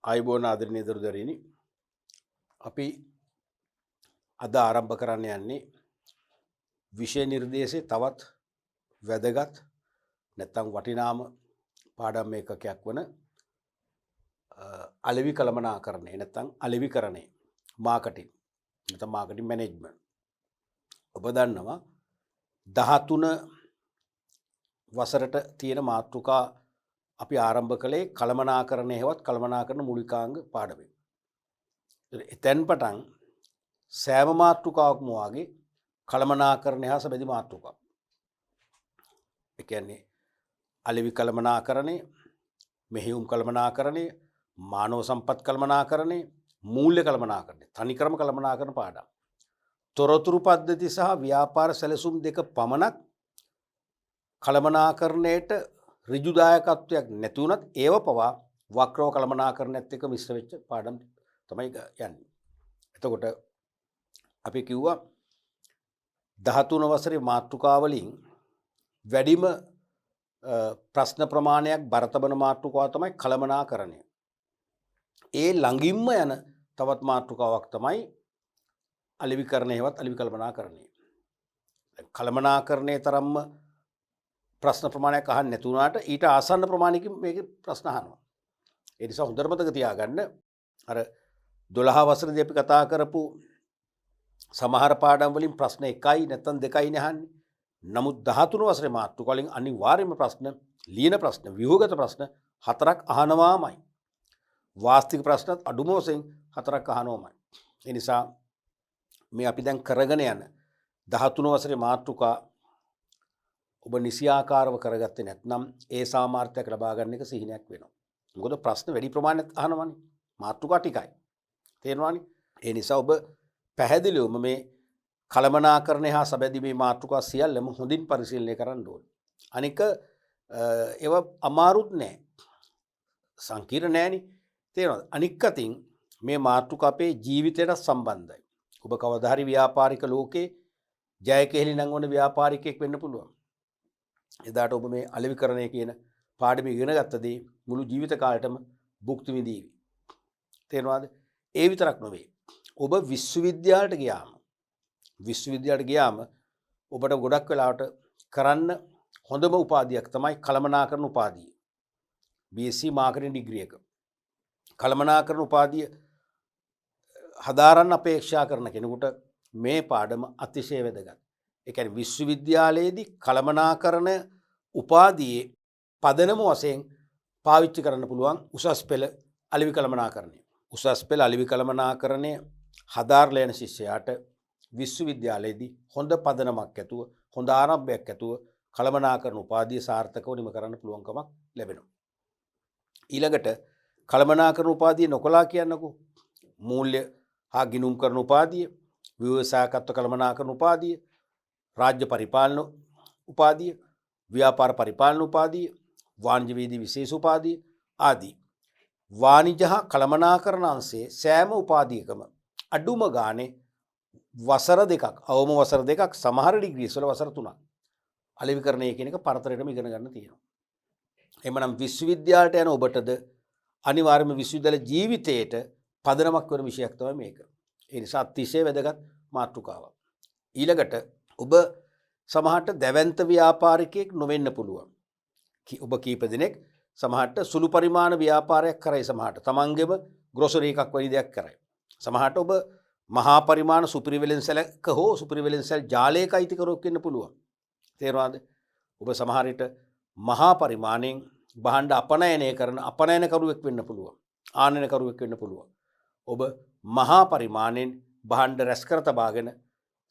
ආයුබෝවන් ආදරණීය දරුදරියනි අපි අද ආරම්භ කරන්න යන්නේ විෂය නිර්දේශයේ තවත් වැදගත් නැත්නම් වටිනාම පාඩම් ඒකකයක් වන අලෙවි කළමනාකරණය නැත්නම් අලෙවිකරණය මාකටිං නැත්නම් මාකටිං මැනේජ්මන්ට්. ඔබ දන්නවා 13 වසරට තියෙන මාතෘකා අපි ආරම්භ කළේ කළමනාකරණය හෙවත් කළමනාකරණ මූලිකාංග පාඩමෙන්. එතෙන් පටන් සෑම මාතෘකාවක්ම වාගේ කළමනාකරණය හා සබැඳි මාතෘකා. ඒ කියන්නේ අලෙවි කළමනාකරණය, මෙහෙයුම් කළමනාකරණය, මානව සම්පත් කළමනාකරණය, මූල්‍ය කළමනාකරණය, තනිකරම කළමනාකරණ පාඩම්. තොරතුරු පද්ධති සහ ව්‍යාපාර සැලසුම් දෙක පමණක් කළමනාකරණයට ඍජු දායකත්වයක් නැති වුණත් ඒව පවා වක්‍රව කළමනාකරණයත් එක්ක මිශ්‍ර වෙච්ච පාඩම් තමයි යන්නේ. එතකොට අපි කිව්වා 13 වසරේ මාතෘකා වලින් වැඩිම ප්‍රශ්න ප්‍රමාණයක් බරතබන මාතෘකාව තමයි කළමනාකරණය. ඒ ළඟින්ම යන තවත් මාතෘකාවක් තමයි අලෙවිකරණය හෙවත් අලෙවි කළමනාකරණය. කළමනාකරණයේ තරම්ම ප්‍රශ්න ප්‍රමාණයක් අහන්න නැති වුණාට ඊට ආසන්න ප්‍රමාණයකින් මේකේ ප්‍රශ්න අහනවා. ඒ නිසා හොඳට මතක තියාගන්න අර 12 වසරේදී අපි කතා කරපු සමහර පාඩම් වලින් ප්‍රශ්න 1යි නැත්නම් 2යි නහන්නේ. නමුත් 13 වසරේ මාතෘකාව වලින් අනිවාර්යයෙන්ම ප්‍රශ්න, ලියන ප්‍රශ්න, ව්‍යුහගත ප්‍රශ්න 4ක් අහනවාමයි. වාස්තික ප්‍රශ්නත් අඩුම වශයෙන් 4ක් අහනවාමයි. ඒ නිසා මේ අපි දැන් කරගෙන යන 13 වසරේ මාතෘකා ඔබ නිසියාකාරව කරගත්තේ නැත්නම් ඒ සාමාර්ථයක් ලබා ගන්න එක සිහිනයක් වෙනවා. මොකද ප්‍රශ්න වැඩි ප්‍රමාණයක් අහනවනේ. මාතෘකා ටිකයි. තේරෙනවනේ? ඒ නිසා ඔබ පැහැදිලිවම මේ කළමනාකරණය හා සබැඳීමේ මාතෘකා සියල්ලම හොඳින් පරිශීලනය කරන්න ඕනේ. අනික ඒව අමාරුත් නෑ. සංකීර්ණ නෑනේ. තේරෙනවද? අනික් අතින් මේ මාතෘකා අපේ ජීවිතයට සම්බන්ධයි. ඔබ කවදා හරි ව්‍යාපාරික ලෝකේ ජය කෙහෙලි නංවන ව්‍යාපාරිකයෙක් වෙන්න පුළුවන්. එදාට ඔබ මේ අලෙවිකරණය කියන පාඩම ඉගෙන ගත්තදී මුළු ජීවිත කාලෙටම භුක්ති විඳීවි. තේරෙනවද? ඒ විතරක් නෙවෙයි. ඔබ විශ්වවිද්‍යාලයට ගියාම ඔබට ගොඩක් වෙලාවට කරන්න හොඳම උපාධියක් තමයි කළමනාකරණ උපාධිය. BSc මාකටිං ඩිග්‍රී එක. කළමනාකරණ උපාධිය හදාරන්න අපේක්ෂා කරන කෙනෙකුට මේ පාඩම අතිශය වැදගත්. ඒ කියන්නේ විශ්වවිද්‍යාලයේදී කළමනාකරණ උපාධියේ පදනම වශයෙන් පාවිච්චි කරන්න පුළුවන් උසස් පෙළ අලෙවි කළමනාකරණය. උසස් පෙළ අලෙවි කළමනාකරණය හදාarලා යන ශිෂ්‍යයාට විශ්වවිද්‍යාලයේදී හොඳ පදනමක් ඇතුව, හොඳ ආරම්භයක් ඇතුව කළමනාකරණ උපාධිය සාර්ථකව නිම කරන්න පුළුවන්කමක් ලැබෙනවා. ඊළඟට කළමනාකරණ උපාධිය නොකලා කියන්නකෝ. මූල්‍ය හා ගිණුම් කරන උපාධිය, ව්‍යවසායකත්ව කළමනාකරණ උපාධිය, රාජ්‍ය පරිපාලන උපාධිය, ව්‍යාපාර පරිපාලන උපාධිය, වාණිජ වේදී විශේෂ උපාධිය ආදී වාණිජ හා කළමනාකරණ අංශයේ සෑම උපාධියකම අඩුම ගානේ වසර දෙකක්, අවම වසර දෙකක්, සමහර ඩිග්‍රීස් වල වසර 3ක් අලෙවිකරණය කියන එක පරතරයටම ඉගෙන ගන්න තියෙනවා. එhmenan විශ්වවිද්‍යාලයට යන ඔබටද අනිවාර්යයෙන්ම විශ්වවිද්‍යාල ජීවිතයේට පදනමක් වෙන විෂයක් තමයි මේක. ඒ නිසා අතිශය වැදගත් මාතෘකාවක්. ඊළඟට ඔබ සමහරට දැවැන්ත ව්‍යාපාරිකයෙක් නොවෙන්න පුළුවන්. ඔබ කීප දෙනෙක් සමහරට සුළු පරිමාණ ව්‍යාපාරයක් කරයි, සමහරට තමන්ගේම ග්‍රොසරි එකක් වගේ දෙයක් කරයි. සමහරට ඔබ මහා පරිමාණ සුපිරිවෙළෙන්සැලක හෝ සුපිරිවෙළෙන්සැල් ජාලයක අයිතිකරුවෙක් වෙන්න පුළුවන්. තේරුණාද? ඔබ සමහරට මහා පරිමාණයෙන් භාණ්ඩ අපනයනය කරන අපනයනකරුවෙක් වෙන්න පුළුවන්. ආනයනකරුවෙක් වෙන්න පුළුවන්. ඔබ මහා පරිමාණයෙන් භාණ්ඩ රැස් කර තබාගෙන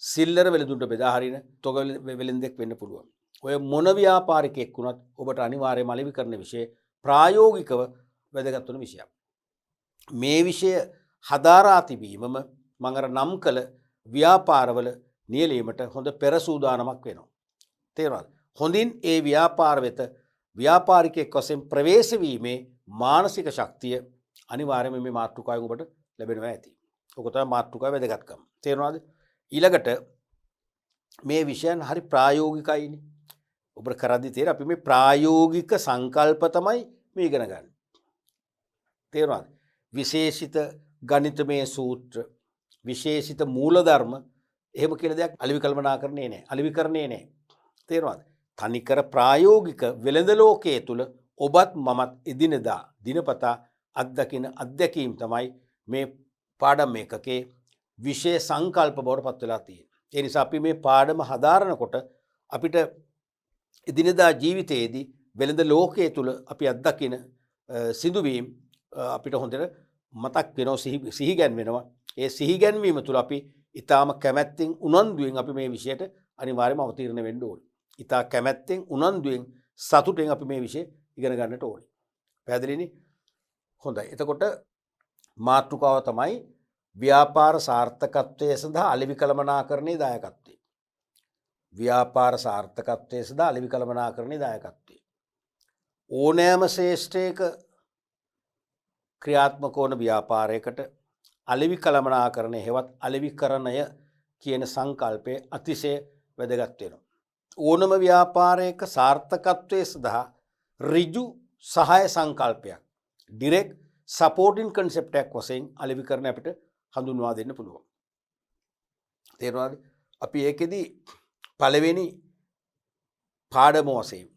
සිල්ලර වෙළඳුන්ට බෙදා හරින තොග වෙළෙන්දෙක් වෙන්න පුළුවන්. ඔය මොන ව්‍යාපාරිකයෙක් වුණත් ඔබට අනිවාර්යයෙන්ම අලෙවිකරණ විෂය ප්‍රායෝගිකව වැදගත් වෙන විෂයක්. මේ විෂය හදාරා තිබීමම මම අර නම් කළ ව්‍යාපාරවල නියැලීමට හොඳ පෙර සූදානමක් වෙනවා. තේරුණාද? හොඳින් ඒ ව්‍යාපාර වෙත ව්‍යාපාරිකයෙක් වශයෙන් ප්‍රවේශ වීමේ මානසික ශක්තිය අනිවාර්යයෙන්ම මේ මාතෘකාවෙන් ඔබට ලැබෙනවා ඇති. ඔක තමයි මාතෘකාවේ වැදගත්කම. තේරුණාද? ඊළඟට මේ විෂයන් හරි ප්‍රායෝගිකයිනේ. ඔබට කරද්දී තේර අපි මේ ප්‍රායෝගික සංකල්ප තමයි මේ ඉගෙන ගන්න. තේරුණාද? විශේෂිත ගණිතමය සූත්‍ර විශේෂිත මූලධර්ම එහෙම කියලා දෙයක් අලෙවි කළමනාකරණේ නැහැ. අලෙවිකරණේ නැහැ. තේරුණාද? තනිකර ප්‍රායෝගික වෙළඳ ලෝකයේ තුල ඔබත් මමත් එදිනෙදා දිනපතා අත්දකින අත්දැකීම් තමයි මේ පාඩම් එකකේ විෂය සංකල්ප බවට පත් වෙලා තියෙන්නේ. ඒ නිසා අපි මේ පාඩම හදාරනකොට අපිට එදිනෙදා ජීවිතයේදී වෙළඳ ලෝකයේ තුල අපි අත්දකින සිදුවීම් අපිට හොඳට මතක් වෙනවා, සිහිගැන්වෙනවා. ඒ සිහිගැන්වීම තුල අපි ඊටාම කැමැත්තෙන් උනන්දුවෙන් අපි මේ විෂයට අනිවාර්යයෙන්ම අවතීර්ණ වෙන්න ඕනේ. ඊටා කැමැත්තෙන් උනන්දුවෙන් සතුටෙන් අපි මේ විෂය ඉගෙන ගන්නට ඕනේ. පැහැදිලිනේ? හොඳයි. එතකොට මාතෘකාව තමයි ව්‍යාපාර සාර්ථකත්වයේ සඳහා අලෙවි කළමනාකරණයේ දායකත්වය. ව්‍යාපාර සාර්ථකත්වයේ සඳහා අලෙවි කළමනාකරණයේ දායකත්වය. ඕනෑම ශ්‍රේෂ්ඨයක ක්‍රියාත්මක වන ව්‍යාපාරයකට අලෙවි කළමනාකරණය හෙවත් අලෙවිකරණය කියන සංකල්පය අතිශය වැදගත් වෙනවා. ඕනම ව්‍යාපාරයක සාර්ථකත්වයේ සඳහා ඍජු සහාය සංකල්පයක් ඩිරෙක්ට් සපෝටින් කන්සෙප්ටයක් වශයෙන් අලෙවිකරණය අපිට හඳුන්වා දෙන්න පුළුවන්. තේරුණාද? අපි ඒකෙදි පළවෙනි පාඩම වශයෙන්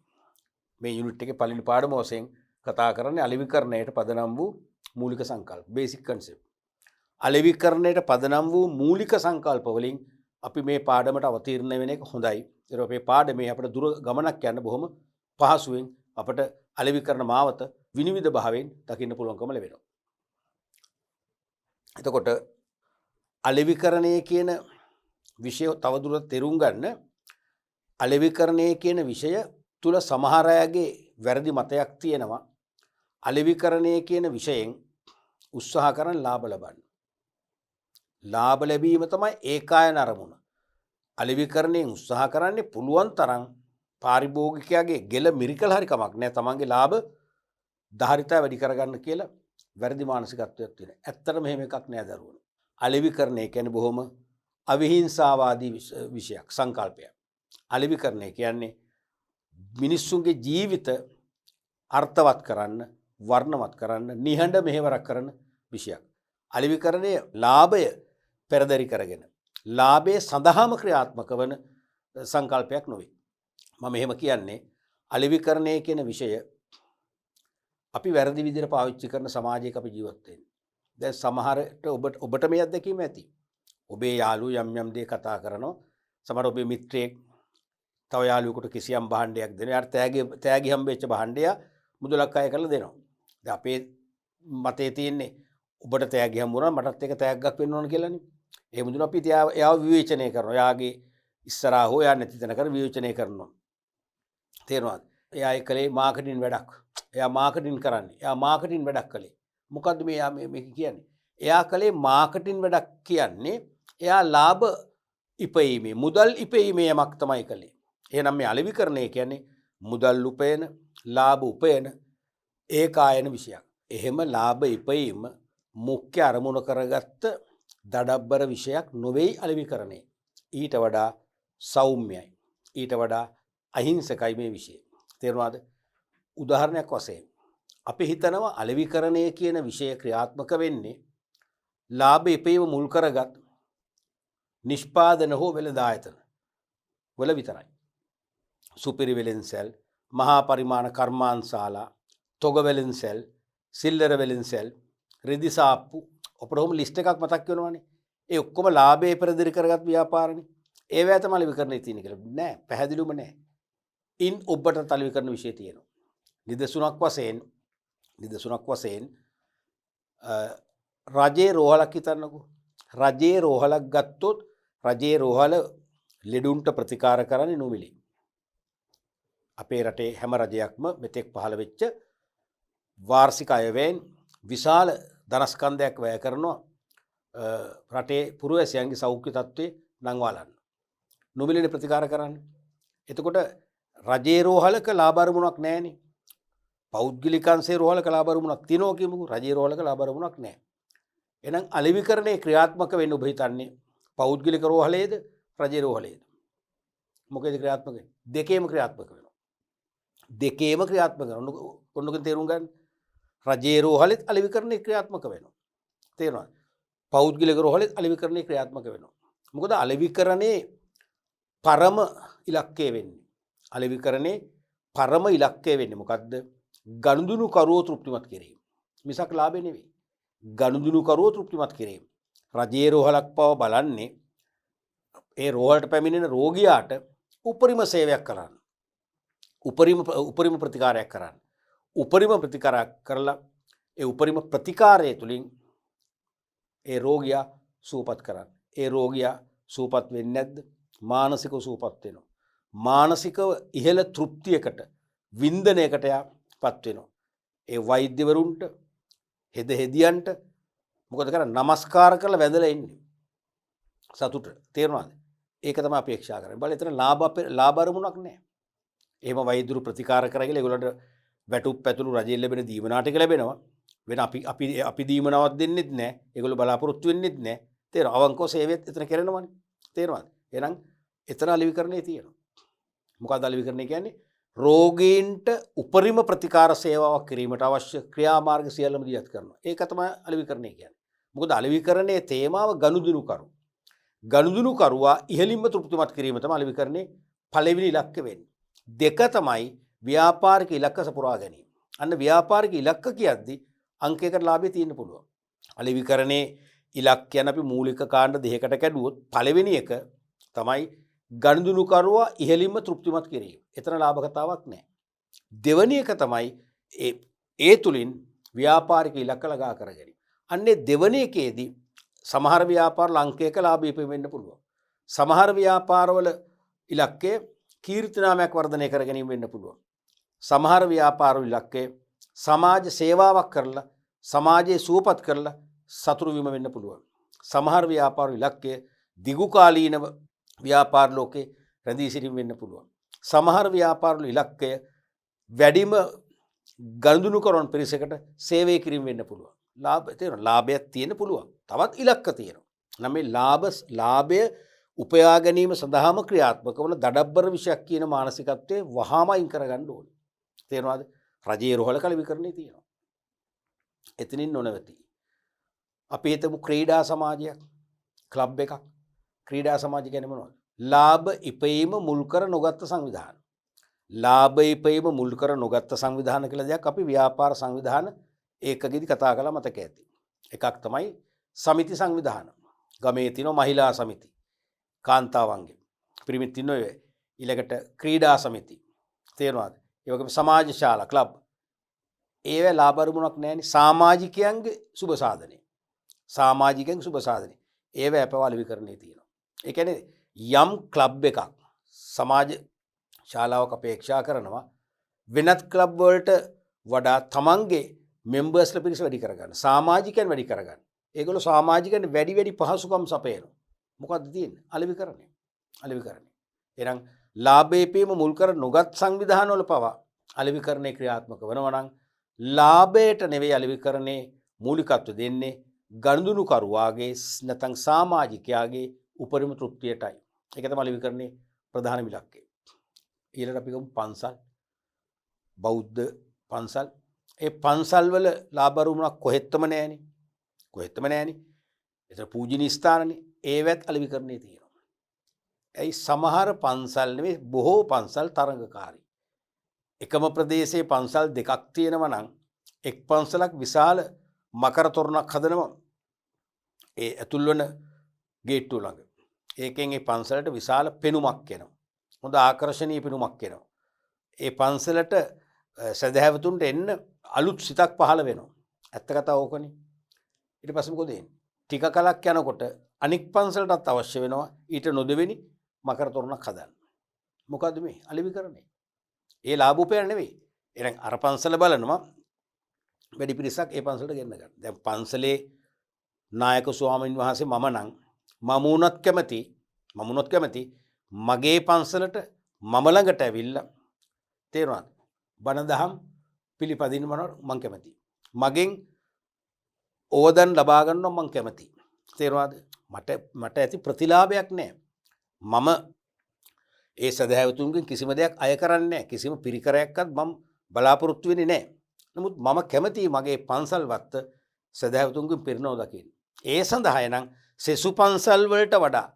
මේ යුනිට් එකේ පළවෙනි පාඩම වශයෙන් කතා කරන්නේ අලෙවිකරණයට පදනම් වූ මූලික සංකල්ප, බේසික් කන්සෙප්ට්. අලෙවිකරණයට පදනම් වූ මූලික සංකල්ප වලින් අපි මේ පාඩමට අවතීර්ණ වෙන එක හොඳයි. ඒක අපේ පාඩමේ අපිට දුර ගමනක් යන්න බොහොම පහසුවෙන් අපිට අලෙවිකරණ මාවත විනිවිද භාවයෙන් දකින්න පුළුවන්කම ලැබෙනවා. එතකොට අලෙවිකරණය කියන විෂය තවදුරටත් තේරුම් ගන්න, අලෙවිකරණය කියන විෂය තුල සමහර අයගේ වැරදි මතයක් තියෙනවා. අලෙවිකරණය කියන විෂයෙන් උත්සාහ කරන් ලාභ ලබන්න. ලාභ ලැබීම තමයි ඒකායන අරමුණ. අලෙවිකරණයෙන් උත්සාහ කරන්නේ පුළුවන් තරම් පාරිභෝගිකයාගේ ගෙල මිරිකල හරි කමක් නැහැ. තමන්ගේ ලාභ ධාරිතය වැඩි කරගන්න කියලා වැරදි මානසිකත්වයක් තියෙනවා. ඇත්තටම මෙහෙම එකක් නෑ දරුවෝ. අලෙවිකරණය කියන්නේ බොහොම අවිහිංසාවාදී විෂයක්, සංකල්පයක්. අලෙවිකරණය කියන්නේ මිනිස්සුන්ගේ ජීවිත අර්ථවත් කරන්න, වර්ණවත් කරන්න, නිහඬ මෙහෙවරක් කරන විෂයක්. අලෙවිකරණය ලාභය පෙරදරි කරගෙන ලාභයේ සඳහාම ක්‍රියාත්මක වන සංකල්පයක් නොවේ. මම එහෙම කියන්නේ අලෙවිකරණය කියන විෂය අපි වැරදි විදිහට පාවිච්චි කරන සමාජයක අපි ජීවත් වෙන්නේ. දැන් සමහරට ඔබට මේ අත්දැකීම ඇති. ඔබේ යාළුවෝ යම් යම් දේ කතා කරනවා. සමහර ඔබේ මිත්‍රයෙක් තව යාළුවෙකුට කිසියම් භාණ්ඩයක් දෙනවා. යාට තෑගි හම්බෙච්ච භාණ්ඩය මුදලක් අය කරලා දෙනවා. දැන් අපේ මතේ තියෙන්නේ ඔබට තෑගි හම්බුණා මටත් එක තෑග්ගක් වෙන්න ඕන කියලානේ. ඒ මුදුන අපි එයාව විවේචනය කරනවා. එයාගේ ඉස්සරහා හෝ යා නැති තැන කර විවේචනය කරනවා. තේරුණාද? එයා ඒ කලේ මාකටිං වැඩක්. එයා මාකටිං කරන්නේ. එයා මාකටිං වැඩක් කළේ. මොකද්ද මේක කියන්නේ? එයා කලේ මාකටිං වැඩක් කියන්නේ එයා ලාභ ඉපීමේ, මුදල් ඉපීමේ යමක් තමයි කළේ. එහෙනම් මේ අලෙවිකරණය කියන්නේ මුදල් උපයන, ලාභ උපයන ඒකායන විෂයක්. එහෙම ලාභ ඉපීම මුඛ්‍ය අරමුණ කරගත්ත දඩබ්බර විෂයක් නොවේයි අලෙවිකරණය. ඊට වඩා සෞම්‍යයි. ඊට වඩා අහිංසකයි මේ විෂය. තේරුණාද? උදාහරණයක් වශයෙන් අපි හිතනවා අලෙවිකරණය කියන විෂය ක්‍රියාත්මක වෙන්නේ ලාභ ඉපීම මුල් කරගත් නිෂ්පාදන හෝ වෙළඳ ආයතන වල විතරයි. සුපිරි වෙළෙන්සැල්, මහා පරිමාණ කර්මාන්තශාලා, තොග වෙළෙන්සැල්, සිල්ලර වෙළෙන්සැල්, රෙදි සාප්පු අපිට ඔහොම ලිස්ට් එකක් මතක් වෙනවනේ. ඒ ඔක්කොම ලාභයේ පෙරදිරි කරගත් ව්‍යාපාරනේ. ඒවැය තමයි අලෙවිකරණය තියෙන්නේ කියලා. නෑ, පැහැදිලිවම නෑ. ඉන් ඔබට අලෙවිකරණ විෂය තියෙනවා. නිදසුනක් වශයෙන් රජයේ රෝහලක් හිතන්නකෝ. රජයේ රෝහලක් ගත්තොත් රජයේ රෝහල ලෙඩුන්ට ප්‍රතිකාර කරන්නේ නොමිලේ. අපේ රටේ හැම රජයක්ම මෙතෙක් පහළ වෙච්ච වාර්ෂික අයවැයෙන් විශාල ධනස්කන්ධයක් වැය කරනවා රටේ පුරවැසියන්ගේ සෞඛ්‍ය තත්ත්වය නංවාලන්න. නොමිලේ ප්‍රතිකාර කරන්නේ. එතකොට රජයේ රෝහලක ලාභ අරමුණක් නැහැනේ. පෞද්ගලිකංශයේ රෝහලක ලාභ අරමුණක් තියෙනවා කියමුකෝ. රජයේ රෝහලක ලාභ අරමුණක් නැහැ. එහෙනම් අලෙවිකරණයේ ක්‍රියාත්මක වෙන්න ඔබ හිතන්නේ පෞද්ගලික රෝහලේද රජයේ රෝහලේද? මොකේද ක්‍රියාත්මක වෙන්නේ? දෙකේම ක්‍රියාත්මක වෙනවා. දෙකේම ක්‍රියාත්මක කරනවා. ඔන්නක තේරුම් ගන්න. රජයේ රෝහලෙත් අලෙවිකරණය ක්‍රියාත්මක වෙනවා. තේරෙනවද? පෞද්ගලික රෝහලෙත් අලෙවිකරණය ක්‍රියාත්මක වෙනවා. මොකද අලෙවිකරණේ පරම ඉලක්කය වෙන්නේ. අලෙවිකරණේ පරම ඉලක්කය වෙන්නේ මොකද්ද? ගනුදෙනු කරුවෝ තෘප්තිමත් කිරීම. මිසක් ලාභය නෙවෙයි. ගනුදෙනු කරුවෝ තෘප්තිමත් කිරීම. රජයේ රෝහලක් පව බලන්නේ ඒ රෝහලට පැමිණෙන රෝගියාට උපරිම සේවයක් කරන්න. උපරිම ප්‍රතිකාරයක් කරන්න. උපරිම ප්‍රතිකාරයක් කරලා ඒ උපරිම ප්‍රතිකාරය තුලින් ඒ රෝගියා සුවපත් කරන්න. ඒ රෝගියා සුවපත් වෙන්නේ නැද්ද? මානසිකව සුවපත් වෙනවා. මානසිකව ඉහළ තෘප්තියකට වින්දනයකට යාපත් වෙනවා. ඒ වෛද්‍යවරුන්ට හෙදියන්ට මොකද කරන්නේ? නමස්කාර කරලා වැඳලා ඉන්නේ. සතුට. තේරුණාද? ඒක තමයි අපේක්ෂා කරන්නේ. බලන්න එතන ලාභ අරමුණක් නැහැ. එහෙම වෛද්‍යරු ප්‍රතිකාර කරගෙන ඒගොල්ලන්ට වැටුප් පැතුළු රජයෙන් ලැබෙන දීමනා ටික ලැබෙනවා. වෙන අපි දීමනාවක් දෙන්නෙත් නැහැ. ඒගොල්ලෝ බලාපොරොත්තු වෙන්නෙත් නැහැ. තේරෙනවද? අවංකව සේවයත් එතන කරනවනේ. තේරෙනවද? එහෙනම් එතන අලෙවිකරණේ තියෙනවා. මොකක්ද අලෙවිකරණය කියන්නේ? රෝගීන්ට උපරිම ප්‍රතිකාර සේවාවක් කිරීමට අවශ්‍ය ක්‍රියාමාර්ග සියල්ලම දියත් කරනවා. ඒක තමයි අලෙවිකරණය කියන්නේ. මොකද අලෙවිකරණයේ තේමාව ගනුදෙනු කරු. ගනුදෙනු කරුවා ඉහළින්ම තෘප්තිමත් කිරීම තමයි අලෙවිකරණේ පළවෙනි ඉලක්කය වෙන්නේ. දෙක තමයි ව්‍යාපාරික ඉලක්ක සපුරා ගැනීම. අන්න ව්‍යාපාරික ඉලක්ක කියද්දි අංකයකට ලාභය තියෙන්න පුළුවන්. අලෙවිකරණේ ඉලක්කයන් අපි මූලික කාණ්ඩ දෙකකට කැඩුවොත් පළවෙනි එක තමයි ගනුදෙනු කරුවා ඉහළින්ම තෘප්තිමත් කිරීම. එතන ලාභ කතාවක් නැහැ. දෙවෙනි එක තමයි ඒ තුලින් ව්‍යාපාරික ඉලක්ක ළඟා කර ගැනීම. අන්නේ දෙවෙනි එකේදී සමහර ව්‍යාපාර අංකයක ලාභය වෙන්න පුළුවන්. සමහර ව්‍යාපාරවල ඉලක්කය කීර්තිනාමයක් වර්ධනය කර ගැනීම වෙන්න පුළුවන්. සමහර ව්‍යාපාරවල ඉලක්කය සමාජ සේවාවක් කරලා සමාජයේ සුවපත් කරලා සතුරු වීම වෙන්න පුළුවන්. සමහර ව්‍යාපාර ඉලක්කය දිගුකාලීනව ව්‍යාපාර ලෝකේ රැඳී සිටීම වෙන්න පුළුවන්. සමහර ව්‍යාපාරවල ඉලක්කය වැඩිම ගනුදෙනු කරන පිරිසකට සේවය කිරීම වෙන්න පුළුවන්. ලාභයක් තියෙන්න පුළුවන්. තවත් ඉලක්ක තියෙනවා. නම් මේ ලාභය උපයා ගැනීම සඳහාම ක්‍රියාත්මක වන දඩබ්බර විෂයක් කියන මානසිකත්වයේ වහාම අයින් කරගන්න ඕනේ. තේරෙනවද? රජයේ රෝහල කලවිකරණේ තියෙනවා. එතනින් නොනවති. අපි හිතමු ක්‍රීඩා සමාජයක්, ක්ලබ් එකක්. ක්‍රීඩා සමාජය කියන්නේ මොනවද? ලාභ ඉපයීම මුල් කර නොගත් සංවිධාන. ලාභ ඉපයීම මුල් කර නොගත් සංවිධාන කියලා දෙයක් අපි ව්‍යාපාර සංවිධාන ඒකගෙදි කතා කළා මතක ඇති. එකක් තමයි සමිති සංවිධාන. ගමේ තියෙන මහිලා සමිති. කාන්තාවන්ගේ පිරිමිත් ඉන්න ඔය ඊළඟට ක්‍රීඩා සමිති. තේරෙනවද? ඒ වගේම සමාජ ශාලා ක්ලබ්. ඒවේ ලාභ අරමුණක් නැහැනේ. සමාජිකයන්ගේ සුබ සාධනේ. සමාජිකයන්ගේ සුබ සාධනේ. ඒවේ අපවල විකරණේ තියෙනවා. ඒ කියන්නේ යම් ක්ලබ් එකක් සමාජ ශාලාවක අපේක්ෂා කරනවා වෙනත් ක්ලබ් වලට වඩා තමන්ගේ මෙම්බර්ස්ලා පිරිස වැඩි කරගන්න. සමාජිකයන් වැඩි කරගන්න. ඒගොල්ලෝ සමාජිකයන් වැඩි පහසුකම් සපයනවා. මොකද්ද තියෙන්නේ? අලෙවිකරණය. එහෙනම් ලාභේපීම මුල් කර නොගත් සංවිධාන වල පවා අලෙවිකරණේ ක්‍රියාත්මක වෙනවා නම් ලාභයට නෙවෙයි අලෙවිකරණේ මූලිකත්ව දෙන්නේ ගනුදෙනු කරුවාගේ නැත්නම් සමාජිකයාගේ උපරිම තෘප්තියටයි. ඒක තමයි අලෙවිකරණේ ප්‍රධාන ඉලක්කය. ඊළඟට අපි ගමු පන්සල්. බෞද්ධ පන්සල්. ඒ පන්සල් වල ලාභ අරමුණක් කොහෙත්ම නැහැනේ. ඒතර පූජනීය ස්ථානනේ. ඒවත් අලෙවිකරණේ තියෙනවා. ඇයි සමහර පන්සල් නෙවෙයි බොහෝ පන්සල් තරඟකාරී. එකම ප්‍රදේශයේ පන්සල් දෙකක් තියෙනවා නම් එක් පන්සලක් විශාල මකර තොරණක් හදනවා. ඒ ඇතුල් වන ගේට්ටුව ළඟ. ඒකෙන් ඒ පන්සලට විශාල පෙනුමක් එනවා. හොඳ ආකර්ශනීය පෙනුමක් එනවා. ඒ පන්සලට සදහැවතුන්ට එන්න අලුත් සිතක් පහළ වෙනවා. ඇත්ත කතාව ඕකනේ. ඊට පස්සේ මොකද වෙන්නේ? ටික කලක් යනකොට අනික් පන්සලටත් අවශ්‍ය වෙනවා ඊට නොදෙවෙනි මකර තොරණක් හදන්න. මොකද්ද මේ? අලෙවිකරණේ. ඒ ලාභ උපයන නෙවෙයි. එහෙනම් අර පන්සල බලනවා වැඩි පිරිසක් ඒ පන්සලට ගෙන්න ගන්න. දැන් පන්සලේ නායක ස්වාමීන් වහන්සේ මම උනත් කැමති මගේ පන්සලට මම ළඟට ඇවිල්ලා තේරුණාද? බණ දහම් පිළිපදින්න මම කැමතියි. මගෙන් ඕදන් ලබා ගන්නවා මම කැමතියි. තේරුණාද? මට ඇති ප්‍රතිලාභයක් නැහැ. මම ඒ සදහැවතුන්ගෙන් කිසිම දෙයක් අය කරන්නේ නැහැ. කිසිම පිරිකරයක්වත් මම බලාපොරොත්තු වෙන්නේ නැහැ. නමුත් මම කැමතියි මගේ පන්සල් වත්ත සැදැහැවතුන්ගෙන් පිරිනව දකින්න. ඒ සඳහා නම් සෙසු පන්සල් වලට වඩා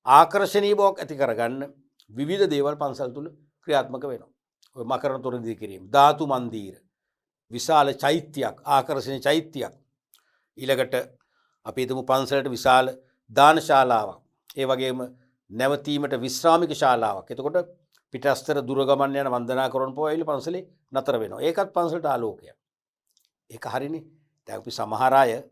ආකර්ශනීය බවක් ඇති කරගන්න විවිධ දේවල් පන්සල් තුල ක්‍රියාත්මක වෙනවා. ඔය මකරණ තොරණ දී කිරීම, ධාතු මන්දිර, විශාල චෛත්‍යයක්, ආකර්ශනීය චෛත්‍යයක්. ඊළඟට අපි හිතමු පන්සලට විශාල දානශාලාවක්. ඒ වගේම නැවතීමට විශ්‍රාමික ශාලාවක්. එතකොට පිටස්තර දුර ගමන් යන වන්දනා කරන පොයිල පන්සලේ නතර වෙනවා. ඒකත් පන්සලට ආලෝකයක්. ඒක හරිනේ. දැන් අපි සමහර අය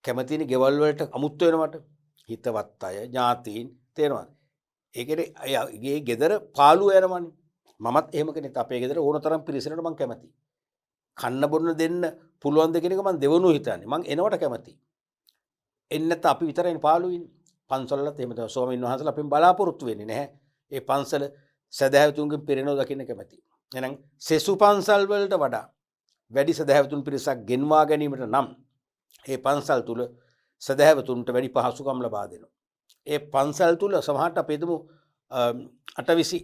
කැමතිනේ ගෙවල් වලට අමුත්තු වෙනවට. හිතවත් අය, ඥාතීන් තේරෙනවද? ඒකේ ඒ ගෙදර පාළුව යනවනේ. මමත් එහෙම කෙනෙක්. අපේ ගෙදර ඕන තරම් පිරිසකට මම කැමතියි. කන්න බොන්න දෙන්න පුළුවන් ද කියන එක මම දෙවනුව හිතන්නේ. මම එනවට කැමතියි. එන්නේ නැත්නම් අපි විතරයිනේ පාළුව ඉන්නේ. පන්සලලත් එහෙම තමයි. ස්වාමීන් වහන්සේලා අපෙන් බලාපොරොත්තු වෙන්නේ නැහැ. ඒ පන්සල සදහැවතුන්ගෙන් පිරිනව දකින්න කැමතියි. එහෙනම් සෙසු පන්සල් වලට වඩා වැඩි සදහැවතුන් පිරිසක් ගෙන්වා ගැනීමට නම් ඒ පන්සල් තුල සදහැවතුන්ට වැඩි පහසුකම් ලබා දෙනවා. ඒ පන්සල් තුල සමහරට අපි හිතමු අටවිසි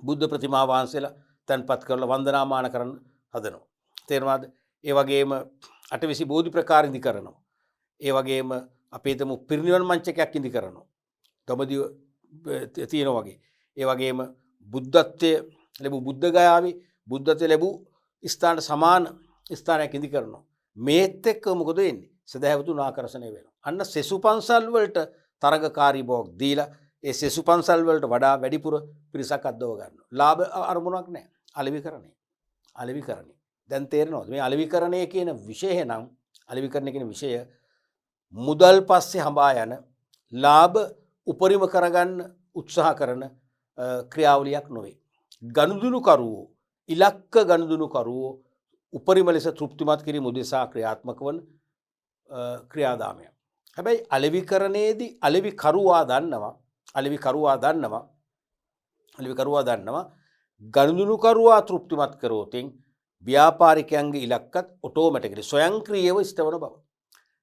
බුද්ධ ප්‍රතිමා වහන්සේලා තැන්පත් කරලා වන්දනාමාන කරන්න හදනවා. තේරෙනවද? ඒ වගේම අටවිසි බෝධි ප්‍රකාර ඉදි කරනවා. ඒ වගේම අපි හිතමු පිරිනිවන් මංචකයක් ඉදි කරනවා. දඹදිව තියෙනවා වගේ. ඒ වගේම බුද්ධත්වයේ ලැබු බුද්ධ ගයාවේ බුද්ධත්වයේ ලැබු ස්ථානට සමාන ස්ථානයක් ඉදි කරනවා. මේත් එක්ක මොකද වෙන්නේ? සදහැවතුන් ආකර්ෂණය වෙනවා. අන්න සෙසු පන්සල් වලට තරගකාරී බවක් දීලා ඒ සෙසු පන්සල් වලට වඩා වැඩිපුර පිරිසක් අද්දව ගන්නවා. ලාභ අරමුණක් නැහැ. අලෙවිකරණය. දැන් තේරෙනවද? මේ අලෙවිකරණය කියන විෂය නම් අලෙවිකරණය කියන විෂය මුදල් පස්සේ හඹා යන ලාභ උපරිම කරගන්න උත්සාහ කරන ක්‍රියාවලියක් නොවේ. ගනුදෙනු කරුවෝ ඉලක්ක ගනුදෙනු කරුවෝ උපරිම ලෙස තෘප්තිමත් කිරීම උදෙසා ක්‍රියාත්මක වන ක්‍රියාදාමයක්. හැබැයි අලෙවිකරණයේදී අලෙවිකරුවා දන්නවා ගනුදෙනු කරුවා තෘප්තිමත් කරෝතින් ව්‍යාපාරිකයන්ගේ ඉලක්කත් ඔටෝමැටිකලි ස්වයංක්‍රීයව ඉෂ්ට වන බව.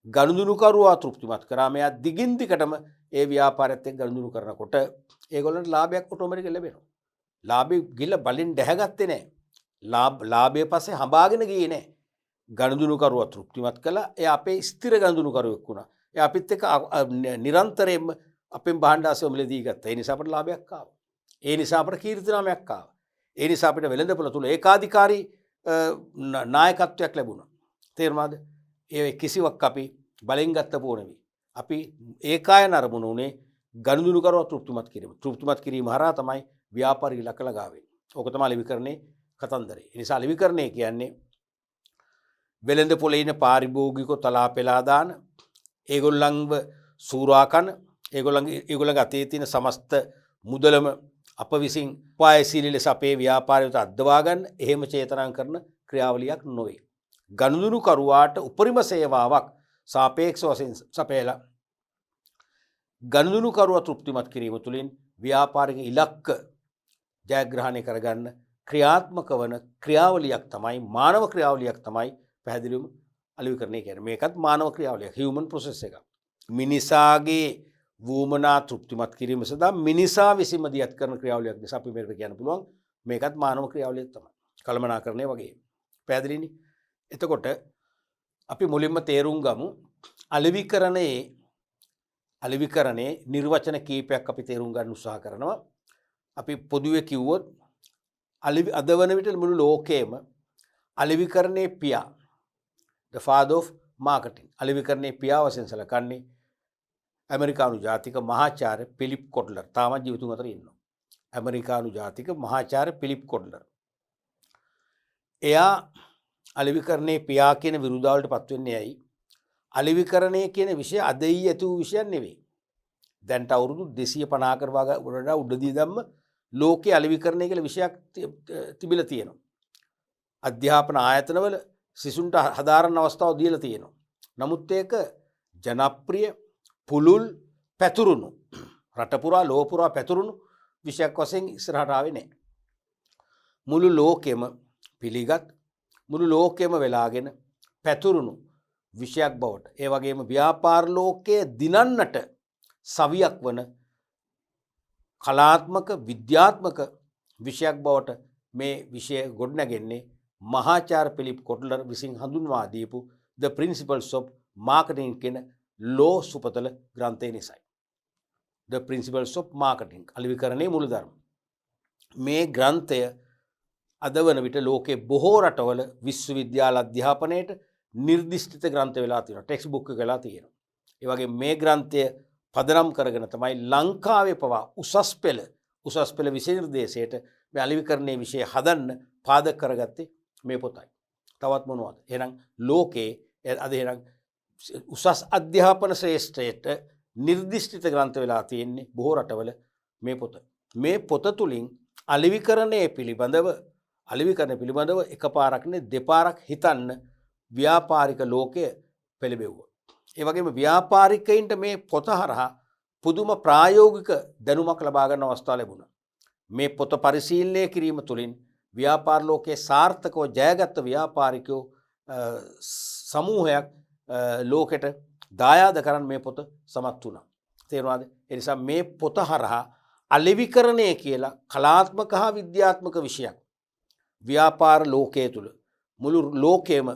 ගනුදෙනු කරුවා තෘප්තිමත් කරා මෙයා දිගින් දිගටම ඒ ව්‍යාපාරයත් එක්ක ගනුදෙනු කරනකොට ඒගොල්ලන්ට ලාභයක් ඔටෝමැටිකලි ලැබෙනවා. ලාභෙ ගිල්ල බලින් දැහැගත්තේ නැහැ. ලාභය පස්සේ හඹාගෙන ගියේ නැහැ. ගනුදෙනු කරුවා තෘප්තිමත් කළා. එයා අපේ ස්ථිර ගනුදෙනු කරුවෙක් වුණා. එයා අපිත් එක්ක නිරන්තරයෙන්ම අපෙන් භාණ්ඩාසය මිලදී ගත්තා. ඒ නිසා අපට ලාභයක් ආවා. ඒ නිසා අපට කීර්තිනාමයක් ආවා. ඒ නිසා අපිට වෙළඳපොළ තුල ඒකාධිකාරී නායකත්වයක් ලැබුණා. තේරුණාද? ඒ කිසිවක් අපි බලෙන් ගත්ත පොනෙවි. අපි ඒකායන අරමුණ උනේ ගනුදෙනු කරුවා තෘප්තිමත් කිරීම. තෘප්තිමත් කිරීම හරහා තමයි ව්‍යාපාරික ඉලක්ක ළඟා වෙන්නේ. ඕක තමයි අලෙවිකරණේ කතන්දරේ. ඒ නිසා අලෙවිකරණේ කියන්නේ වෙළඳපොළේ ඉන්න පාරිභෝගිකව තලා පෙලා දාන, ඒගොල්ලන්ව සූරා කන, ඒගොල්ලන්ගේ අතේ තියෙන සමස්ත මුදලම අප විසින් උපායශීලී ලෙස අපේ ව්‍යාපාරයට අද්දවා ගන්න එහෙම චේතනා කරන ක්‍රියාවලියක් නොවේ. ගනුදෙනු කරුවාට උපරිම සේවාවක් සාපේක්ෂ වශයෙන් සපයලා ගනුදෙනු කරුවා තෘප්තිමත් කිරීම තුළින් ව්‍යාපාරික ඉලක්ක ජයග්‍රහණය කරගන්න ක්‍රියාත්මක වන ක්‍රියාවලියක් තමයි මානව ක්‍රියාවලියක් තමයි පැහැදිලිවම අලෙවිකරණය කියන්නේ. මේකත් මානව ක්‍රියාවලියක්, හියුමන් ප්‍රොසෙස් එකක්. මිනිසාගේ වූමනා තෘප්තිමත් කිරීම සඳහා මිනිසා විසින්ම දියත් කරන ක්‍රියාවලියක් නිසා අපි මේකට කියන්න පුළුවන් මේකත් මානව ක්‍රියාවලියක් තමයි. කළමනාකරණය වගේ. පැහැදිලිනේ? එතකොට අපි මුලින්ම තේරුම් ගමු අලෙවිකරණේ නිර්වචන කීපයක් අපි තේරුම් ගන්න උත්සාහ කරනවා. අපි පොදුවේ කිව්වොත් අද වන විට මුළු ලෝකයේම අලෙවිකරණේ පියා, the father of marketing, අලෙවිකරණේ පියා වශයෙන් සැලකන්නේ ඇමරිකානු ජාතික මහාචාර්ය ෆිලිප් කොට්ලර්. තාමත් ජීවිතුන් අතර ඉන්නවා. ඇමරිකානු ජාතික මහාචාර්ය ෆිලිප් කොට්ලර්. එයා අලෙවිකරණේ පියා කියන විරුදාවලට පත් වෙන්නේ ඇයි? අලෙවිකරණය කියන විෂය අද ඇති වූ විෂයක් නෙවෙයි. දැන්ට අවුරුදු 250කට වඩා උඩදී ධම්ම ලෝකයේ අලෙවිකරණය කියලා විෂයක් තිබිලා තියෙනවා. අධ්‍යාපන ආයතනවල සිසුන්ට හදාරන අවස්ථාව දීලා තියෙනවා. නමුත් ඒක ජනප්‍රිය පුලුල් පැතුරුණු රට පුරා ලෝක පුරා පැතුරුණු විෂයක් වශයෙන් ඉස්සරහට ආවේ නැහැ. මුළු ලෝකෙම පිළිගත් මුළු ලෝකෙම වෙලාගෙන පැතුරුණු විෂයක් බවට, ඒ වගේම ව්‍යාපාර ලෝකයේ දිනන්නට සවියක් වන කලාත්මක විද්‍යාත්මක විෂයක් බවට මේ විෂය ගොඩනැගෙන්නේ මහාචාර්ය පිලිප් කොට්ලර් විසින් හඳුන්වා දීපු The Principles of Marketing කියන ලෝ සුපතල ග්‍රන්ථය නිසයි. The Principles of Marketing අලෙවිකරණයේ මූලධර්ම. මේ ග්‍රන්ථය අද වන විට ලෝකේ බොහෝ රටවල විශ්වවිද්‍යාල අධ්‍යාපනයට නිර්දිෂ්ඨිත ග්‍රන්ථ වෙලා තියෙනවා. ටෙක්ස්ට් බුක් එක වෙලා තියෙනවා. ඒ වගේ මේ ග්‍රන්ථය පදනම් කරගෙන තමයි ලංකාවේ පවා උසස් පෙළ විෂය නිර්දේශයට මේ අලෙවිකරණයේ විෂය හදන්න පාදක කරගත්තේ මේ පොතයි. තවත් මොනවද? එහෙනම් ලෝකේ අද එහෙනම් උසස් අධ්‍යාපන ශ්‍රේෂ්ඨයට නිර්දිෂ්ඨිත ග්‍රන්ථ වෙලා තියෙන්නේ බොහෝ රටවල මේ පොත. මේ පොත තුලින් අලෙවිකරණය පිළිබඳව එකපාරක් නේ දෙපාරක් හිතන්න ව්‍යාපාරික ලෝකය පෙළඹෙව්වා. ඒ වගේම ව්‍යාපාරිකයින්ට මේ පොත හරහා පුදුම ප්‍රායෝගික දැනුමක් ලබා ගන්න අවස්ථාව ලැබුණා. මේ පොත පරිශීලනය කිරීම තුළින් ව්‍යාපාර ලෝකයේ සාර්ථකව ජයගත් ව්‍යාපාරිකයෝ සමූහයක් ලෝකෙට දායාද කරන්න මේ පොත සමත් වුණා. තේරුණාද? ඒ නිසා මේ පොත හරහා අලෙවිකරණය කියලා කලාත්මක හා විද්‍යාත්මක විෂයක් ව්‍යාපාර ලෝකයේ තුල මුළු ලෝකෙම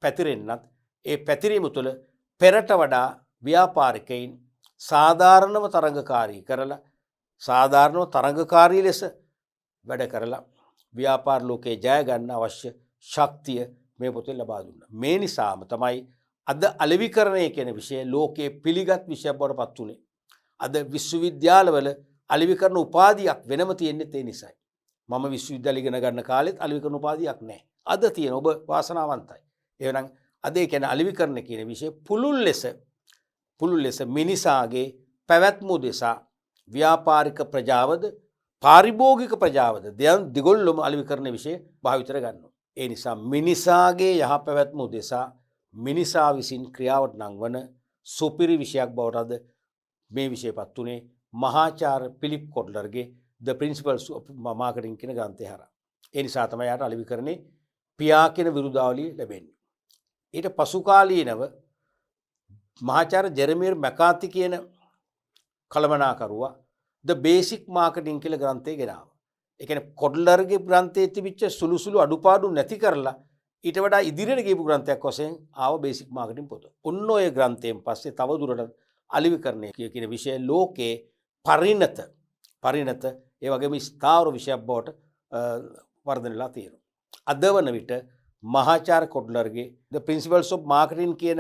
පැතිරෙන්නත් ඒ පැතිරීම තුළ පෙරට වඩා ව්‍යාපාරිකයින් සාධාරණව තරඟකාරී ලෙස වැඩ කරලා ව්‍යාපාර ලෝකයේ ජය ගන්න අවශ්‍ය ශක්තිය මේ පොතෙන් ලබා දුන්නා. මේ නිසාම තමයි අද අලෙවිකරණය කියන විෂය ලෝකයේ පිළිගත් විෂයක් බවට පත් වුණේ. අද විශ්වවිද්‍යාලවල අලෙවිකරණ උපාධියක් වෙනම තියෙන්නේ ඒ නිසයි. මම විශ්වවිද්‍යාල ඉගෙන ගන්න කාලෙත් අලෙවිකරණ උපාධියක් නැහැ. අද තියෙන ඔබ වාසනාවන්තයි. එහෙනම් අද ඒ කියන්නේ අලෙවිකරණ කියන විෂය පුළුල් ලෙස මිනිසාගේ පැවැත්ම උදෙසා ව්‍යාපාරික ප්‍රජාවද පාරිභෝගික ප්‍රජාවද දෙගොල්ලොම අලෙවිකරණ විෂය භාවිතර ගන්නවා. ඒ නිසා මිනිසාගේ යහපැවැත්ම උදෙසා මිනිසා විසින් ක්‍රියාවට නංවන සුපිරි විෂයක් බවට අද මේ විෂයපත් උනේ මහාචාර්ය Philip කොට්ලර්ගේ The Principles of Marketing කියන ග්‍රන්ථය හරහා. ඒ නිසා තමයි යාට අලෙවිකරණේ පියා කියන විරුදාවලිය ලැබෙන්නේ. ඊට පසු කාලීනව මහාචාර්ය ජෙරමියර් මැකාති කියන කළමනාකරුවා The Basic Marketing කියලා ග්‍රන්ථය ගෙනාවා. ඒ කියන්නේ කොට්ලර්ගේ ග්‍රන්ථයේ තිබිච්ච සුළු අඩුපාඩු නැති කරලා ඊට වඩා ඉදිරියට ගියපු ග්‍රන්ථයක් වශයෙන් ආව බේසික් මාකටිං පොත. ඔන්න ඔය ග්‍රන්ථයෙන් පස්සේ තව දුරටත් අලෙවිකරණය කියන විෂය ලෝකේ පරිණත ඒ වගේම ස්ථාවර විෂයක් බවට වර්ධනලා තියෙනවා. අද වන විට මහාචාර්ය කොට්ලර්ගේ The Principles of Marketing කියන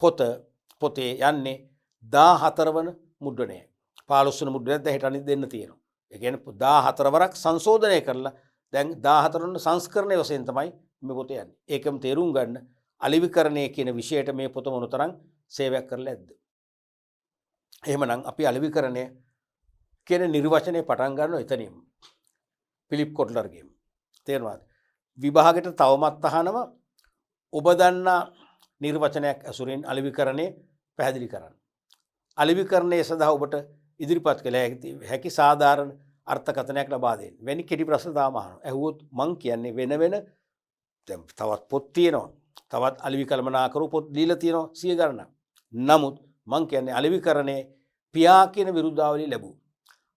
පොතේ යන්නේ 14 වන මුද්‍රණයයි. 15 වන මුද්‍රණයක් දැන් හිට අනිත් දෙන්න තියෙනවා. ඒ කියන්නේ 14 වරක් සංශෝධනය කරලා දැන් 14 වන සංස්කරණය වශයෙන් තමයි මේ පොත යන්නේ. ඒකම තේරුම් ගන්න අලෙවිකරණය කියන විෂයට මේ පොත මොනතරම් සේවයක් කරලා ඇද්ද. එහෙමනම් අපි අලෙවිකරණය කියන නිර්වචනය පටන් ගන්නවා එතනින්. පිලිප් කොට්ලර්ගෙන්. තේරුණාද? විභාගයට තවමත් අහනවා ඔබ දන්නා නිර්වචනයක් ඇසුරින් අලෙවිකරණය පැහැදිලි කරන්න. අලෙවිකරණය සඳහා ඔබට ඉදිරිපත් කළ හැකි සාධාරණ අර්ථකථනයක් ලබා දෙන්න. වෙනි කෙටි ප්‍රශ්න තාම අහනවා. ඇහුවොත් මං කියන්නේ වෙන තවත් පොත් තියෙනවා. තවත් අලෙවිකලමනාකරු පොත් දීලා තියෙනවා 100 ගණනක්. නමුත් මං කියන්නේ අලෙවිකරණේ පියා කියන විරුද්ධාවලිය ලැබුවා.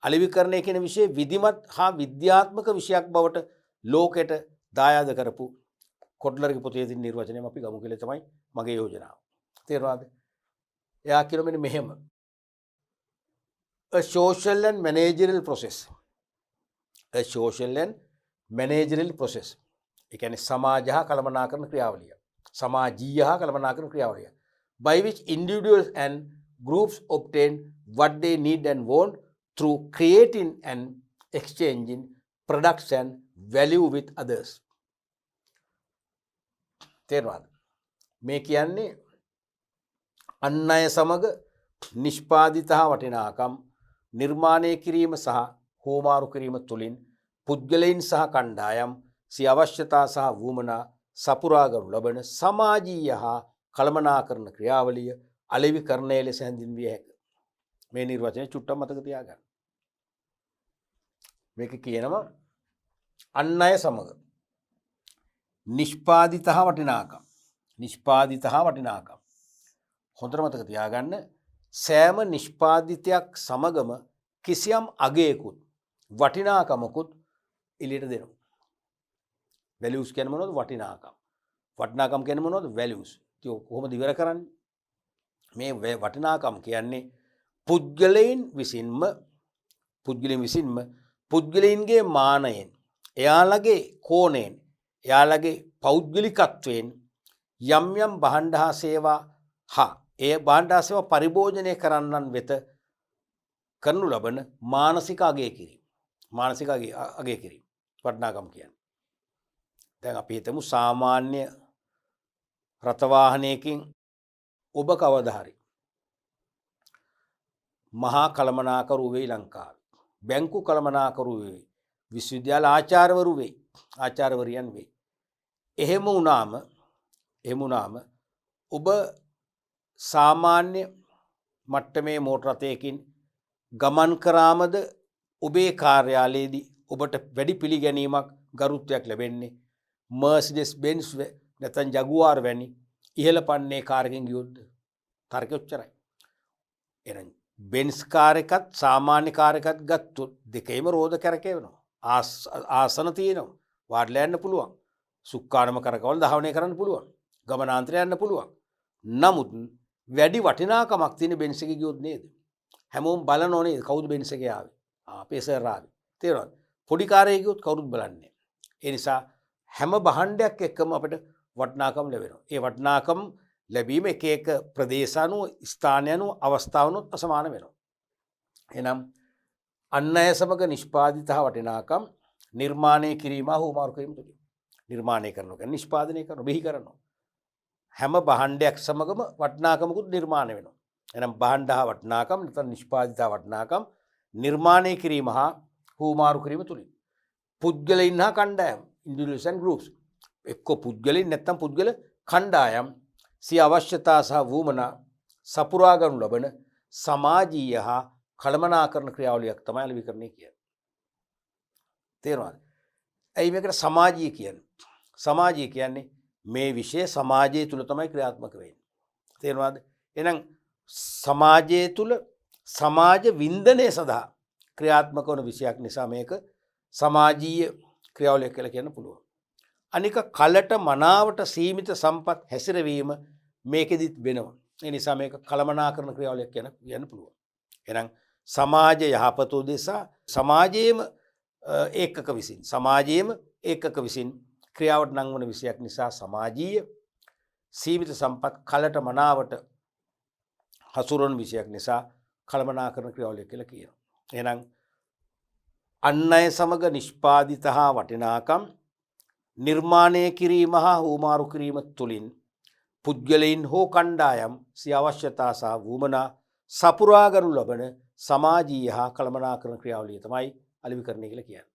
අලෙවිකරණය කියන විෂය විධිමත් හා විද්‍යාත්මක විෂයක් බවට ලෝකෙට දායාද කරපු කොට්ලර්ගේ පොතේ තියෙන නිර්වචනයම අපි ගමු කියලා තමයි මගේ යෝජනාව. තේරුණාද? එයා කියන මෙන්න මෙහෙම. A social and managerial process. A social and managerial process. ඒ කියන්නේ සමාජ හා කළමනාකරණ ක්‍රියාවලිය. සමාජීය හා කළමනාකරණ ක්‍රියාවලිය. By which individuals and groups obtain what they need and want through creating and exchanging products and value with others. තේරුණාද? මේ කියන්නේ අන් අය සමග නිෂ්පාදිත හා වටිනාකම් නිර්මාණය කිරීම සහ හෝමාරු කිරීම තුළින් පුද්ගලයන් සහ කණ්ඩායම් සිය අවශ්‍යතා සහ වුමනා සපුරා ගනු ලබන සමාජීය හා කළමනාකරණ ක්‍රියාවලිය අලෙවිකරණය ලෙස හැඳින්විය හැකිය. මේ නිර්වචනය චුට්ටක් මතක තියාගන්න. මේක කියනවා අන් අය සමග නිෂ්පාදිත හා වටිනාකම්. හොඳට මතක තියාගන්න. සෑම නිෂ්පාදිතයක් සමගම කිසියම් අගයකුත් වටිනාකමකුත් එළියට දෙනවා. වැලියුස් කියන්නේ මොනවද? වටිනාකම්. වටිනාකම් කියන්නේ මොනවද? වැලියුස්. ඉතින් කොහොමද ඉවර කරන්නේ? මේ වටිනාකම් කියන්නේ පුද්ගලයන් විසින්ම පුද්ගලයන්ගේ මානයෙන්, එයාලගේ කෝණයෙන්, එයාලගේ පෞද්ගලිකත්වයෙන් යම් යම් භාණ්ඩ හා සේවා හා ඒ භාණ්ඩ හා සේවා පරිභෝජනය කරන්නන් වෙත කරනු ලබන මානසික අගය කිරීම. මානසික අගය කිරීම වටිනාකම් කියන්නේ. දැන් අපි හිතමු සාමාන්‍ය රථවාහනයකින් ඔබ කවදා හරි මහා කළමනාකරු වෙයි ලංකාවේ. බැංකු කළමනාකරු වෙයි. විශ්වවිද්‍යාල ආචාර්යවරු වෙයි. ආචාර්යවරියන් වෙයි. එහෙම වුණාම ඔබ සාමාන්‍ය මට්ටමේ මෝටර රථයකින් ගමන් කරාමද ඔබේ කාර්යාලයේදී ඔබට වැඩි පිළිගැනීමක් ගරුත්වයක් ලැබෙන්නේ මර්සිඩස් බෙන්ස් නැත්නම් ජගුවාර් වැනි ඉහළ පන්නේ කාරකින් ගියොත්ද? තර්කය ඔච්චරයි. එහෙනම් බෙන්ස් කාර් එකත් සාමාන්‍ය කාර් එකත් ගත්තොත් දෙකේම රෝද කැරකෙනවා. ආසන තියෙනවා. වාඩිලා යන්න පුළුවන්. සුක්කානම කරකවල දහවණය කරන්න පුළුවන්. ගමනාන්තර යන්න පුළුවන්. නමුත් වැඩි වටිනාකමක් තියෙන බෙන්ස් එකේ ගියොත් නේද? හැමෝම බලනෝ නේද? කවුද බෙන්ස් එකේ ආවේ? අපේ සර් ආවේ. තේරෙනවද? පොඩි කාර් එකේ ගියොත් කවුරුත් බලන්නේ. ඒ නිසා හැම භාණ්ඩයක් එක්කම අපිට වටිනාකම් ලැබෙනවා. ඒ වටිනාකම් ලැබීම එක එක ප්‍රදේශ අනුව, ස්ථාන අනුව, අවස්ථාව අනුව අසමාන වෙනවා. එනම් අන් අය සමග නිෂ්පාදිත වටිනාකම් නිර්මාණය කිරීම හුවමාරු කිරීම තුලින් නිර්මාණය කරනවා. කියන්නේ නිෂ්පාදනය කරනවා, බිහි කරනවා. හැම භාණ්ඩයක් සමගම වටිනාකමකුත් නිර්මාණය වෙනවා. එනම් භාණ්ඩ හා වටිනාකම් නැත්නම් නිෂ්පාදිත වටිනාකම් නිර්මාණය කිරීම හා හුවමාරු කිරීම තුලින් පුද්ගලයන් හා කණ්ඩායම් individuals and groups එක්ක පුද්ගලයන් නැත්නම් පුද්ගල කණ්ඩායම් සිය අවශ්‍යතා සහ වුමනා සපුරා ගනු ලබන සමාජීය හා කළමනාකරණ ක්‍රියාවලියක් තමයි අලෙවිකරණය කියන්නේ. තේරුණාද? ඇයි මේකට සමාජීය කියන්නේ? සමාජීය කියන්නේ මේ විෂය සමාජය තුල තමයි ක්‍රියාත්මක වෙන්නේ. තේරුණාද? එහෙනම් සමාජය තුල සමාජ වින්දනය සඳහා ක්‍රියාත්මක වන විෂයක් නිසා මේක සමාජීය ක්‍රියාවලියක් කියලා කියන්න පුළුවන්. අනික කලට මනාවට සීමිත සම්පත් හැසිරවීම මේකෙදිත් වෙනවා. ඒ නිසා මේක කළමනාකරණ ක්‍රියාවලියක් කියන්න පුළුවන්. එහෙනම් සමාජ යහපත උදෙසා සමාජයේම ඒකක විසින් ක්‍රියාවට නංවන විෂයක් නිසා සමාජීය සීමිත සම්පත් කලට මනාවට හසුරවන විෂයක් නිසා කළමනාකරණ ක්‍රියාවලියක් කියලා කියනවා. එහෙනම් අන් අය සමග නිෂ්පාදිත හා වටිනාකම් නිර්මාණය කිරීම හා හුවමාරු කිරීම තුළින් පුද්ගලයන් හෝ කණ්ඩායම් සිය අවශ්‍යතා සහ වුමනා සපුරා ගනු ලබන සමාජීය හා කළමනාකරණ ක්‍රියාවලිය තමයි අලෙවිකරණය කියලා කියන්නේ.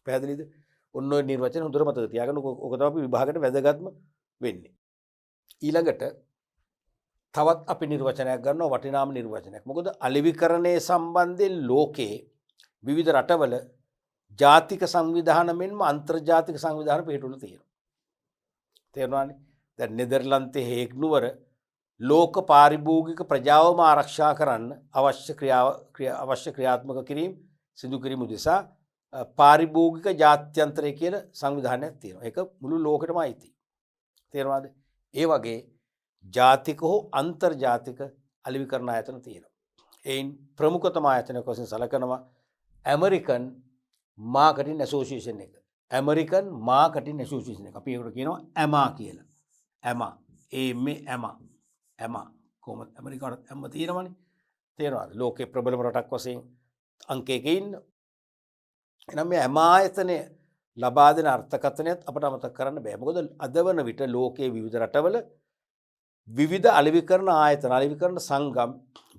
පැහැදිලිද? ඔන්න ඔය නිර්වචන හොඳට මතක තියාගන්න. ඔක තමයි අපි විභාගයට වැදගත්ම වෙන්නේ. ඊළඟට තවත් අපි නිර්වචනයක් ගන්නවා, වටිනාම නිර්වචනයක්. මොකද අලෙවිකරණයේ සම්බන්ධයෙන් ලෝකයේ විවිධ රටවල ජාතික සංවිධාන මෙන්ම අන්තර්ජාතික සංවිධාන පිහිටුවලා තියෙනවා. තේරුණානේ? දැන් නෙදර්ලන්තයේ හේග් නුවර ලෝක පාරිභෝගික ප්‍රජාවම ආරක්ෂා කරන්න අවශ්‍ය ක්‍රියාත්මක කිරීම සිදු කිරීම උදෙසා පාරිභෝගික ජාත්‍යන්තරය කියන සංවිධානයක් තියෙනවා. ඒක මුළු ලෝකෙටම අයිති. තේරුණාද? ඒ වගේ ජාතික හෝ අන්තර්ජාතික අලෙවිකරණ ආයතන තියෙනවා. එයින් ප්‍රමුඛතම ආයතනයක් වශයෙන් සැලකනවා ඇමරිකන් මාකටින් ඇසෝසියේෂන් එක. ඇමරිකන් මාකටින් ඇසෝසියේෂන් එක. අපි ඒකට කියනවා ඇමා කියලා. ඇමා. ඇමා. කොහොමද ඇමරිකාවට ඇම තියෙනවනේ. තේරෙනවද? ලෝකේ ප්‍රබලම රටක් වශයෙන් අංක 1 ඉන්න. එහෙනම් මේ ඇමා ආයතනය ලබා දෙන අර්ථකථනයත් අපට අමතක කරන්න බෑ. මොකද අද වන විට ලෝකයේ විවිධ රටවල විවිධ අලෙවිකරණ ආයතන, අලෙවිකරණ සංගම්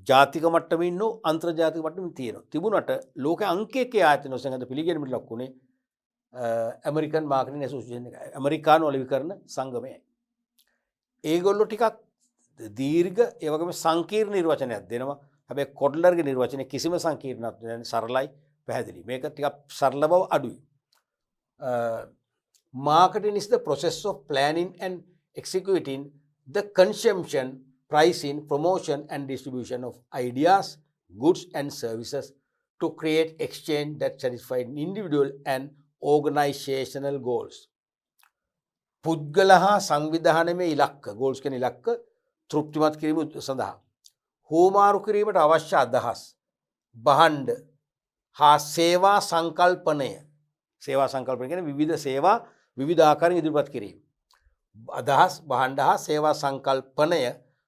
ජාතික මට්ටමින් හෝ අන්තර්ජාතික මට්ටමින් තියෙනවා. තිබුණට ලෝකයේ අංක 1 ආයතන වශයෙන් අද පිළිගැනීමට ලක් වුණේ ඇමරිකන් මාකටින් ඇසෝසියේෂන් එක. ඇමරිකානු අලෙවිකරණ සංගමයයි. ඒගොල්ලෝ ටිකක් දීර්ඝ ඒ වගේම සංකීර්ණ නිර්වචනයක් දෙනවා. හැබැයි කොඩ්ලර්ගේ නිර්වචනය කිසිම සංකීර්ණයක් නැහැ, සරලයි, පැහැදිලි. මේක ටිකක් සරල බව අඩුයි. Marketing is the process of planning and executing the consumption, pricing, promotion and distribution of ideas, goods and services to create exchange that satisfy individual and organizational goals. පුද්ගල හා සංවිධානමය ඉලක්ක ගෝල්ස් කියන ඉලක්ක තෘප්තිමත් කිරීම සඳහා හෝමාරු කිරීමට අවශ්‍ය අදහස් බහණ්ඩ හා සේවා සංකල්පනය කියන විවිධ සේවා විවිධ ආකාරයෙන් ඉදිරිපත් කිරීම. අදහස් බහණ්ඩ හා සේවා සංකල්පනය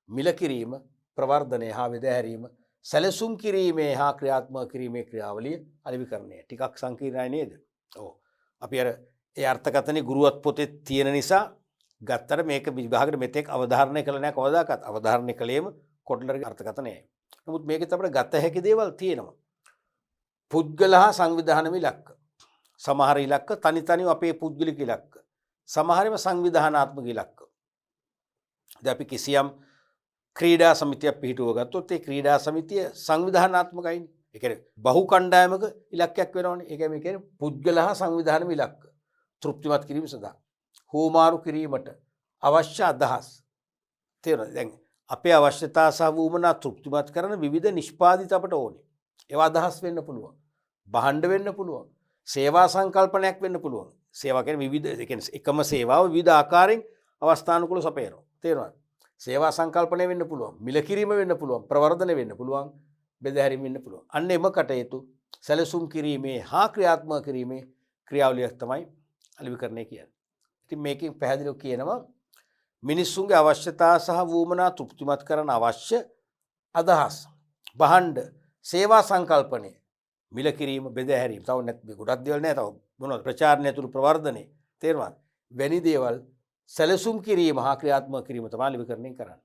මිල කිරීම ප්‍රවර්ධනය හා වෙදහැරීම සැලසුම් කිරීමේ හා ක්‍රියාත්මක කිරීමේ ක්‍රියාවලිය අලෙවිකරණය. ටිකක් සංකීර්ණයි නේද? ඔව්. අපි අර ඒ අර්ථකථනයේ ගුරුවත් පොතේ තියෙන නිසා ගත්තට මේක විභාගයට මෙතෙක් අවධාරණය කළ නැහැ කවදාකවත්. අවධාරණය කළේම කොට්ලර්ගේ අර්ථකථනයයි. නමුත් මේකෙත් අපිට ගත හැකි දේවල් තියෙනවා. පුද්ගල හා සංවිධානමය ඉලක්ක. සමහර ඉලක්ක තනිව අපේ පුද්ගලික ඉලක්ක. සමහරව සංවිධානාත්මක ඉලක්ක. දැන් අපි කිසියම් ක්‍රීඩා සමිතියක් පිහිටුව ගත්තොත් ඒ ක්‍රීඩා සමිතිය සංවිධානාත්මකයිනේ. ඒ කියන්නේ බහු කණ්ඩායමක ඉලක්කයක් වෙනවනේ. ඒ කියන්නේ පුද්ගල හා සංවිධානමය ඉලක්ක තෘප්තිමත් කිරීම සඳහා හෝමාරු කිරීමට අවශ්‍ය අදහස් තේරෙනවද? දැන් අපේ අවශ්‍යතා සහ වුමනා තෘප්තිමත් කරන විවිධ නිෂ්පාදිත අපට ඕනේ. ඒවා අදහස් වෙන්න පුළුවන්. බහණ්ඩ වෙන්න පුළුවන්. සේවා සංකල්පනයක් වෙන්න පුළුවන්. සේවා කියන්නේ විවිධ ඒ කියන්නේ එකම සේවාව විවිධ ආකාරයෙන් අවස්ථානුකූලව සපයනවා. තේරෙනවද? සේවා සංකල්පනය වෙන්න පුළුවන්. මිල කිරීම වෙන්න පුළුවන්. ප්‍රවර්ධන වෙන්න පුළුවන්. බෙදාහැරීම වෙන්න පුළුවන්. අන්න එම කටයුතු සැලසුම් කිරීමේ හා ක්‍රියාත්මක කිරීමේ ක්‍රියාවලියක් තමයි අලෙවිකරණය කියන්නේ. ඉතින් මේකෙන් පැහැදිලිව කියනවා මිනිස්සුන්ගේ අවශ්‍යතා සහ වුමනා තෘප්තිමත් කරන අවශ්‍ය අදහස් බහණ්ඩ සේවා සංකල්පනය මිල කිරීම බෙදාහැරීම තව නැත්නම් ගොඩක් දේවල් නෑ තව මොනවද ප්‍රචාරණය තුළු ප්‍රවර්ධනය තේරුණාද? වැනි දේවල් සැලසුම් කිරීම හා ක්‍රියාත්මක කිරීම තමයි අලෙවිකරණය කරන්නේ.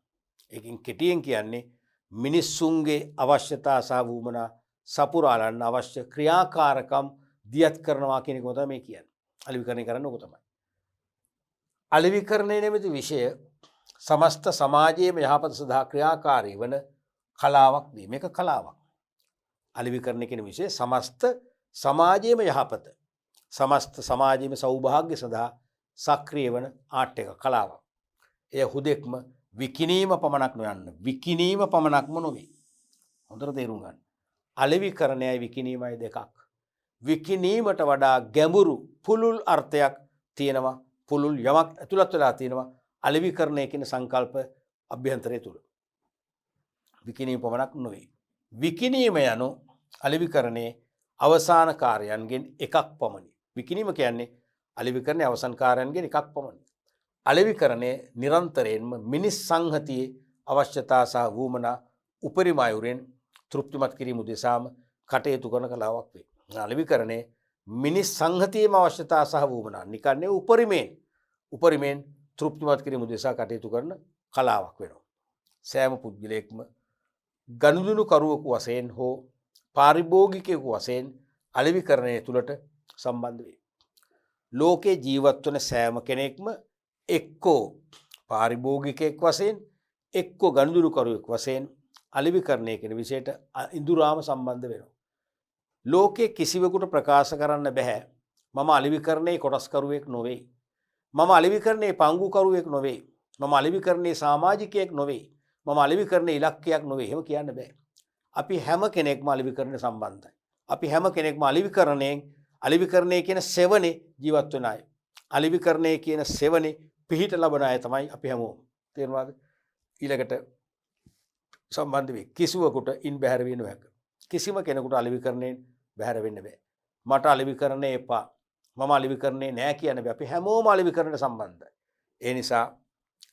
ඒකෙන් කෙටියෙන් කියන්නේ මිනිස්සුන්ගේ අවශ්‍යතා සහ වුමනා සපුරාලන්න අවශ්‍ය ක්‍රියාකාරකම් දියත් කරනවා කියන එක තමයි මේ කියන්නේ. අලෙවිකරණය කරන්න ඕක තමයි. අලෙවිකරණය නැමැති විෂය සමස්ත සමාජයේම යහපත සඳහා ක්‍රියාකාරී වන කලාවක් වේ. මේක කලාවක්. අලෙවිකරණය කියන විෂය සමස්ත සමාජයේම යහපත සමස්ත සමාජයේම සෞභාග්‍ය සඳහා සක්‍රිය වන ආර්ට් එක කලාවක්. එය හුදෙක්ම විකිණීම පමණක් නොයන්න. විකිණීම පමණක්ම නොවේ. හොඳට තේරුම් ගන්න. අලෙවිකරණයයි විකිණීමයි දෙකක්. විකිණීමට වඩා ගැඹුරු පුළුල් අර්ථයක් තියෙනවා. පුළුල් යමක් ඇතුළත් වෙලා තියෙනවා අලෙවිකරණය කියන සංකල්ප අභ්‍යන්තරය තුල. විකිණීම පමණක් නොවේ. විකිණීම යනු අලෙවිකරණයේ අවසාන කාර්යයන්ගෙන් එකක් පමණි. විකිණීම කියන්නේ අලෙවිකරණයේ අවසාන කාර්යයන්ගෙන් එකක් පමණි. අලෙවිකරණයේ නිරන්තරයෙන්ම මිනිස් සංහතියේ අවශ්‍යතා සහ වුමනා උපරිම අයුරෙන් තෘප්තිමත් කිරීම උදෙසාම කටයුතු කරන කලාවක් වේ. අලෙවිකරණයේ මිනිස් සංහතියේම අවශ්‍යතා සහ වුමනා නිකන්නේ උපරිමයෙන් තෘප්තිමත් කිරීම උදෙසා කටයුතු කරන කලාවක් වෙනවා. සෑම පුද්ගලයෙක්ම ගනුදෙනු කරුවෙකු වශයෙන් හෝ පාරිභෝගිකයෙකු වශයෙන් අලෙවිකරණය තුළට සම්බන්ධ වේ. ලෝකේ ජීවත් වන සෑම කෙනෙක්ම එක්කෝ පාරිභෝගිකයෙක් වශයෙන් එක්කෝ ගනුදෙනු කරුවෙක් වශයෙන් අලෙවිකරණය කියන විෂයට ඉඳුරාම සම්බන්ධ වෙනවා. ලෝකේ කිසිවෙකුට ප්‍රකාශ කරන්න බෑ මම අලෙවිකරණයේ කොටස්කරුවෙක් නොවේ. මම අලෙවිකරණයේ පංගුකරුවෙක් නොවේ. මම අලෙවිකරණයේ සමාජිකයෙක් නොවේ. මම අලෙවිකරණයේ ඉලක්කයක් නොවේ. එහෙම කියන්න බෑ. අපි හැම කෙනෙක්ම අලෙවිකරණයට සම්බන්ධයි. අපි හැම කෙනෙක්ම අලෙවිකරණය කියන සෙවනේ ජීවත් වෙන අය. අලෙවිකරණය කියන සෙවනේ පිහිට ලබන අය තමයි අපි හැමෝම. තේරුණාද? ඊළඟට සම්බන්ධ වෙයි. කිසිවෙකුට ඉන් බැහැර වෙන්න බෑ. කිසිම කෙනෙකුට අලෙවිකරණයෙන් බැහැර වෙන්න බෑ. මට අලෙවිකරණය එපා. මම අලෙවිකරණේ නෑ කියන බෑ. අපි හැමෝම අලෙවිකරණයට සම්බන්ධයි. ඒ නිසා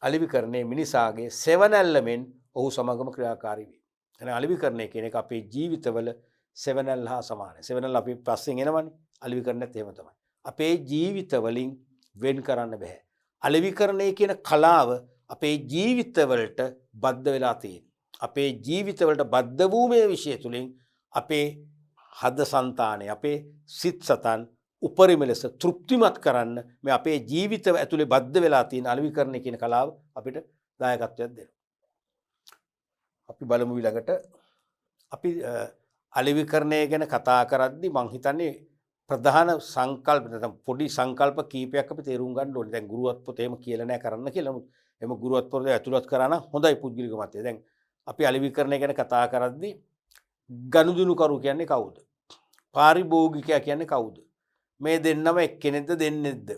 අලෙවිකරණය මිනිසාගේ සෙවණැල්ලෙන් ඔහු සමගම ක්‍රියාකාරී වේ. එහෙනම් අලෙවිකරණය කියන එක අපේ ජීවිතවල සෙවණැල්ල හා සමානයි. සෙවණැල්ල අපි පස්සෙන් එනවනේ. අලෙවිකරණයත් එහෙම තමයි. අපේ ජීවිතවලින් වෙන් කරන්න බෑ. අලෙවිකරණය කියන කලාව අපේ ජීවිතවලට බද්ධ වෙලා තියෙනවා. අපේ ජීවිතවලට බද්ධ වූ මේ විෂය තුලින් අපේ හද సంతානය අපේ සිත් සතන් උපරිම ලෙස තෘප්තිමත් කරන්න මේ අපේ ජීවිත ඇතුලේ බද්ධ වෙලා තියෙන අලෙවිකරණය කියන කලාව අපිට දායකත්වයක් දෙනවා. අපි බලමු ඊළඟට අපි අලෙවිකරණය ගැන කතා කරද්දී මං හිතන්නේ ප්‍රධාන සංකල්ප නැත්නම් පොඩි සංකල්ප කීපයක් අපි තේරුම් ගන්න ඕනේ. දැන් ගුරුවත් පොතේම කියලා නැහැ කරන්න කියලා. නමුත් එම ගුරුවත් පොතේ ඇතුළත් කරා නම් හොඳයි පුද්ගලික මතය. දැන් අපි අලෙවිකරණය ගැන කතා කරද්දී ගනුදෙනු කරු කියන්නේ කවුද? පාරිභෝගිකයා කියන්නේ කවුද? මේ දෙන්නම එක්කෙනෙක්ද දෙන්නෙක්ද?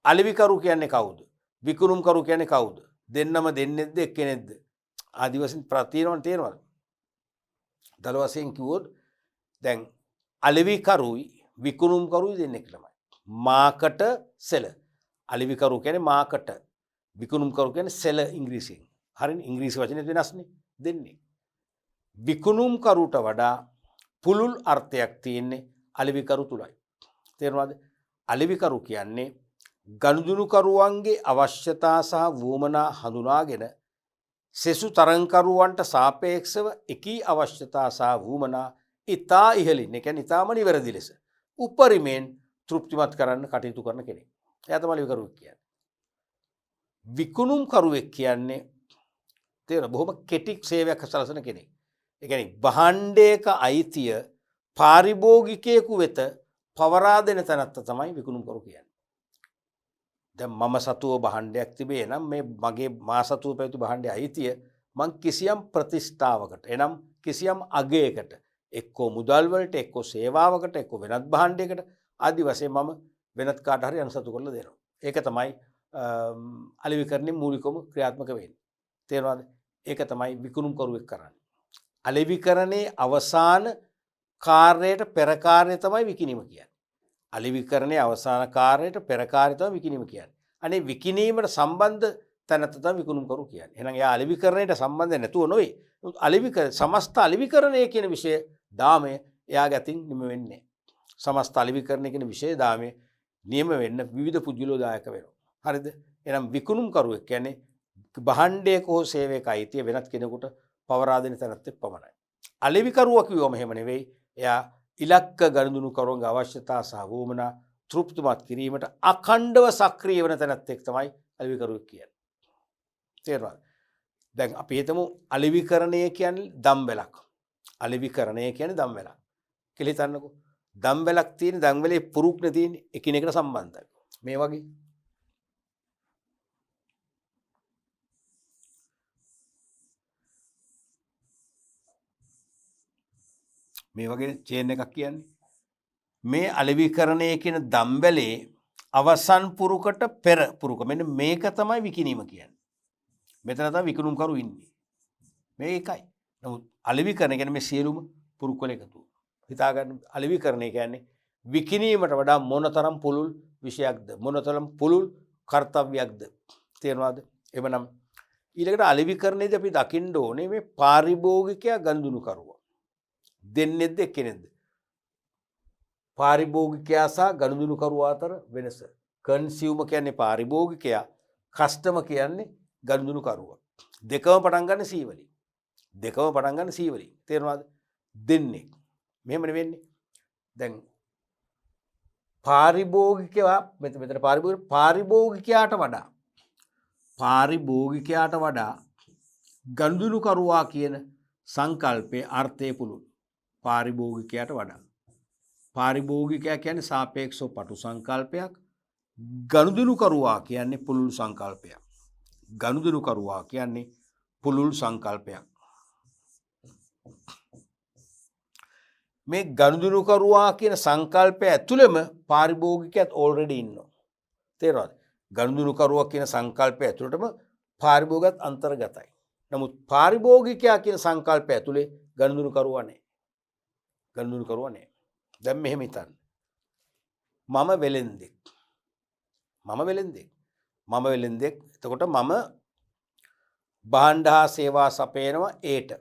අලෙවිකරු කියන්නේ කවුද? විකුණුම්කරු කියන්නේ කවුද? දෙන්නම දෙන්නෙක්ද එක්කෙනෙක්ද? ආදි වශයෙන් ප්‍රතිනවන තේරෙනවද? දල වශයෙන් කිව්වොත් දැන් අලෙවිකරුයි විකුණුම්කරුයි දෙන්නෙක් ළමයි. මාකට සෙල. අලෙවිකරු කියන්නේ මාකට. විකුණුම්කරු කියන්නේ සෙල ඉංග්‍රීසියෙන්. හරිනේ ඉංග්‍රීසි වචනේ වෙනස්නේ දෙන්නේ. විකුණුම්කරුට වඩා පුළුල් අර්ථයක් තියෙන්නේ අලෙවිකරු තුලයි. තේරුණාද? අලෙවිකරු කියන්නේ ගනුදෙනුකරුවන්ගේ අවශ්‍යතා සහ වුවමනා හඳුනාගෙන සෙසු තරංකරුවන්ට සාපේක්ෂව එකී අවශ්‍යතා සහ වුවමනා ඉතා ඉහළින්, ඒ කියන්නේ ඉතාම නිවැරදි ලෙස උපරිමයෙන් තෘප්තිමත් කරන්න කටයුතු කරන කෙනෙක්. එයා තමයි අලෙවිකරුවෙක් කියන්නේ. විකුණුම්කරුවෙක් කියන්නේ තේරෙන බොහොම කෙටි සේවයක් සලසන කෙනෙක්. ඒ කියන්නේ භාණ්ඩයක අයිතිය පාරිභෝගිකයෙකු වෙත පවරා දෙන තැනත්ත තමයි විකුණුම්කරු කියන්නේ. දැන් මම සතුව භාණ්ඩයක් තිබේ නම් මේ මගේ මා සතුව පැවති භාණ්ඩයේ අයිතිය මං කිසියම් ප්‍රතිෂ්ඨාවකට එනම් කිසියම් අගයකට එක්කෝ මුදල් වලට එක්කෝ සේවාවකට එක්කෝ වෙනත් භාණ්ඩයකට ආදි වශයෙන් මම වෙනත් කාට හරි අනුසතු කරලා දෙනවා. ඒක තමයි අලෙවිකරණයේ මූලිකම ක්‍රියාත්මක වෙන්නේ. තේරෙනවද? ඒක තමයි විකුණුම්කරුවෙක් කරන්නේ. අලෙවිකරණයේ අවසාන කාර්යයට පෙර කාර්යය තමයි විකිණීම කියන්නේ. අලෙවිකරණයේ අවසාන කාර්යයට පෙර කාර්යය තමයි විකිණීම කියන්නේ. අනේ විකිණීමට සම්බන්ධ තැනත්ත තමයි විකුණුම්කරු කියන්නේ. එහෙනම් එයා අලෙවිකරණයට සම්බන්ධ නැතුව නොවේ. සමස්ත අලෙවිකරණය කියන විෂය දාමය එයාගේ අතින් නිම වෙන්නේ. සමස්ත අලෙවිකරණය කියන විෂය දාමය නියම වෙන්න විවිධ පුද්ගලයෝ දායක වෙනවා. හරිද? එහෙනම් විකුණුම්කරුවෙක් කියන්නේ භාණ්ඩයක හෝ සේවයක අයිතිය වෙනත් කෙනෙකුට පවරා දෙන තැනත් පමණයි. අලෙවිකරුවා කිව්වම එහෙම නෙවෙයි. එයා ඉලක්ක ගනුදෙනුකරුවන්ගේ අවශ්‍යතා සහ වුවමනා තෘප්තිමත් කිරීමට අඛණ්ඩව සක්‍රිය වෙන තැනත් එක්ක තමයි අලෙවිකරුවෙක් කියන්නේ. තේරුණාද? දැන් අපි හිතමු අලෙවිකරණය කියන්නේ දම්වැලක්. අලෙවිකරණය කියන්නේ දම්වැලක්. කියලා හිතන්නකෝ. දම්වැලක් තියෙන දම්වැලේ පුරුක්නේ තියෙන්නේ එකිනෙකට සම්බන්ධයි. මේ වගේ මේ වගේ චේන් එකක් කියන්නේ. මේ අලෙවිකරණය කියන දම්වැලේ අවසන් පුරුකට පෙර පුරුක. මෙන්න මේක තමයි විකිණීම කියන්නේ. මෙතන තමයි විකුණුම්කරු ඉන්නේ. මේ එකයි. නමුත් අලෙවිකරණය කියන්නේ මේ සියලුම පුරුක් වල එකතුව. හිතා ගන්න අලෙවිකරණය කියන්නේ විකිණීමට වඩා මොනතරම් පුළුල් විෂයක්ද? මොනතරම් පුළුල් කාර්යයක්ද? තේරෙනවද? එවනම් ඊළඟට අලෙවිකරණයේදී අපි දකින්න ඕනේ මේ පාරිභෝගිකයා ගනුදෙනුකරුවා දෙන්නෙක්ද එක්කෙනෙක්ද? පාරිභෝගිකයා සහ ගනුදෙනුකරුවා අතර වෙනස. කන්සියුමර් කියන්නේ පාරිභෝගිකයා, කස්ටමර් කියන්නේ ගනුදෙනුකරුවා. දෙකම පටන් ගන්න C වලින්. දෙකම පටන් ගන්න C වලින්. තේරෙනවද? දෙන්නේ. මෙහෙමනේ වෙන්නේ. දැන් පාරිභෝගිකයා මෙතන පාරිභෝගිකයාට වඩා ගනුදෙනුකරුවා කියන සංකල්පයේ අර්ථය පුළුල්. පාරිභෝගිකයාට වඩා. පාරිභෝගිකයා කියන්නේ සාපේක්ෂව පටු සංකල්පයක්. ගනුදෙනුකරුවා කියන්නේ පුළුල් සංකල්පයක්. ගනුදෙනුකරුවා කියන්නේ පුළුල් සංකල්පයක්. මේ ගනුදෙනුකරුවා කියන සංකල්පය ඇතුළෙම පාරිභෝගිකයාත් ඕල්රෙඩි ඉන්නවා. තේරෙනවද? ගනුදෙනුකරුවා කියන සංකල්පය ඇතුළටම පාරිභෝගිකයත් අන්තර්ගතයි. නමුත් පාරිභෝගිකයා කියන සංකල්පය ඇතුලේ ගනුදෙනුකරුවා නැහැ. ගනුදෙනුකරුවා නැහැ. දැන් මෙහෙම හිතන්න. මම වෙලෙන්දෙක්. එතකොට මම භාණ්ඩ හා සේවා සපයනවා ඒට.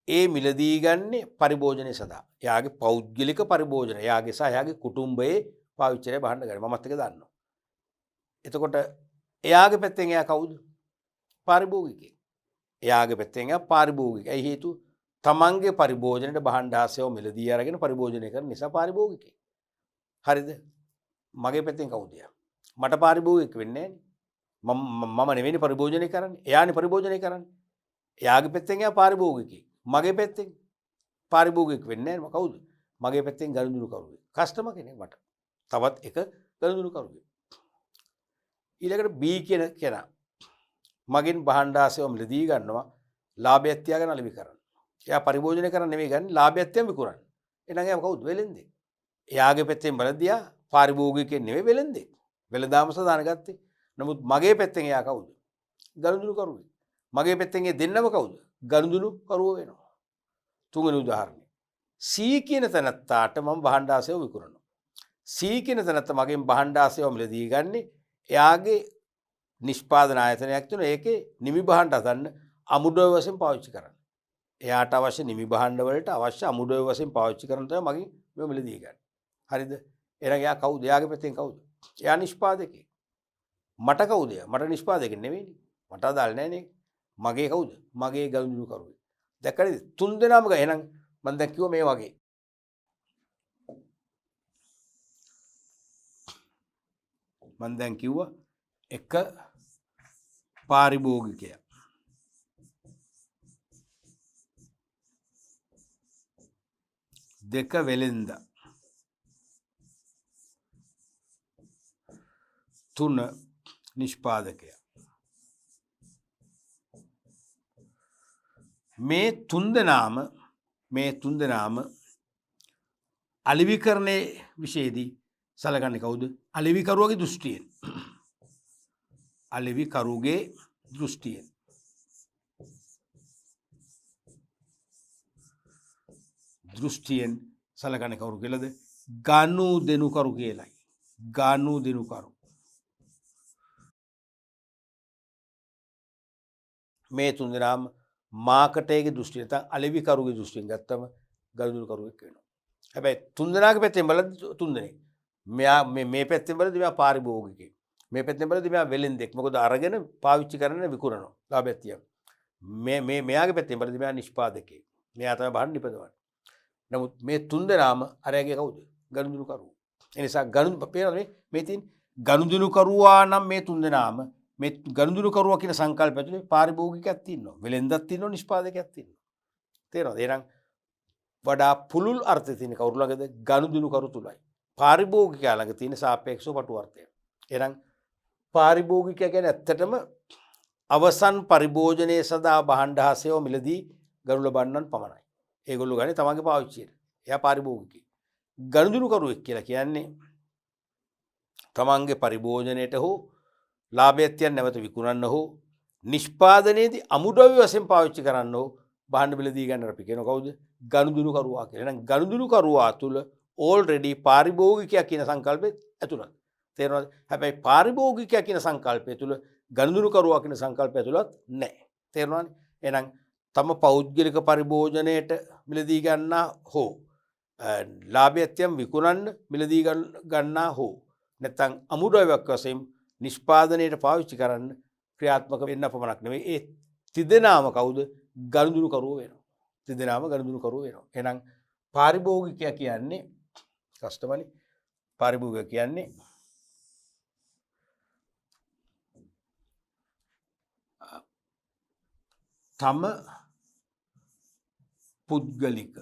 ඒ මිලදී ගන්නේ පරිභෝජනය සඳහා. එයාගේ පෞද්ගලික පරිභෝජන. එයාගේ සහ එයාගේ කුටුම්බයේ පාවිච්චි කරන භාණ්ඩ ගන්න. මමත් එක දන්නවා. එතකොට එයාගේ පැත්තෙන් එයා කවුද? පාරිභෝගිකයෙක්. එයාගේ පැත්තෙන් එයා පාරිභෝගිකයෙක්. ඒ හේතුව තමන්ගේ පරිභෝජනයට භාණ්ඩ හා සේවා මිලදී අරගෙන පරිභෝජනය කරන නිසා පාරිභෝගිකයෙක්. හරිද? මගේ පැත්තෙන් කවුද එයා? මට පාරිභෝගිකයෙක් වෙන්නේ නැහැ. මම නෙවෙයි පරිභෝජනය කරන්නේ. එයානේ පරිභෝජනය කරන්නේ. එයාගේ පැත්තෙන් එයා පාරිභෝගිකයෙක්. මගේ පැත්තෙන් පාරිභෝගිකයෙක් වෙන්නේ නැහැ. කවුද? මගේ පැත්තෙන් ගනුදෙනුකරුවෙක්. කස්ටමර් කෙනෙක් මට. තවත් එක ගනුදෙනුකරුවෙක්. ඊළඟට B කියන කෙනා මගෙන් භාණ්ඩ හා සේවා මිලදී ගන්නවා ලාභයක් තියාගෙන අලෙවිකරන. එයා පරිභෝජනය කරන්නේ නෙවෙයි ගන්නේ ලාභයක් තියන් විකුණන්නේ. එහෙනම් එයා කවුද? වෙලෙන්දේ. එයාගේ පැත්තෙන් බලද්දී පාරිභෝගිකයෙක් නෙවෙයි වෙලෙන්දේ. වෙළඳාම සඳහා ගත්තේ. නමුත් මගේ පැත්තෙන් එයා කවුද? ගනුදෙනු කරුවේ. මගේ පැත්තෙන් ඒ දෙන්නම කවුද? ගනුදෙනු කරුවෝ වෙනවා. තුන්වෙනි උදාහරණය. C කියන තැනත්තාට මම භාණ්ඩාසේව විකුණනවා. C කියන තැනත්තා මගෙන් භාණ්ඩාසේව මිලදී ගන්නේ එයාගේ නිෂ්පාදන ආයතනයක් තුන ඒකේ නිමි භාණ්ඩ හදන්න අමුද්‍රව්‍ය වශයෙන් පාවිච්චි කරන්න. එයාට අවශ්‍ය නිමි භාණ්ඩ වලට අවශ්‍ය අමුද්‍රව්‍ය වශයෙන් පාවිච්චි කරන තමයි මගෙන් මේ මිලදී ගන්න. හරිද? එහෙනම් එයා කවුද? එයාගේ පැත්තෙන් කවුද? එයා නිෂ්පාදකයෙක්. මට කවුද? මට නිෂ්පාදකෙක් නෙවෙයිනේ. මට අදාළ නැහැ නේ. මගේ කවුද? මගේ ගනුදෙනු කරුවේ. දැක්කද? තුන් දෙනාම එහෙනම් මම දැන් කිව්වා මේ වගේ. මම දැන් කිව්වා එක පාරිභෝගිකයා දෙක වෙලෙන්ද තුන නිෂ්පාදකයා මේ තුන් දෙනාම අලිවිකරණයේ විශේෂදී සලකන්නේ කවුද? අලිවිකරුවගේ දෘෂ්ටියෙන්. අලිවිකරුගේ දෘෂ්ටියෙන්. දෘෂ්ටියෙන් සලකන්නේ කවුරු කියලාද? ගනුදෙනුකරු කියලයි. ගනුදෙනුකරු. මේ තුන් දෙනාම මාකටේගේ දෘෂ්ටිය නැත්නම් අලිවිකරුගේ දෘෂ්ටියෙන් ගත්තම ගනුදෙනුකරුවෙක් වෙනවා. හැබැයි තුන් දෙනාගේ පැත්තෙන් බලද්දි තුන් දෙනෙක්. මෙයා මේ පැත්තෙන් බලද්දි මෙයා පාරිභෝගිකයෙක්. මේ පැත්තෙන් බලද්දි මෙයා වෙලෙන්දෙක්. මොකද අරගෙන පාවිච්චි කරන්න විකුණනවා. ලාභයක් තියන. මෙයාගේ පැත්තෙන් බලද්දි මෙයා නිෂ්පාදකයෙක්. මෙයා තමයි බහන් නිපදවන්නේ. නමුත් මේ තුන් දෙනාම අරයාගේ කවුද? ගනුදෙනුකරුවෝ. ඒ නිසා මේ තියෙන ගනුදෙනුකරුවා නම් මේ තුන් දෙනාම මේ ගනුදෙනුකරුවා කියන සංකල්පය ඇතුලේ පාරිභෝගිකයක් තියෙනවා. වෙලෙන්දක් තියෙනවා, නිෂ්පාදකයක් තියෙනවා. තේරෙනවද? එහෙනම් වඩා පුළුල් අර්ථය තියෙන කවුරු ළඟද? ගනුදෙනුකරු තුලයි. පාරිභෝගිකයා ළඟ තියෙන සාපේක්ෂව පටු අර්ථය. එහෙනම් පාරිභෝගිකයා කියන්නේ ඇත්තටම අවසන් පරිභෝජනයේ සදා භාණ්ඩ හා සේවා මිලදී ගනු ලබන්නන් පමණයි. ඒගොල්ලෝ ගන්නේ තමන්ගේ පාවිච්චියට. එයා පාරිභෝගිකයෙක්. ගනුදෙනුකරුවෙක් කියලා කියන්නේ තමන්ගේ පරිභෝජනයට හෝ ලාභයක් නැවත විකුණන්න හෝ නිෂ්පාදනයේදී අමුද්‍රව්‍ය වශයෙන් පාවිච්චි කරන්න හෝ භාණ්ඩ මිලදී ගන්න අපි කියන කවුද? ගනුදෙනුකරුවා කියලා. එහෙනම් ගනුදෙනුකරුවා තුල already පාරිභෝගිකයා කියන සංකල්පෙත් ඇතුළත්. තේරෙනවද? හැබැයි පාරිභෝගිකයා කියන සංකල්පය තුල ගනුදෙනුකරුවා කියන සංකල්පය ඇතුළත් නැහැ. තේරෙනවද? එහෙනම් තම පෞද්ගලික පරිභෝජනයට මිලදී ගන්නා හෝ ලාභයත්‍යම් විකුණන්න මිලදී ගන්නා හෝ නැත්නම් අමුද්‍රව්‍යයක් වශයෙන් නිෂ්පාදනයට පාවිච්චි කරන්න ක්‍රියාත්මක වෙන්න පමණක් නෙවෙයි ඒ තිදෙනාම කවුද? ගනුදෙනුකරුවෝ වෙනවා. තිදෙනාම ගනුදෙනුකරුවෝ වෙනවා. එහෙනම් පාරිභෝගිකයා කියන්නේ කස්ටමර්නි. පාරිභෝගිකයා කියන්නේ තම පුද්ගලික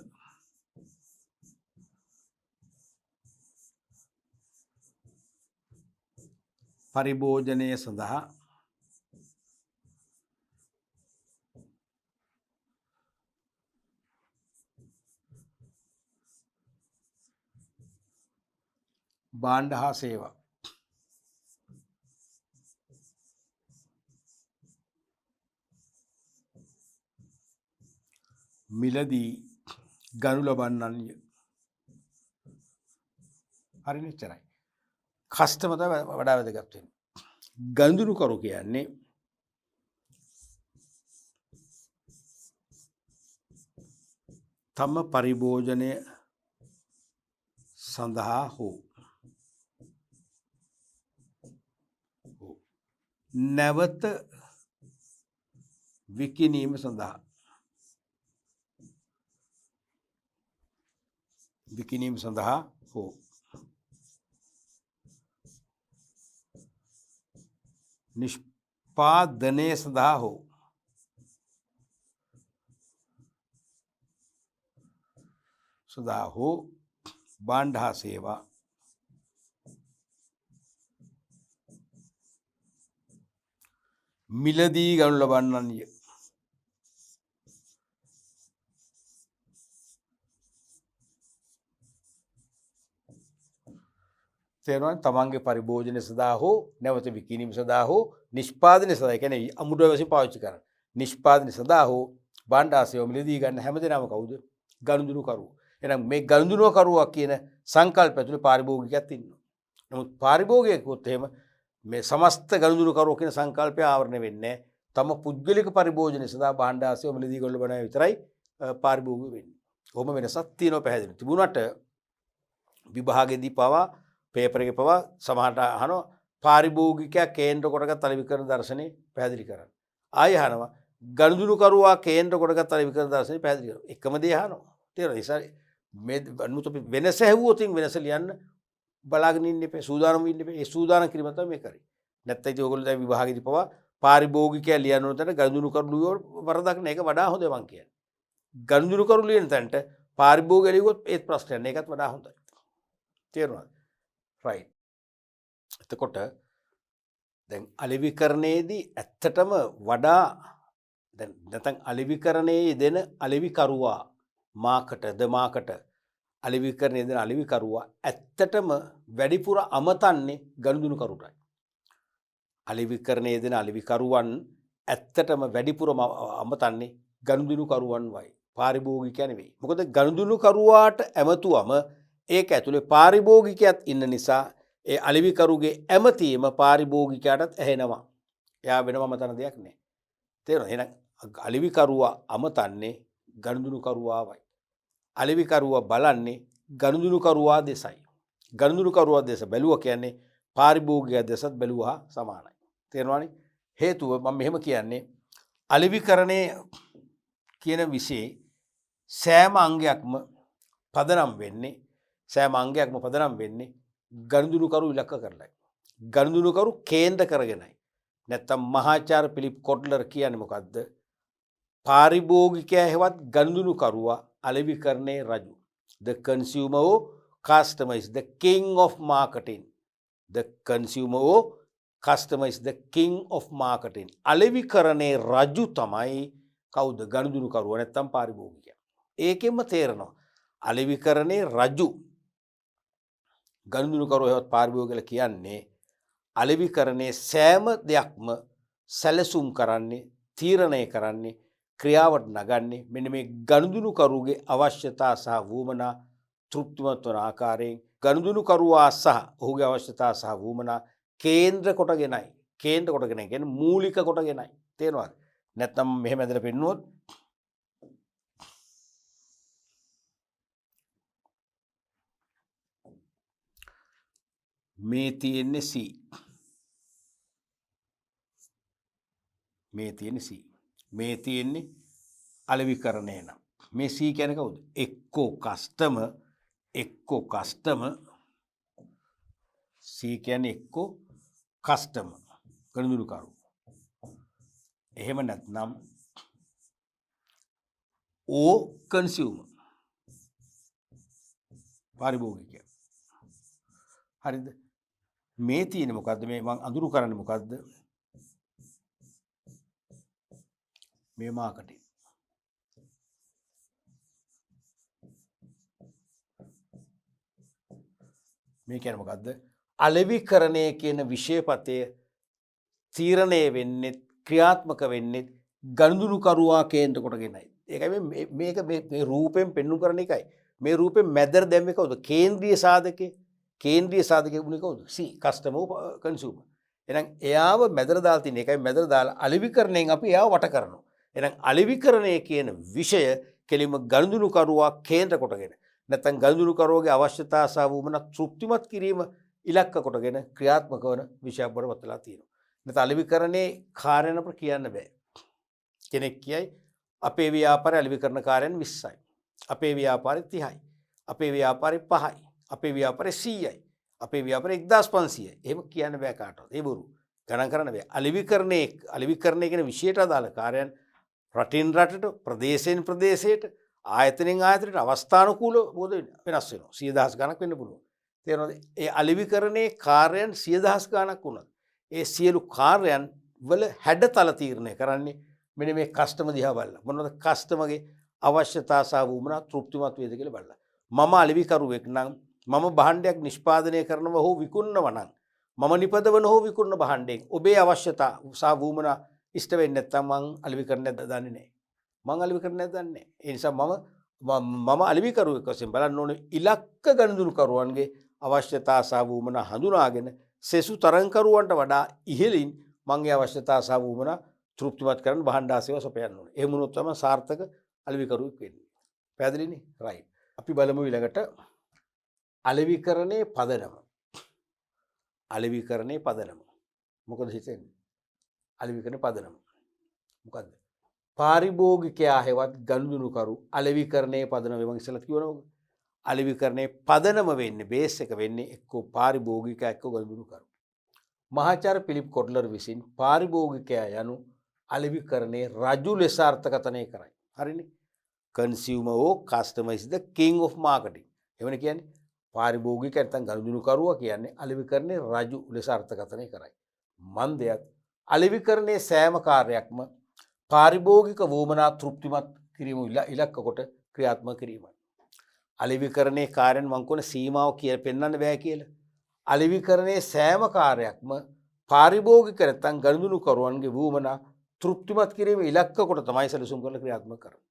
පරිභෝජනය සඳහා භාණ්ඩ හා සේවා මිලදී ගනු ලබන්නන්ය. හරිනේ එච්චරයි. කස්ටමර් තමයි වඩා වැදගත් වෙන්නේ. ගනුදෙනුකරු කියන්නේ තම පරිභෝජනය සඳහා හෝ නැවත විකිණීම සඳහා හෝ නිෂ්පාදනය සඳහා හෝ භාණ්ඩ හා සේවා මිලදී ගනු ලබන්නන්ය. තේරෙනවද? තමන්ගේ පරිභෝජනය සඳහා හෝ නැවත විකිණීම සඳහා හෝ නිෂ්පාදනය සඳහා, ඒ කියන්නේ අමුද්‍රව්‍ය වශයෙන් පාවිච්චි කරන නිෂ්පාදනය සඳහා හෝ භාණ්ඩාසේවා මිලදී ගන්න හැමදේනම කවුද? ගනුදෙනුකරුවෝ. එහෙනම් මේ ගනුදෙනුකරුවා කියන සංකල්පය ඇතුලේ පාරිභෝගිකයත් ඉන්නවා. නමුත් පාරිභෝගිකයොත් එහෙම මේ සමස්ත ගනුදෙනුකරුවෝ කියන සංකල්පය ආවරණය වෙන්නේ නැහැ. තම පුද්ගලික පරිභෝජනය සඳහා භාණ්ඩාසේවා මිලදී ගොල්ල බණ විතරයි පාරිභෝගික වෙන්නේ. කොහොම වෙනසක් තියෙනවා පැහැදිලි. තිබුණාට විභාගෙදී පවා පේපර් එකේ පවා සමහරට අහනවා පාරිභෝගිකයා කේන්ද්‍ර කොටගත් අලෙවිකරණ දර්ශනේ පැහැදිලි කරන්න. ආයෙ අහනවා ගනුදෙනුකරුවා කේන්ද්‍ර කොටගත් අලෙවිකරණ දර්ශනේ පැහැදිලි කරන්න. එකම දේ අහනවා. තේරෙනවද? ඒ නිසා මේ අනුත අපි වෙනස ඇහුවොත් වෙනස ලියන්න බලාගෙන ඉන්න එපා. සූදානම් වෙන්න එපා. ඒ සූදානම් කිරීම තමයි මේ කරේ. නැත්නම් ඉතින් ඔයගොල්ලෝ දැන් විභාගෙදී පවා පාරිභෝගිකයා ලියන්න ඕන තැන ගනුදෙනුකරු වරදක් නෑ. ඒක වඩා හොඳයි මං කියන්නේ. ගනුදෙනුකරු ලියන තැනට පාරිභෝගිකයා ලියුවොත් ඒත් ප්‍රශ්නයක් නෑ. ඒකත් වඩා හොඳයි. තේරුණාද? රයිට්. එතකොට දැන් අලෙවිකරණයේදී ඇත්තටම වඩා දැන් නැත්නම් අලෙවිකරණයේ දෙන අලෙවිකරුවා මාකට අලෙවිකරණයේ දෙන අලෙවිකරුවා ඇත්තටම වැඩිපුර අමතන්නේ ගනුදෙනුකරුටයි. අලෙවිකරණයේ දෙන අලෙවිකරුවන් ඇත්තටම වැඩිපුර අමතන්නේ ගනුදෙනුකරුවන්වයි. පාරිභෝගිකයා නෙවෙයි. මොකද ගනුදෙනුකරුවාට ඇමතුවම ඒක ඇතුලේ පාරිභෝගිකයාත් ඉන්න නිසා ඒ අලෙවිකරුගේ ඇමතීම පාරිභෝගිකයාටත් ඇහෙනවා. එයා වෙනම අමතන දෙයක් නෑ. තේරෙනවද? එහෙනම් අලෙවිකරුවා අමතන්නේ ගනුදෙනුකරුවාවයි. අලෙවිකරුවා බලන්නේ ගනුදෙනුකරුවා දෙසයි. ගනුදෙනුකරුවා දෙස බැලුවා කියන්නේ පාරිභෝගිකයා දෙසත් බැලුවා සමානයි. තේරෙනවනේ? හේතුව මම මෙහෙම කියන්නේ අලෙවිකරණේ කියන විෂයේ සෑම අංගයක්ම පදනම් වෙන්නේ ගනුදෙනුකරු ඉලක්ක කරලයි. ගනුදෙනුකරු කේන්ද්‍ර කරගෙනයි. නැත්තම් මහාචාර්ය පිලිප් කොට්ලර් කියන්නේ මොකද්ද? පාරිභෝගිකයා හෙවත් ගනුදෙනුකරුවා අලෙවිකරණේ රජු. The consumer or customer is the king of marketing. The consumer or customer is the king of marketing. අලෙවිකරණේ රජු තමයි කවුද? ගනුදෙනුකරුවා නැත්තම් පාරිභෝගිකයා. ඒකෙන්ම තේරෙනවා අලෙවිකරණේ රජු ගනුදෙනුකරුවා හෙවත් පාරිභෝගිකයා කියන්නේ අලෙවිකරණේ සෑම දෙයක්ම සැලසුම් කරන්නේ, තීරණය කරන්නේ, ක්‍රියාවට නගන්නේ මෙන්න මේ ගනුදෙනුකරුගේ අවශ්‍යතා සහ වුමනා තෘප්තිමත් වන ආකාරයෙන් ගනුදෙනුකරුවා සහ ඔහුගේ අවශ්‍යතා සහ වුමනා කේන්ද්‍ර කොටගෙනයි. කේන්ද්‍ර කොටගෙන කියන්නේ මූලික කොටගෙනයි. තේරෙනවද? නැත්නම් මෙහෙම ඇදලා පෙන්නුවොත් මේ තියෙන්නේ C. මේ තියෙන්නේ අලෙවිකරණය නම්. මේ C කියන්නේ කවුද? එක්කෝ කස්ටමර් C කියන්නේ එක්කෝ කස්ටමර් ගනුදෙනුකරු. එහෙම නැත්නම් O කන්සියුමර් පාරිභෝගිකයා. හරිද? මේ තියෙන්නේ මොකද්ද? මේ මම අඳුරු කරන්නේ මොකද්ද? මේ මාකටිං. මේ කියන්නේ මොකද්ද? අලෙවිකරණය කියන විෂයපතය තීරණය වෙන්නේ, ක්‍රියාත්මක වෙන්නේ ගනුදෙනුකරුවා කේන්ද්‍ර කොටගෙනයි. ඒකයි මේක මේ රූපයෙන් පෙන්වු කරන එකයි. මේ රූපෙන් මැදට දැම්මේ කවුද? කේන්ද්‍රීය සාධකේ. කේන්ද්‍රීය සාධකේ උනේ කවුද? C customer consumer. එහෙනම් එයාව මැදට දාලා තියෙන එකයි මැදට දාලා අලෙවිකරණයෙන් අපි එයාව වට කරනවා. එහෙනම් අලෙවිකරණය කියන විෂය කෙලින්ම ගනුදෙනුකරුවා කේන්ද්‍ර කොටගෙන නැත්නම් ගනුදෙනුකරුවගේ අවශ්‍යතා සහ වුමනා තෘප්තිමත් කිරීම ඉලක්ක කොටගෙන ක්‍රියාත්මක වන විෂයක් බවට පත්ලා තියෙනවා. නැත්නම් අලෙවිකරණේ කාර්යන අපට කියන්න බෑ. කෙනෙක් කියයි අපේ ව්‍යාපාරය අලෙවිකරණ කාර්යයන් 20යි. අපේ ව්‍යාපාරය 30යි. අපේ ව්‍යාපාරය 5යි. අපේ ව්‍යාපාරය 100යි. අපේ ව්‍යාපාරය 1500යි. එහෙම කියන්න බෑ කාටවත්. ඒ බොරු. ගණන් කරන්න බෑ. අලෙවිකරණේ කියන විෂයට අදාළ කාර්යයන් රටින් රටට, ප්‍රදේශයෙන් ප්‍රදේශයට, ආයතනෙන් ආයතනයට අවස්ථානුකූලව මොකද වෙනස් වෙනවා. 100,000 ගණක් වෙන්න පුළුවන්. තේරෙනවද? ඒ අලෙවිකරණේ කාර්යයන් 100,000 ගණක් වුණා. ඒ සියලු කාර්යයන් වල හැඩතල තීරණය කරන්නේ මෙන්න මේ කස්ටමර් දිහා බලලා. මොනවද කස්ටමර්ගේ අවශ්‍යතා සහ වුමනා තෘප්තිමත් වේද කියලා බලලා. මම අලෙවිකරුවෙක් නම් මම භාණ්ඩයක් නිෂ්පාදනය කරනවා හෝ විකුණනවා නම් මම නිපදවන හෝ විකුණන භාණ්ඩයෙන් ඔබේ අවශ්‍යතා සහ වුමනා ඉෂ්ට වෙන්නේ නැත්නම් මං අලෙවිකරණයක් දන්නේ නැහැ. මං අලෙවිකරණයක් දන්නේ නැහැ. ඒ නිසා මම අලෙවිකරුවෙක් වශයෙන් බලන්න ඕනේ ඉලක්ක ගනුදෙනුකරුවන්ගේ අවශ්‍යතා සහ වුමනා හඳුනාගෙන සෙසු තරංකරුවන්ට වඩා ඉහළින් මගේ අවශ්‍යතා සහ වුමනා තෘප්තිමත් කරන්න භාණ්ඩ ආසේවා සපයන්න ඕනේ. එහෙම වුණොත් තමයි සාර්ථක අලෙවිකරුවෙක් වෙන්නේ. පැහැදිලිනේ? රයිට්. අපි බලමු ඊළඟට අලෙවිකරණයේ පදනම. අලෙවිකරණයේ පදනම. මොකද හිතෙන්නේ? අලෙවිකරණයේ පදනම. මොකද්ද? පාරිභෝගිකයා හෙවත් ගනුදෙනුකරු අලෙවිකරණයේ පදනම මම ඉස්සෙල්ලා කියවනවා. අලෙවිකරණයේ පදනම වෙන්නේ බේස් එක වෙන්නේ එක්කෝ පාරිභෝගිකයා එක්කෝ ගනුදෙනුකරු. මහාචාර්ය පිලිප් කොට්ලර් විසින් පාරිභෝගිකයා යනු අලෙවිකරණයේ රජු ලෙස අර්ථකථනය කරයි. හරිනේ? consumer or customer is the king of marketing. එවනේ කියන්නේ පාරිභෝගික නැත්නම් ගනුදෙනුකරුවා කියන්නේ අලෙවිකරණයේ රජු ලෙස අර්ථකථනය කරයි. මන්දයක් අලෙවිකරණයේ සෑම කාර්යයක්ම පාරිභෝගික වුමනා තෘප්තිමත් කිරීම ඉලක්ක කොට ක්‍රියාත්මක කිරීමයි. අලෙවිකරණයේ කාර්යයන් මං කියන සීමාව කියලා පෙන්වන්න බෑ කියලා. අලෙවිකරණයේ සෑම කාර්යයක්ම පාරිභෝගික නැත්නම් ගනුදෙනුකරුවන්ගේ වුමනා තෘප්තිමත් කිරීම ඉලක්ක කොට තමයි සැලසුම් කරලා ක්‍රියාත්මක කරන්නේ.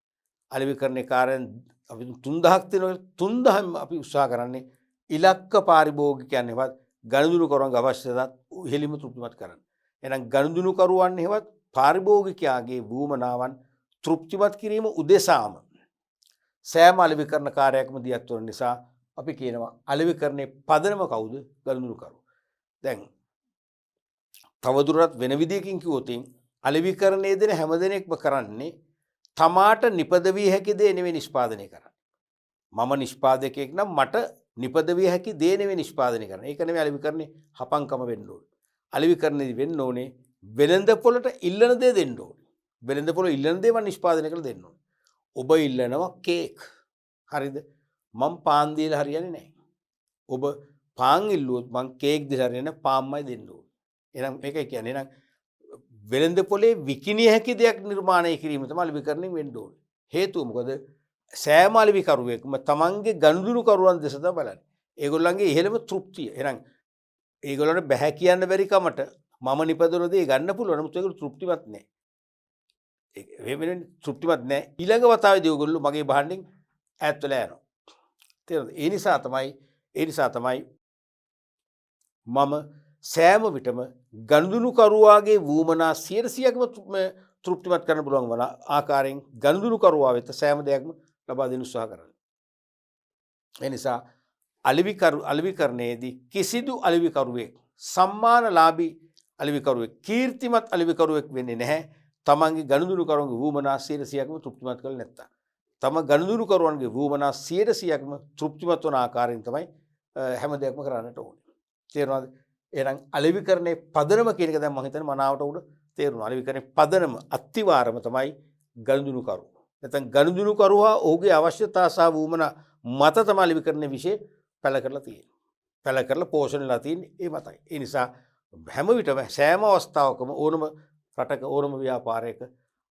අලෙවිකරණයේ කාර්යයන් අපි 3000ක් තියෙනවා. 3000න් අපි උත්සාහ කරන්නේ ඉලක්ක පාරිභෝගිකයන් හෙවත් ගනුදෙනුකරුවන්ගේ අවශ්‍යතා ඉහළින්ම තෘප්තිමත් කරන්න. එහෙනම් ගනුදෙනුකරුවන් හෙවත් පාරිභෝගිකයාගේ වුමනාවන් තෘප්තිමත් කිරීම උදෙසාම සෑම අලෙවිකරණ කාර්යයක්ම දියත් වන නිසා අපි කියනවා අලෙවිකරණයේ පදනම කවුද? ගනුදෙනුකරු. දැන් තවදුරටත් වෙන විදියකින් කිව්වොත් අලෙවිකරණයේ දෙන හැමදෙනෙක්ම කරන්නේ තමාට නිපදවිය හැකි දේ නෙවෙයි නිෂ්පාදනය කරන්නේ. මම නිෂ්පාදකයෙක් නම් මට නිපදවිය හැකි දේ නෙවෙයි නිෂ්පාදනය කරන්නේ. ඒක නෙවෙයි අලෙවිකරණේ හපංකම වෙන්න ඕනේ. අලෙවිකරණේදී වෙන්න ඕනේ වෙළඳපොළට ඉල්ලන දේ දෙන්න ඕනේ. වෙළඳපොළ ඉල්ලන දේ මම නිෂ්පාදනය කරලා දෙන්න ඕනේ. ඔබ ඉල්ලනවා කේක්. හරිද? මම පාන් දීලා හරියන්නේ නැහැ. ඔබ පාන් ඉල්ලුවොත් මම කේක් දීලා හරියන්නේ නැහැ. පාන්මයි දෙන්න ඕනේ. එහෙනම් මේකයි කියන්නේ. එහෙනම් වෙළඳපොලේ විකිණිය හැකි දෙයක් නිර්මාණය කිරීම තමයි අලෙවිකරණයෙන් වෙන්න ඕනේ. හේතුව මොකද? සෑම අලෙවිකරුවෙක්ම තමන්ගේ ගනුදෙනුකරුවන් දෙස තමයි බලන්නේ. ඒගොල්ලන්ගේ ඉහළම තෘප්තිය. එහෙනම් ඒගොල්ලන්ට බැහැ කියන්න බැරි කමට මම නිපදවන දේ ගන්න පුළුවන්. නමුත් ඒගොල්ලෝ තෘප්තිමත් නැහැ. ඒ වෙන්නේ තෘප්තිමත් නැහැ. ඊළඟ වතාවේදී ඒගොල්ලෝ මගේ භාණ්ඩෙන් ඈත් වෙලා යනවා. තේරෙනවද? ඒ නිසා තමයි මම සෑම විටම ගනුදෙනුකරුවාගේ වුමනා 100%ක්ම තෘප්තිමත් කරන්න පුළුවන් වන ආකාරයෙන් ගනුදෙනුකරුවා වෙත සෑම දෙයක්ම ලබා දෙන්න උත්සාහ කරනවා. ඒ නිසා අලෙවිකරණයේදී කිසිදු අලෙවිකරුවෙක් සම්මානලාභී අලෙවිකරුවෙක් කීර්තිමත් අලෙවිකරුවෙක් වෙන්නේ නැහැ. තමන්ගේ ගනුදෙනුකරුවන්ගේ වුමනා 100%ක්ම තෘප්තිමත් කරලා නැත්තම්. තම ගනුදෙනුකරුවන්ගේ වුමනා 100%ක්ම තෘප්තිමත් වන ආකාරයෙන් තමයි හැම දෙයක්ම කරන්නට ඕනේ. තේරුණාද? එහෙනම් අලෙවිකරණයේ පදනම කියන එක දැන් මම හිතන්නේ මනාවට උඩ තේරුණා. අලෙවිකරණයේ පදනම අත්තිවාරම තමයි ගනුදෙනුකරු. නැත්නම් ගනුදෙනුකරුවා ඔහුගේ අවශ්‍යතා සහ වුමනා මත තමයි අලෙවිකරණයේ විශේෂ පැල කරලා තියෙන්නේ. පැල කරලා පෝෂණයලා තියෙන්නේ ඒ මතයි. ඒ නිසා හැම විටම සෑම අවස්ථාවකම ඕනම රටක ඕනම ව්‍යාපාරයක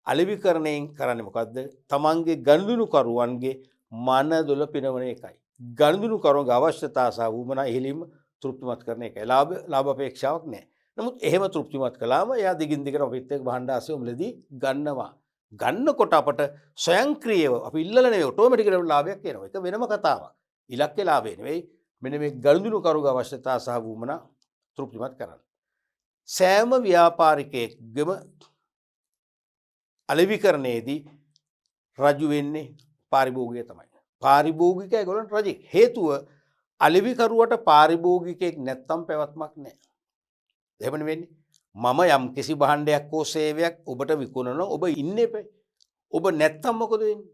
අලෙවිකරණයෙන් කරන්නේ මොකද්ද? තමන්ගේ ගනුදෙනුකරුවන්ගේ මනදොල පිනවන එකයි. ගනුදෙනුකරුවන්ගේ අවශ්‍යතා සහ වුමනා ඉහළින්ම තෘප්තිමත් කරන එකයි. ලාභ අපේක්ෂාවක් නැහැ. නමුත් එහෙම තෘප්තිමත් කළාම එයා දිගින් දිගට අපිත් එක්ක භාණ්ඩ ආසෙවලදී ගන්නවා. ගන්නකොට අපට ස්වයංක්‍රීයව අපි ඉල්ලලා නෙවෙයි ඔටෝමැටිකලි ලාභයක් එනවා. ඒක වෙනම කතාවක්. ඉලක්කේ ලාභය නෙවෙයි. මෙන්න මේ ගනුදෙනුකරුගේ අවශ්‍යතා සහ වුමනා තෘප්තිමත් කරන්න. සෑම ව්‍යාපාරිකයෙක්ගේම අලෙවිකරණයේදී රජු වෙන්නේ පාරිභෝගිකය තමයි. පාරිභෝගිකයා ඒගොල්ලන්ට රජෙක්. හේතුව අලෙවිකරුවට පාරිභෝගිකයෙක් නැත්තම් පැවැත්මක් නැහැ. එහෙමනේ වෙන්නේ. මම යම් කිසි භාණ්ඩයක් හෝ සේවයක් ඔබට විකුණනවා ඔබ ඉන්නේ එපේ. ඔබ නැත්තම් මොකද වෙන්නේ?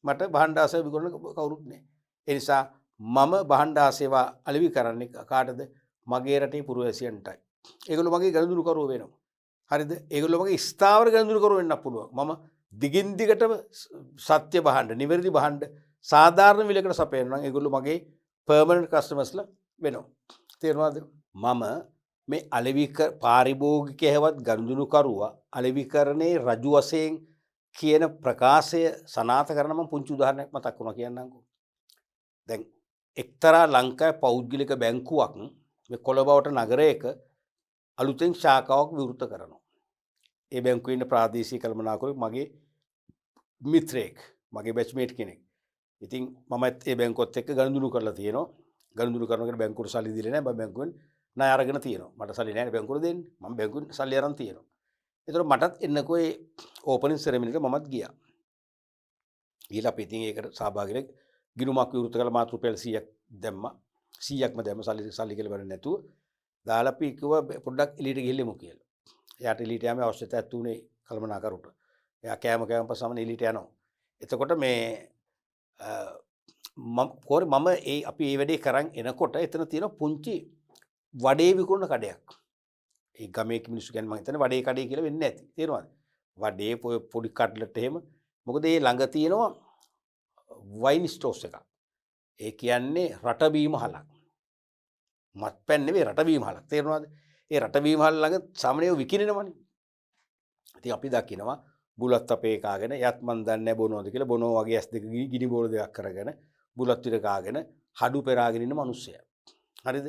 මට භාණ්ඩ ආසේව විකුණන කවුරුත් නැහැ. ඒ නිසා මම භාණ්ඩ ආසේවා අලෙවි කරන්නේ කාටද? මගේ රටේ පුරවැසියන්ටයි. ඒගොල්ලෝ මගේ ගනුදෙනුකරුවෝ වෙනවා. හරිද? ඒගොල්ලෝ මගේ ස්ථාවර ගනුදෙනුකරුවෝ වෙන්නත් පුළුවන්. මම දිගින් දිගටම සත්‍ය භාණ්ඩ, නිවැරදි භාණ්ඩ සාධාරණ විලකට සපයනවා නම් ඒගොල්ලෝ මගේ පර්මනන්ට් කස්ටමර්ස්ලා වෙනවා. තේරුණාද? මම මේ පාරිභෝගිකයවත් ගනුදෙනුකරුවා අලෙවිකරණේ රජු වශයෙන් කියන ප්‍රකාශය සනාථ කරන මම පුංචි උදාහරණයක් මතක් වුණා කියන්නම්කෝ. දැන් එක්තරා ලංකාවේ පෞද්ගලික බැංකුවක් මේ කොළඹවට නගරයක අලුතෙන් ශාඛාවක් විවෘත කරනවා. ඒ බැංකුවේ ඉන්න ප්‍රාදේශීය කළමනාකරුවෙක් මගේ මිත්‍රයෙක්, මගේ බැච්මේට් කෙනෙක්. ඉතින් මමත් ඒ බැංකුවත් එක්ක ගනුදෙනු කරලා තියෙනවා. ගනුදෙනු කරනකොට බැංකුවට සල්ලි දීලා නැහැ. මම බැංකුවෙන් ණය අරගෙන තියෙනවා. මට සල්ලි නැහැ බැංකුවට දෙන්න. මම බැංකුවෙන් සල්ලි අරන් තියෙනවා. ඒතකොට මටත් එන්නකෝ ඒ ඕපනින් සෙරමනි එකට මමත් ගියා. ගිහලා අපි ඉතින් ඒකට සහභාගී වෙලා ගිණුමක් විවෘත කළා. මාත් රුපියල් 100ක් දැම්මා. 100ක්ම දැම්ම සල්ලි කියලා බලන්නේ නැතුව. දාලා අපි කිව්වා පොඩ්ඩක් එළියට ගිහිල්ලමු කියලා. එයාට එළියට යෑමේ අවශ්‍යතාවයක් තුනේ කළමනාකරුට. එයා කෑම පස්සම එළියට යනවා. එතකොට මේ මම අපි ඒ වැඩේ කරන් එනකොට එතන තියෙන පුංචි වඩේ විකුණන කඩයක්. ඒ ගමේ මිනිස්සු කියන්නේ මම හිතන්නේ වඩේ කඩේ කියලා වෙන්නේ නැති. තේරෙනවද? වඩේ පොඩි කට්ලට් එහෙම. මොකද ඒ ළඟ තියෙනවා වයින් ස්ටෝර්ස් එකක්. ඒ කියන්නේ රටබීම හලක්. මත්පැන් නෙවෙයි රටබීම හලක්. තේරෙනවද? ඒ රටබීම හල ළඟ සාමාන්‍යව විකිනෙනවනේ. ඉතින් අපි දකිනවා බුලත් අපේ කාගෙන යත් මන් දන්නේ බොනවද කියලා බොනෝ වගේ ඇස් දෙක ගිනි බෝල දෙකක් කරගෙන බුලත් විතර කාගෙන හඩු පෙරාගෙන ඉන්න මිනිස්සයා. හරිද?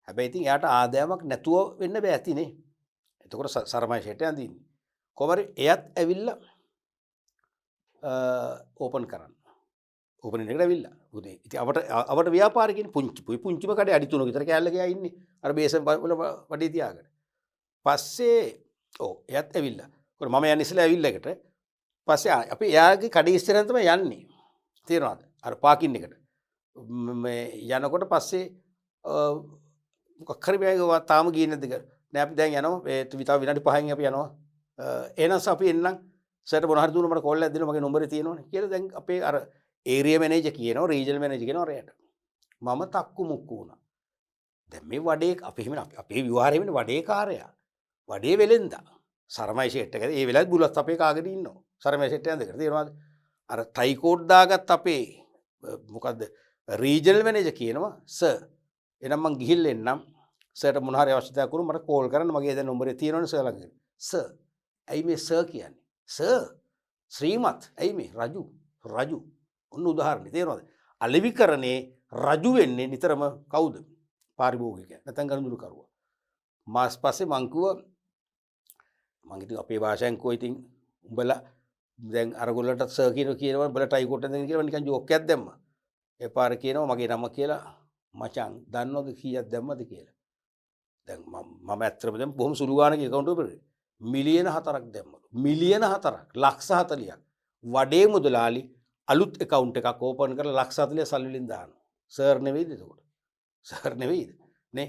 හැබැයි ඉතින් එයාට ආදායමක් නැතුව වෙන්න බෑ ඇතිනේ. එතකොට සරමයි ෂෙට් ඇඳින්නේ. කොහමරි එයත් ඇවිල්ලා ඕපන් කරන්න. ඕපනින් එකට ඇවිල්ලා. උදේ. ඉතින් අපට ව්‍යාපාරිකයින් පුංචිම කඩේ අඩි 3 විතර කෑල්ල ගියා ඉන්නේ. අර බේස් වල වඩේ තියාගෙන. පස්සේ එයත් ඇවිල්ලා. මම යන්නේ ඉස්සෙල්ලා ඇවිල්ලා එකට. පස්සේ අපි එයාගේ කඩේ ඉස්සරහින් තමයි යන්නේ. තේරෙනවද? අර පාකින් එකට. මේ යනකොට පස්සේ මොකක් හරි බෑගව තාම ගියේ නැද්ද කියලා. නෑ අපි දැන් යනවා. ඒ තව විනාඩි 5න් අපි යනවා. එහෙනම් අපි එන්නම්. සර්ට මොන හරි දුන්න මට කෝල් එකක් දෙන්න මගේ නම්බරේ තියෙනවනේ කියලා දැන් අපේ අර ඒරියා මැනේජර් කියනවා රීජනල් මැනේජර් කියනවා රැයට. මම තක්කු මුක්කු වුණා. දැන් මේ වඩේ අපේ විවාහය වෙන්නේ වඩේ කාර්යය. වඩේ වෙලෙන්දා. සරමයි ෂෙට් එකද ඒ වෙලාවත් බුලත් අපේ කාගෙන ඉන්නවා. සරමයි ෂෙට් ඇඳගෙන තේරෙනවද? අර ටයි කෝඩ් දාගත් අපේ මොකද්ද රීජනල් මැනේජර් කියනවා සර් එහෙනම් මං ගිහිල්ලා එන්නම්. සර්ට මොන හරි අවශ්‍යතාවයක් වුණොත් මට කෝල් කරන්න මගේ දැන් නම්බරේ තියෙනවනේ සර් ළඟ. සර් ඇයි මේ සර් කියන්නේ? සර් ශ්‍රීමත් ඇයි මේ රජු ඔන්න උදාහරණේ තේරෙනවද? අලෙවිකරණේ රජු වෙන්නේ නිතරම කවුද? පාරිභෝගිකයා නැත්නම් ගනුදෙනුකරුවා. මාස් පස්සේ මං කිව්වා මං ඉතින් අපේ භාෂාවෙන් කෝ ඉතින් උඹලා දැන් අරගොල්ලන්ට සර් කියනවා උඹලා ටයි කොට්ටෙන් දෙන්න කියලා නිකන් ජෝක් එකක් දැම්මා. ඒ පාර කියනවා මගේ නම කියලා මචං දන්නවද කීයක් දැම්මද කියලා. දැන් මම ඇත්තටම දැන් බොහොම සුළු ගානක account එකේ මිලියන 4ක් දැම්මලු. මිලියන 4ක් ලක්ෂ 40ක්. වඩේ මුදලාලි අලුත් account එකක් ඕපන් කරලා ලක්ෂ 40 සල්ලි වලින් දානවා. සර් නෙවෙයිද එතකොට? සර් නෙවෙයිද? නේ?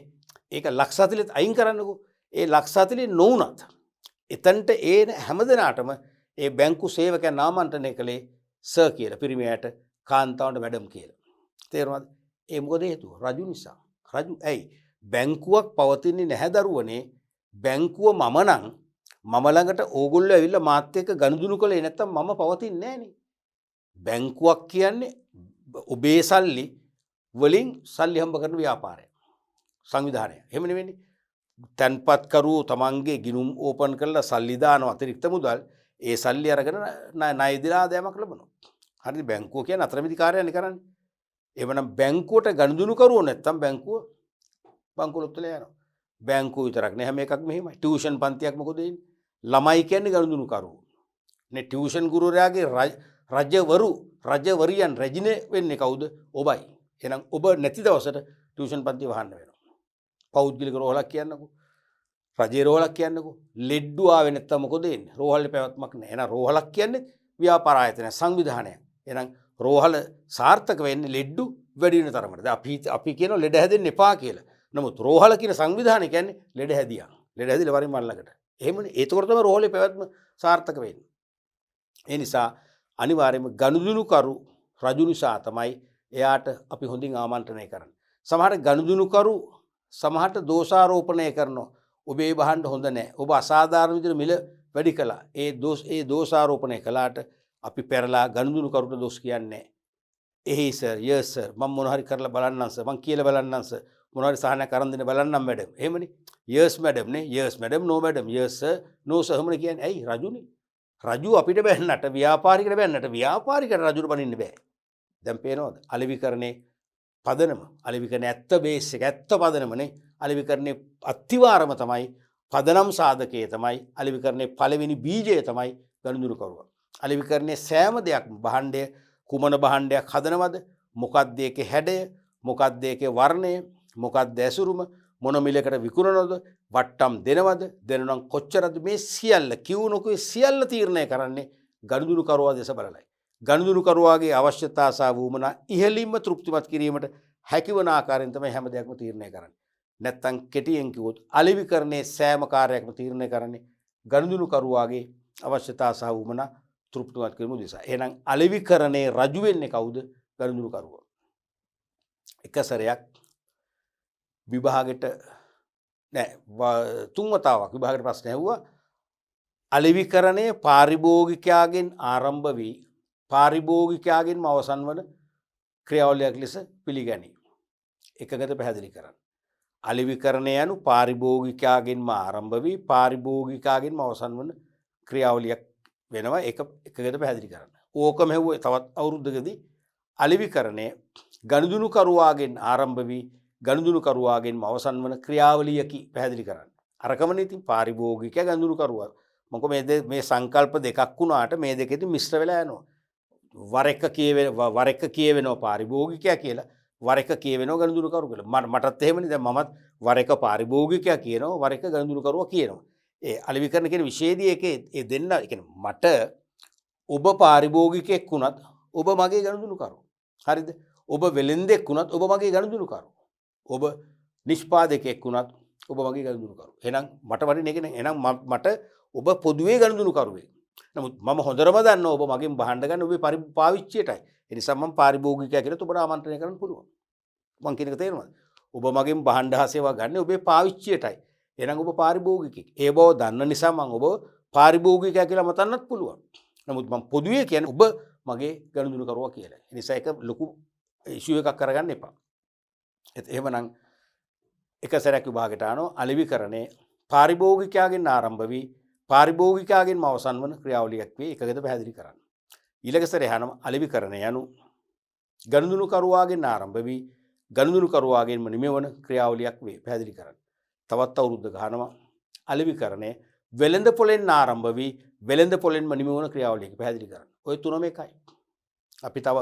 ඒක ලක්ෂ 40ත් අයින් කරන්නකෝ. ඒ ලක්ෂ 40 නොඋනත් එතනට ඒ හැමදෙනාටම ඒ බැංකු සේවකයන් නාමන්ත්‍රණය කළේ සර් කියලා පිරිමියාට කාන්තාවන්ට මැඩම් කියලා. තේරුණාද? ඒ මොකද හේතුව? රජු නිසා. රජු ඇයි? බැංකුවක් පවතින්නේ නැහැ දරුවනේ. බැංකුව මම නම් මම ළඟට ඕගොල්ලෝ ඇවිල්ලා මාත් එක්ක ගනුදෙනු කළේ නැත්තම් මම පවතින්නේ නැහනේ. බැංකුවක් කියන්නේ ඔබේ සල්ලි වලින් සල්ලි හම්බ කරන ව්‍යාපාරය. සංවිධානය. එහෙම නෙවෙන්නේ. තන්පත්කරු තමන්ගේ ගිණුම් ඕපන් කරලා සල්ලි දානවා අතිරික්ත මුදල්. ඒ සල්ලි අරගෙන ණය දීලා ආදායමක් ලබනවා. හරිද? බැංකුව කියන්නේ අතරමැදි කාර්යයනේ කරන්නේ. එවනම් බැංකුවට ගනුදෙනු කරුවෝ නැත්තම් බැංකුව බංකොලොත් වල යනවා. බැංකුව විතරක් නෑ හැම එකක්ම මෙහෙමයි. ටියුෂන් පන්තියක් මොකද වෙන්නේ? ළමයි කියන්නේ ගනුදෙනු කරුවෝ. නේ ටියුෂන් ගුරුවරයාගේ රජවරියන් රැජිනේ වෙන්නේ කවුද? ඔබයි. එහෙනම් ඔබ නැති දවසට ටියුෂන් පන්ති වහන්න වෙනවා. පෞද්ගලික රෝහලක් කියන්නකෝ. රජයේ රෝහලක් කියන්නකෝ. ලෙඩ්ඩු ආවේ නැත්තම් මොකද වෙන්නේ? රෝහලේ පැවැත්මක් නෑ. එහෙනම් රෝහලක් කියන්නේ ව්‍යාපාර ආයතන සංවිධානයක්. එහෙනම් රෝහල සාර්ථක වෙන්නේ ලෙඩ්ඩු වැඩි වෙන තරමට. දැන් අපි කියනවා ලෙඩ හැදෙන්න එපා කියලා. නමුත් රෝහල කියන සංවිධානය කියන්නේ ලෙඩ හැදියා. ලෙඩ හැදිලා වරින් මල්ලකට. එහෙමනේ. ඒතකොට තමයි රෝහලේ පැවැත්ම සාර්ථක වෙන්නේ. ඒ නිසා අනිවාර්යයෙන්ම ගනුදෙනුකරු රජු නිසා තමයි එයාට අපි හොඳින් ආමන්ත්‍රණය කරන්නේ. සමහරට ගනුදෙනුකරු සමහරට දෝෂාරෝපණය කරනවා. ඔබේ බහන්න හොඳ නැහැ. ඔබ අසාධාරණ විදිහට මිල වැඩි කළා. ඒ දෝෂාරෝපණය කළාට අපි පෙරලා ගනුදෙනුකරුට දොස් කියන්නේ නැහැ. එහේ සර්, යස් සර්, මම මොන හරි කරලා බලන්නම් සර්, මං කියලා බලන්නම් සර්, මොන හරි සහනයක් අරන් දෙන්න බලන්නම් මැඩම්. එහෙමනේ. යස් මැඩම් නේ, යස් මැඩම්, නෝ මැඩම්, යස් සර්, නෝ සර් එහෙමනේ කියන්නේ. ඇයි රජුනේ? රජු අපිට බැන්නට ව්‍යාපාරිකට බැන්නට ව්‍යාපාරිකට රජුට බනින්න බෑ. දැන් පේනවද? අලෙවිකරණේ පදනම අලෙවිකරණයේ ඇත්ත බේස් එක ඇත්ත පදනමනේ අලෙවිකරණයේ අත්තිවාරම තමයි පදනම් සාධකයේ තමයි අලෙවිකරණයේ පළවෙනි බීජය තමයි ගනුදෙනු කරුවා. අලෙවිකරණයේ සෑම දෙයක්ම භාණ්ඩය කුමන භාණ්ඩයක් හදනවද මොකක්ද ඒකේ හැඩය මොකක්ද ඒකේ වර්ණය මොකක්ද ඇසුරුම මොන මිලකට විකුණනවද වට්ටම් දෙනවද දෙනනම් කොච්චරද මේ සියල්ල කිව්වනකෝ සියල්ල තීරණය කරන්නේ ගනුදෙනු කරුවා දෙස බලලයි. ගනුදෙනු කරුවාගේ අවශ්‍යතා සහ වුමනා ඉහළින්ම තෘප්තිමත් කිරීමට හැකිවන ආකාරයෙන් තමයි හැම දෙයක්ම තීරණය කරන්නේ. නැත්තම් කෙටියෙන් කිව්වොත් අලෙවිකරණයේ සෑම කාර්යයක්ම තීරණය කරන්නේ ගනුදෙනු කරුවාගේ අවශ්‍යතා සහ වුමනා තෘප්තිමත් කිරීම උදෙසා. එහෙනම් අලෙවිකරණයේ රජු වෙන්නේ කවුද? ගනුදෙනු කරුවා. එක සැරයක් විභාගෙට නෑ තුන් වතාවක් විභාගෙට ප්‍රශ්න ඇහුවා අලෙවිකරණයේ පාරිභෝගිකයාගෙන් ආරම්භ වී පාරිභෝගිකයාගෙන්ම අවසන් වන ක්‍රියාවලියක් ලෙස පිළිගනී. එකකට පැහැදිලි කරන්න. අලෙවිකරණය යනු පාරිභෝගිකයාගෙන්ම ආරම්භ වී පාරිභෝගිකයාගෙන්ම අවසන් වන ක්‍රියාවලියක් වෙනවා. එකකට පැහැදිලි කරන්න. ඕකම හෙව්වේ තවත් අවුරුද්දකදී අලෙවිකරණය ගනුදෙනු කරුවාගෙන් ආරම්භ වී ගනුදෙනු කරුවාගෙන්ම අවසන් වන ක්‍රියාවලියකි පැහැදිලි කරන්න. අරකමනේ ඉතින් පාරිභෝගිකයා ගනුදෙනු කරුවා. මොකද මේ සංකල්ප දෙකක් වුණාට මේ දෙකෙදි මිශ්‍ර වෙලා යනවා. වර එක කියවෙනවා පාරිභෝගිකයා කියලා වර එක කියවෙනවා ගනුදෙනු කරුවා කියලා. මටත් එහෙමනේ දැන් මමත් වර එක පාරිභෝගිකයා කියනවා වර එක ගනුදෙනු කරුවා කියනවා. ඒ අලෙවිකරණ කියන විශේෂදී ඒකේ ඒ දෙන්න ඒ කියන්නේ මට ඔබ පාරිභෝගිකයෙක් වුණත් ඔබ මගේ ගනුදෙනු කරුවා. හරිද? ඔබ වෙලෙන්දෙක් වුණත් ඔබ මගේ ගනුදෙනු කරුවා. ඔබ නිෂ්පාදකයෙක් වුණත් ඔබ මගේ ගනුදෙනු කරුවා. එහෙනම් මට වටින එක නේ. එහෙනම් මට ඔබ පොදුවේ ගනුදෙනු කරුවෙක්. නමුත් මම හොඳටම දන්නවා ඔබ මගෙන් භාණ්ඩ ගන්න ඔබේ පාවිච්චියටයි. ඒ නිසා මම පාරිභෝගිකයා කියලා ඔබට ආමන්ත්‍රණය කරන්න පුළුවන්. මං කියන එක තේරුණාද? ඔබ මගෙන් භාණ්ඩ හා සේවා ගන්න ඔබේ පාවිච්චියටයි. එහෙනම් ඔබ පාරිභෝගිකයෙක්. ඒ බව දන්න නිසා මම ඔබ පාරිභෝගිකයා කියලා මතන්නත් පුළුවන්. නමුත් මම පොදුවේ කියන්නේ ඔබ මගේ ගනුදෙනු කරුවා කියලා. ඒ නිසා ඒක ලොකු ඉෂුව එකක් කරගන්න එපා. එහෙමනම් එක සැරයක් විභාගයට ආනෝ අලෙවිකරණයේ පාරිභෝගිකයාගෙන් ආරම්භ වී පාරිභෝගිකයාගෙන්ම අවසන් වන ක්‍රියාවලියක් වේ. එකකට පැහැදිලි කරන්න. ඊළඟ සැරේ අහනවා අලෙවිකරණය යනු ගනුදෙනු කරුවාගෙන් ආරම්භ වී ගනුදෙනු කරුවාගෙන්ම නිමවන ක්‍රියාවලියක් වේ. පැහැදිලි කරන්න. තවත් අවුරුද්දක අහනවා අලෙවිකරණය වෙළඳ පොලෙන් ආරම්භ වී වෙළඳ පොලෙන්ම නිමවන ක්‍රියාවලියක්. පැහැදිලි කරන්න. ඔය තුනම එකයි. අපි තව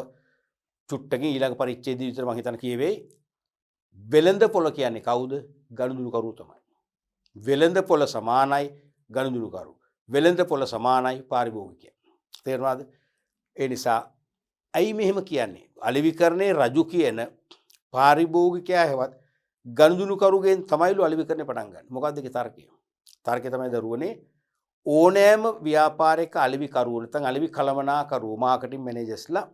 චුට්ටකින් ඊළඟ පරිච්ඡේදය විතර මම හිතන කියවෙයි. වෙළඳ පොළ කියන්නේ කවුද? ගනුදෙනු කරුවෝ තමයි. වෙළඳ පොළ සමානයි ගනුදෙනු කරුවෝ. වෙළඳ පොළ සමානයි පාරිභෝගිකයා. තේරුණාද? ඒ නිසා ඇයි මෙහෙම කියන්නේ? අලෙවිකරණයේ රජු කියන පාරිභෝගිකයා හැවත් ගනුදෙනු කරුගෙන් තමයිලු අලෙවිකරණය පටන් ගන්න. මොකක්ද ඒකේ තර්කය? තර්කය තමයි දරුවනේ ඕනෑම ව්‍යාපාරයක අලෙවි කරුවෝ නැත්නම් අලෙවි කළමනාකරුවෝ මාකටිං මැනේජර්ස්ලා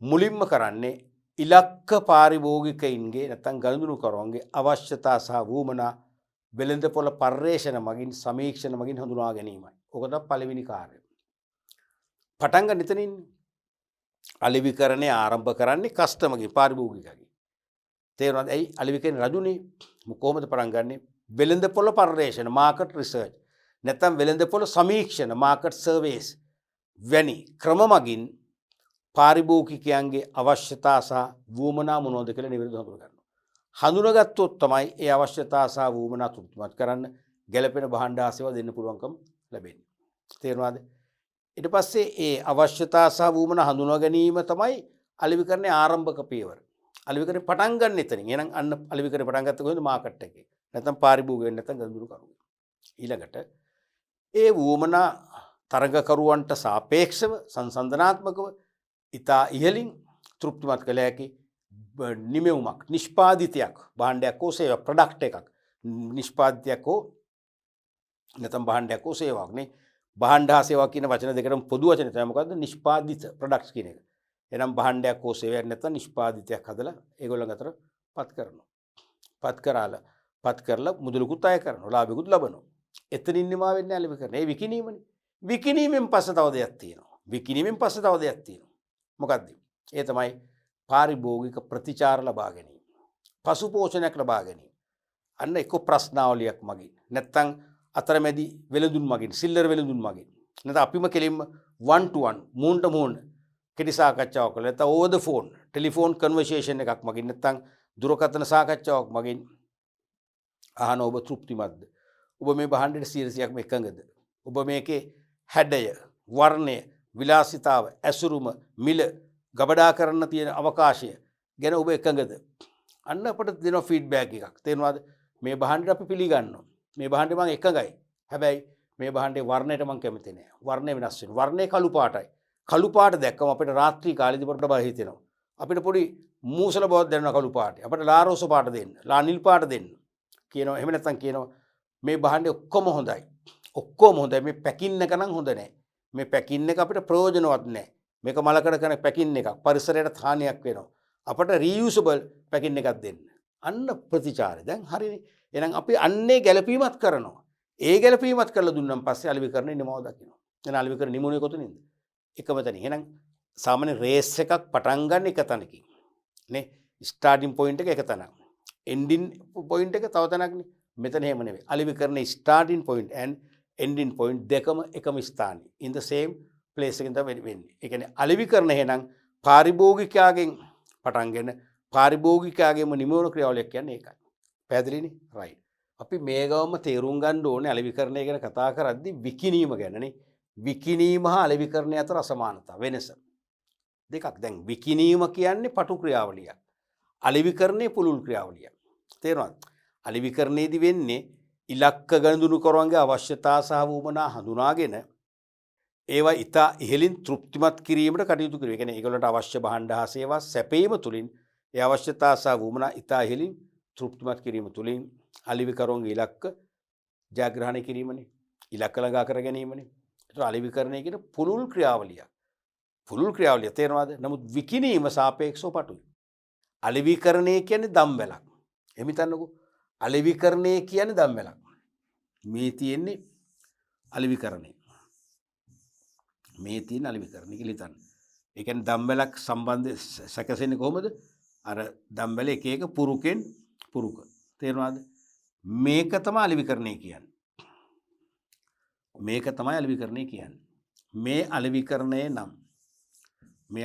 මුලින්ම කරන්නේ ඉලක්ක පාරිභෝගිකයින්ගේ නැත්නම් ගනුදෙනු කරුවන්ගේ අවශ්‍යතා සහ වුමනා වෙළඳපොළ පර්යේෂණ මගින් සමීක්ෂණ මගින් හඳුනා ගැනීමයි. ඕක තමයි පළවෙනි කාර්යය. පටන් ගන්න එතනින් අලෙවිකරණය ආරම්භ කරන්නේ කස්ටමර්ගේ පාරිභෝගිකයාගේ. තේරුණාද? ඇයි අලෙවිකරණ රජුනේ කොහොමද පටන් ගන්නෙ? වෙළඳපොළ පර්යේෂණ මාකට් රිසර්ච් නැත්නම් වෙළඳපොළ සමීක්ෂණ මාකට් සර්වේස් වැනි ක්‍රම මගින් පාරිභෝගිකයන්ගේ අවශ්‍යතා සහ වුමනා මොනවද කියලා නිවැරදිව හඳුනා ගන්නවා. හඳුනාගත්තොත් තමයි ඒ අවශ්‍යතා සහ වුමනා තෘප්තිමත් කරන්න ගැළපෙන භාණ්ඩ ආසේවා දෙන්න පුළුවන්කම ලැබෙන්නේ. තේරුණාද? ඊට පස්සේ ඒ අවශ්‍යතා සහ වුමනා හඳුනා ගැනීම තමයි අලෙවිකරණයේ ආරම්භක පියවර. අලෙවිකරණය පටන් ගන්න එතනින්. එහෙනම් අන්න අලෙවිකරණය පටන් ගත්ත කොහොමද? මාකට් එකේ. නැත්නම් පාරිභෝගිකයන් නැත්නම් ගනුදෙනු කරුවෝ. ඊළඟට ඒ වුමනා තරඟකරුවන්ට සාපේක්ෂව සංසන්දනාත්මකව ඉතා ඉහළින් තෘප්තිමත් කළ හැකි නිමෙවුමක් නිෂ්පාදිතයක් භාණ්ඩයක් හෝ සේවාවක් ප්‍රොඩක්ට් එකක් නිෂ්පාදිතයක් හෝ නැත්නම් භාණ්ඩයක් හෝ සේවාවක් නේ භාණ්ඩ හා සේවා කියන වචන දෙකටම පොදු වචනේ තමයි මොකද්ද නිෂ්පාදිත ප්‍රොඩක්ට්ස් කියන එක. එහෙනම් භාණ්ඩයක් හෝ සේවයක් නැත්නම් නිෂ්පාදිතයක් හදලා ඒගොල්ලන් අතර පත් කරනවා. පත් කරලා මුදලකුත් අය කරනවා. ලාභයකුත් ලබනවා. එතනින් නිමා වෙන්නේ අලෙවිකරණය. ඒ විකිණීමනේ. විකිණීමෙන් පස්සේ තව දෙයක් තියෙනවා. මොකක්ද? ඒ තමයි පාරිභෝගික ප්‍රතිචාර ලබා ගැනීම. පසු පෝෂණයක් ලබා ගැනීම. අන්න එක්ක ප්‍රශ්නාවලියක් මගින් නැත්නම් අතරමැදි වෙළඳුන් මගින් සිල්ලර් වෙළඳුන් මගින් නැත්නම් අපිම කෙලින්ම 1 to 1 මූණට මූණ කෙටි සාකච්ඡාවක් කළා නැත්නම් over the phone telephone conversation එකක් මගින් නැත්නම් දුරකථන සාකච්ඡාවක් මගින් අහන ඔබ තෘප්තිමත්ද? ඔබ මේ භාණ්ඩයට 100%ක්ම එකඟද? ඔබ මේකේ හැඩය, වර්ණය, විලාසිතාව, ඇසුරුම, මිල, ගබඩා කරන්න තියෙන අවකාශය ගැන ඔබ එකඟද? අන්න අපිට දෙන ෆීඩ්බැක් එකක්. තේරුණාද? මේ භාණ්ඩයට අපි පිළිගන්නවා. මේ භාණ්ඩේ මම එකඟයි. හැබැයි මේ භාණ්ඩේ වර්ණයට මම කැමති නෑ. වර්ණය වෙනස් වෙනවා. වර්ණය කළු පාටයි. කළු පාට දැක්කම අපිට රාත්‍රී කාලේදී පොඩ බය හිතෙනවා. අපිට පොඩි මූසල බවක් දැනෙනවා කළු පාටේ. අපිට ලාරෝස පාට දෙන්න, ලා නිල් පාට දෙන්න කියනවා. එහෙම නැත්නම් කියනවා මේ භාණ්ඩේ ඔක්කොම හොඳයි. ඔක්කොම හොඳයි. මේ පැකින් එක නම් හොඳ නෑ. මේ පැකින් එක අපිට ප්‍රයෝජනවත් නෑ. මේක මලකඩ කරන පැකින් එකක්. පරිසරයට හානියක් වෙනවා. අපට රියුසබල් පැකින් එකක් දෙන්න. අන්න ප්‍රතිචාරය. දැන් හරිනේ. එහෙනම් අපි අන්නේ ගැළපීමත් කරනවා. ඒ ගැළපීමත් කරලා දුන්නාන් පස්සේ අලෙවිකරණේ නිමව දකිනවා. එහෙනම් අලෙවිකරණ නිමුනේ කොතනින්ද? එකම තැනින්. එහෙනම් සාමාන්‍ය රේස් එකක් පටන් ගන්න එක තැනකින්. නේ? ස්ටාර්ටින් පොයින්ට් එක එක තැනක්. එන්ඩින් පොයින්ට් එක තව තැනක්නේ. මෙතන එහෙම නෙවෙයි. අලෙවිකරණේ starting point and ending point දෙකම එකම ස්ථානයේ. in the same place එකෙන් තමයි වෙන්නේ. ඒ කියන්නේ අලෙවිකරණ එහෙනම් පාරිභෝගිකයාගෙන් පටන්ගෙන පාරිභෝගිකයාගේම නිමවන ක්‍රියාවලියක් කියන්නේ ඒකයි. පැහැදිලිනේ? right. අපි මේ ගවම තේරුම් ගන්න ඕනේ අලෙවිකරණය ගැන කතා කරද්දී විකිණීම ගැනනේ. විකිණීම හා අලෙවිකරණය අතර අසමානතා වෙනස. දෙකක්. දැන් විකිණීම කියන්නේ පටු ක්‍රියාවලියක්. අලෙවිකරණය පුළුල් ක්‍රියාවලියක්. තේරුණාද? අලෙවිකරණයේදී වෙන්නේ ඉලක්ක ගණඳුණු කරවන්ගේ අවශ්‍යතා සහ වුමනා හඳුනාගෙන ඒවා ඉතා ඉහළින් තෘප්තිමත් කිරීමට කටයුතු කිරීම. ඒ කියන්නේ ඒගොල්ලන්ට අවශ්‍ය භාණ්ඩ හා සේවා සැපයීම තුළින් ඒ අවශ්‍යතා සහ වුමනා ඉතා ඉහළින් තෘප්තිමත් කිරීම තුළින් අලෙවිකරුවන්ගේ ඉලක්ක ජයග්‍රහණය කිරීමනේ. ඉලක්ක ළඟා කර ගැනීමනේ. ඒක අලෙවිකරණය කියන පුළුල් ක්‍රියාවලියක්. පුළුල් ක්‍රියාවලිය තේරෙනවද? නමුත් විකිණීම සාපේක්ෂව පටුයි. අලෙවිකරණය කියන්නේ දම්වැලක්. එහෙම හිතන්නකෝ. අලෙවිකරණය කියන්නේ දම්වැලක්. මේ තියෙන්නේ අලෙවිකරණය. මේ තියෙන අලෙවිකරණය කියලා හිතන්න. ඒ කියන්නේ දම්වැලක් සම්බන්ධ සැකසෙන්නේ කොහොමද? අර දම්වැල එක එක පුරුකෙන් පුරුක. තේරුණාද? මේක තමයි අලෙවිකරණය කියන්නේ. මේක තමයි අලෙවිකරණය කියන්නේ. මේ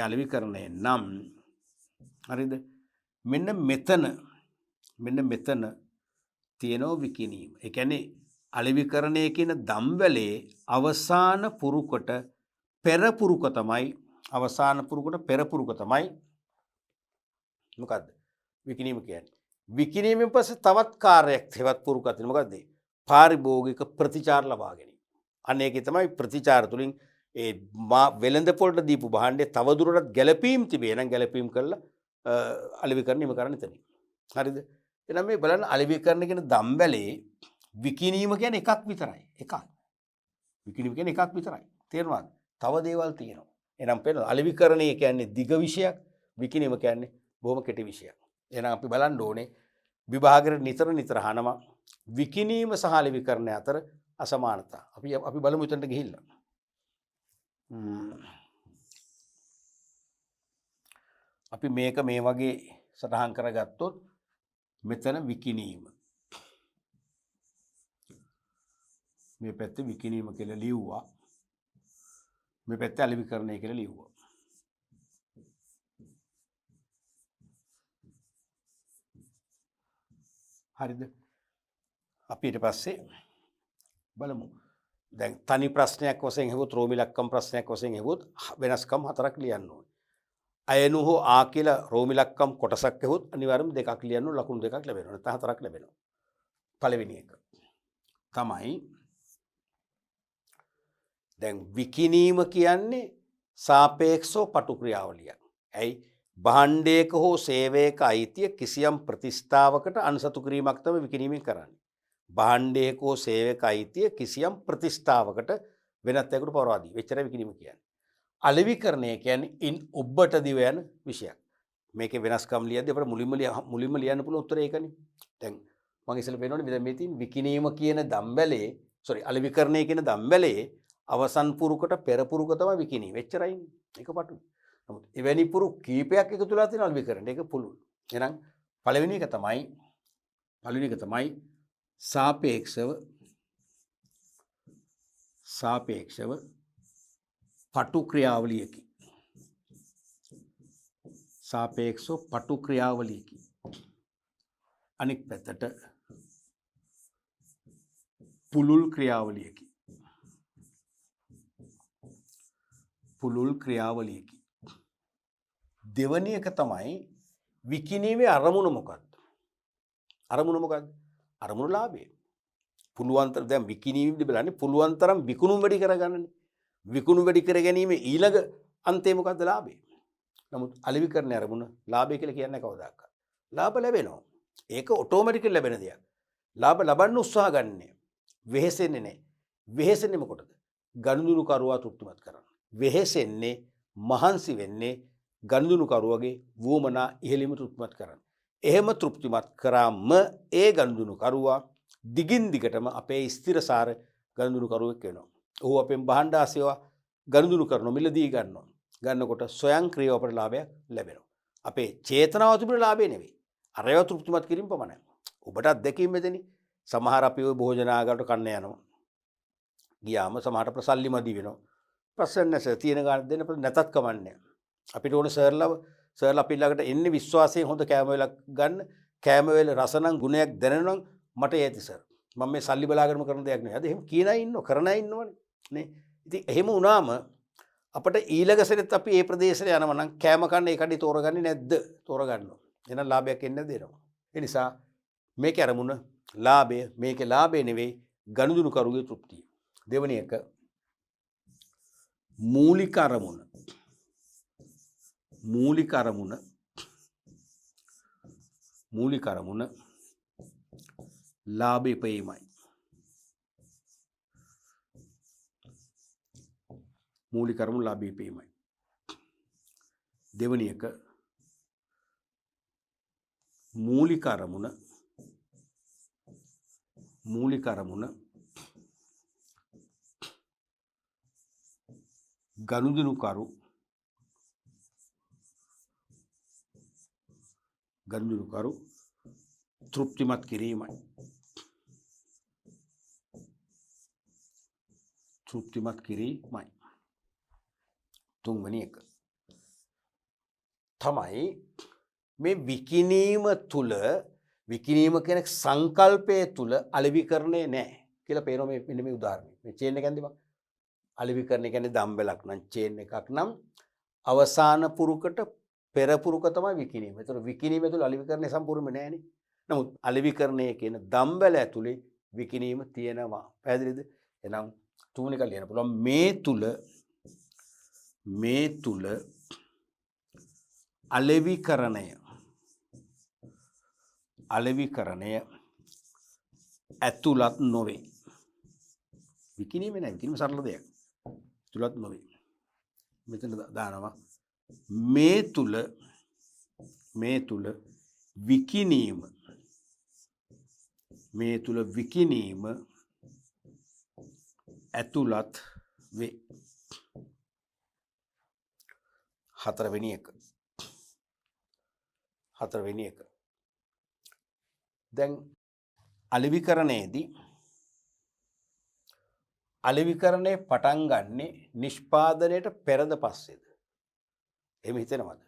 අලෙවිකරණය නම් හරිද? මෙන්න මෙතන තියෙනවා විකිණීම. ඒ කියන්නේ අලෙවිකරණය කියන දම්වැලේ අවසාන පුරුකට පෙර පුරුක තමයි මොකද්ද? විකිණීම කියන්නේ. විකිණීමෙන් පස්සේ තවත් කාර්යයක් තවත් පුරුකක් තියෙනවා. මොකද්ද? පාරිභෝගික ප්‍රතිචාර ලබා ගැනීම. අන්න ඒකේ තමයි ප්‍රතිචාර තුලින් ඒ වෙළඳ පොළට දීපු භාණ්ඩේ තව දුරටත් ගැළපීම් තිබේ. නම් ගැළපීම් කරලා අලෙවිකරණය කරන්න එතනින්. හරිද? එහෙනම් මේ බලන්න අලෙවිකරණ කියන දම්වැලේ විකිණීම කියන්නේ එකක් විතරයි. එකක්. විකිණීම කියන්නේ එකක් විතරයි. තේරුණාද? තව දේවල් තියෙනවා. එහෙනම් පේනවද? අලෙවිකරණය කියන්නේ දිග විෂයක්, විකිණීම කියන්නේ බොහොම කෙටි විෂයක්. එහෙනම් අපි බලන්න ඕනේ විභාගෙට නිතර අහනවා විකිණීම සහ අලෙවිකරණය අතර අසමානතා. අපි බලමු එතනට ගිහිල්ලා. අපි මේක මේ වගේ සටහන් කරගත්තොත් මෙතන විකිණීම. මේ පැත්තේ විකිණීම කියලා ලියුවා. මේ පැත්තේ අලෙවිකරණය කියලා ලියුවා. හරිද? අපි ඊට පස්සේ බලමු. දැන් තනි ප්‍රශ්නයක් වශයෙන් හෙවොත් රෝමිලක්කම් ප්‍රශ්නයක් වශයෙන් හෙවොත් වෙනස්කම් හතරක් ලියන්න ඕනේ. අයනු හෝ ආ කියලා රෝමිලක්කම් කොටසක් හෙවොත් අනිවාර්යයෙන්ම දෙකක් ලියන්න ඕන, ලකුණු දෙකක් ලැබෙනවා. නැත්නම් හතරක් ලැබෙනවා. පළවෙනි එක තමයි දැන් විකිණීම කියන්නේ සාපේක්ෂව පටු ක්‍රියාවලියක්. ඇයි? භාණ්ඩයක හෝ සේවයක අයිතිය කිසියම් ප්‍රතිස්ථාවකට අනුසතු කිරීමක් තමයි විකිණීමෙන් කරන්නේ. භාණ්ඩයක හෝ සේවයක අයිතිය කිසියම් ප්‍රතිස්ථාවකට වෙනත් එකකට පවරවා දී. එච්චරයි විකිණීම කියන්නේ. අලෙවිකරණය කියන්නේ ඉන් ඔබට දිව යන විෂයක්. මේකේ වෙනස්කම් ලියද්දී අපිට මුලින්ම ලියන්න පුළුවන් උත්තරය ඒකනේ. දැන් මම ඉස්සෙල්ලා පෙන්නන්නේ මේ තියෙන විකිණීම කියන දම්වැලේ අලෙවිකරණය කියන දම්වැලේ අවසන් පුරුකට පෙර පුරුක තමයි විකිණීම. එච්චරයිනේ. ඒක පටුයි. නමුත් එවැනි පුරු කීපයක් එකතු වෙලා තියෙන අලෙවිකරණය. ඒක පුළුල්. එහෙනම් පළවෙනි එක තමයි සාපේක්ෂව පටු ක්‍රියාවලියකි. සාපේක්ෂව පටු ක්‍රියාවලියකි. අනික් පැත්තට පුළුල් ක්‍රියාවලියකි. පුළුල් ක්‍රියාවලියකි. දෙවැනි එක තමයි විකිණීමේ අරමුණ මොකක්ද? අරමුණ මොකක්ද? අරමුණ ලාභය. පුළුවන් තරම් දැන් විකිණීමේදී බලන්නේ පුළුවන් තරම් විකුණුම් වැඩි කරගන්නනේ. විකුණුම් වැඩි කර ගැනීම ඊළඟ අන්තය මොකද්ද? ලාභය. නමුත් අලෙවිකරණයේ අරමුණ ලාභය කියලා කියන්නේ කවදාකවත්. ලාභ ලැබෙනවා. ඒක ඔටෝමැටිකලි ලැබෙන දෙයක්. ලාභ ලබන්න උත්සාහ ගන්නෑ. වෙහෙසෙන්නේ නැහැ. වෙහෙසෙන්නේ මොකටද? ගනුදෙනු කරුවා තෘප්තිමත් කරන්න. වෙහෙසෙන්නේ මහන්සි වෙන්නේ ගනුදෙනු කරුවගේ වුවමනා ඉහළින්ම තෘප්තිමත් කරන්න. එහෙම තෘප්තිමත් කරාම ඒ ගනුදෙනු කරුවා දිගින් දිගටම අපේ ස්ථිරසාර ගනුදෙනු කරුවෙක් වෙනවා. ඔහු අපෙන් භාණ්ඩ ආසේවා ගනුදෙනු කරනවා, මිලදී ගන්නවා. ගන්නකොට ස්වයංක්‍රීයව අපට ලාභයක් ලැබෙනවා. අපේ චේතනාව තිබුණ ලාභය නෙවෙයි. අරයව තෘප්තිමත් කිරීම පමණයි. ඔබට අත්දැකීම් මෙතන සමහර අපි ওই භෝජනාගාරට කන්න යනවා. ගියාම සමහරට ප්‍රසල්ලි මදි වෙනවා. ප්‍රශ්න නැස තියෙන ගාන දෙන්න නැතත් කමන්නේ. අපිට ඕනේ සර්ලා අපි ළඟට එන්නේ විශ්වාසයෙන් හොඳ කෑම වේලක් ගන්න. කෑම වේල රස නම් ගුණයක් දැනෙනවා මට ඒති සර්. මම මේ සල්ලි බලාගෙනම කරන දෙයක් නෙවෙයි. අද එහෙම කියන අය ඉන්නව, කරන අය ඉන්නවනේ. නේ. ඉතින් එහෙම වුණාම අපිට ඊළඟ සැරේත් අපි මේ ප්‍රදේශයට යනවා නම් කෑම කන්න ඒ කඩේ තෝරගන්නේ නැද්ද? තෝරගන්නවා. එහෙනම් ලාභයක් එන්නේ නැද්ද? එනවා. ඒ නිසා මේකේ අරමුණ ලාභය, මේකේ ලාභය නෙවෙයි ගනුදෙනු කරුගේ තෘප්තිය. දෙවෙනි එක මූලික අරමුණ. මූලික අරමුණ ලාභ ඉපීමයි. මූලික අරමුණ ලාභ ඉපීමයි. දෙවෙනි එක මූලික අරමුණ ගනුදෙනුකරු තෘප්තිමත් කිරීමයි. තුන්වෙනි එක තමයි මේ විකිණීම තුල, විකිණීම කියන සංකල්පයේ තුල අලෙවිකරණේ නැහැ කියලා පේනවා. මේ මෙන්න මේ උදාහරණය. මේ චේන් එක ඇන්දේ බං. අලෙවිකරණය කියන්නේ දම්බෙලක් නම් චේන් එකක් නම් අවසාන පුරුකට පෙර පුරුක තමයි විකිණීම. ඒතර විකිණීම තුල අලෙවිකරණය සම්පූර්ණයෙන්ම නැහැනේ. නමුත් අලෙවිකරණය කියන දම්බෙල ඇතුලේ විකිණීම තියෙනවා. පැහැදිලිද? එහෙනම් තුන්වෙනි එක ලියන්න පුළුවන්. මේ තුල අලෙවිකරණය ඇතුළත් නොවේ. විකිණීම නෑ. විකිණීම සරල දෙයක්. ඇතුළත් නොවේ. මෙතන දානවා මේ තුල විකිණීම ඇතුළත් වේ. හතරවෙනි එක දැන් අලෙවිකරණේ පටන් ගන්නේ නිෂ්පාදනයට පෙරද පස්සේද? එහෙම හිතනවද?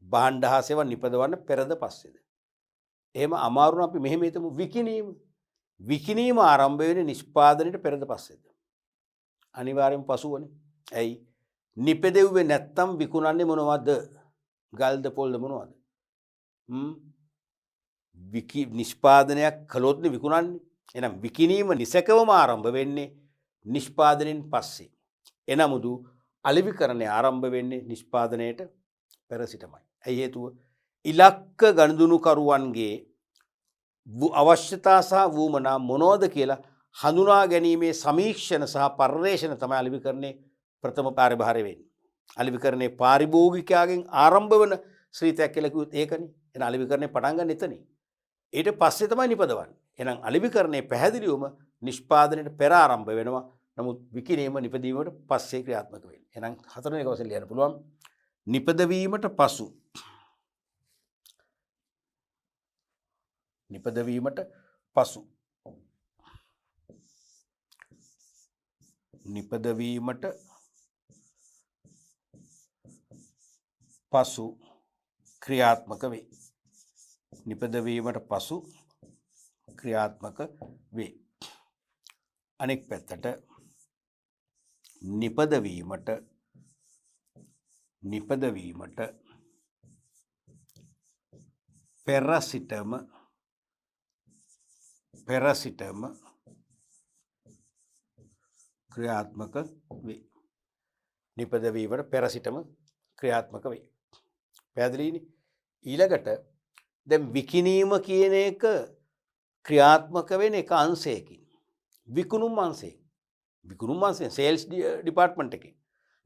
භාණ්ඩ හා සේවා නිපදවන්න පෙරද පස්සේද? එහෙම අමාරු නම් අපි මෙහෙම හිතමු. විකිණීම ආරම්භ වෙන්නේ නිෂ්පාදනයට පෙරද පස්සේද? අනිවාර්යෙන් පසුවනේ. ඇයි? නිපදෙව්වේ නැත්තම් විකුණන්නේ මොනවද? ගල්ද පොල්ද මොනවද? නිෂ්පාදනයක් කළොත්නේ විකුණන්නේ. එහෙනම් විකිණීම නිසකවම ආරම්භ වෙන්නේ නිෂ්පාදනයෙන් පස්සේ. එනමුදු අලෙවිකරණය ආරම්භ වෙන්නේ නිෂ්පාදනයට පෙර සිටමයි. ඇයි හේතුව? ඉලක්ක ගනුදෙනුකරුවන්ගේ අවශ්‍යතා සහ වුවමනා මොනවද කියලා හඳුනා ගැනීමේ සමීක්ෂණ සහ පර්යේෂණ තමයි අලෙවිකරණයේ ප්‍රථම කාර්යභාරය වෙන්නේ. අලෙවිකරණයේ පාරිභෝගිකයාගෙන් ආරම්භ වන ශ්‍රීතයක් කියලා කිව්වොත් ඒකනේ. එහෙනම් අලෙවිකරණය පටන් ගන්න එතනින්. ඊට පස්සේ තමයි නිපදවන්නේ. එහෙනම් අලෙවිකරණයේ පැහැදිලිවම නිෂ්පාදනයට පෙර ආරම්භ වෙනවා. නමුත් විකිණීම නිපදවීමට පස්සේ ක්‍රියාත්මක වෙන්නේ. එහෙනම් හතරවෙනි එක වශයෙන් ලියන්න පුළුවන්. නිපදවීමට පසු ක්‍රියාත්මක වේ. නිපදවීමට පසු ක්‍රියාත්මක වේ. අනෙක් පැත්තට නිපදවීමට පෙර සිටම ක්‍රියාත්මක වේ. නිපදවීමට පෙර සිටම ක්‍රියාත්මක වේ. පැහැදිලිනේ? ඊළඟට දැන් විකිණීම කියන එක ක්‍රියාත්මක වෙන එක අංශයකින්. විකුණුම් අංශයෙන් සේල්ස් ඩිපාර්ට්මන්ට් එකේ.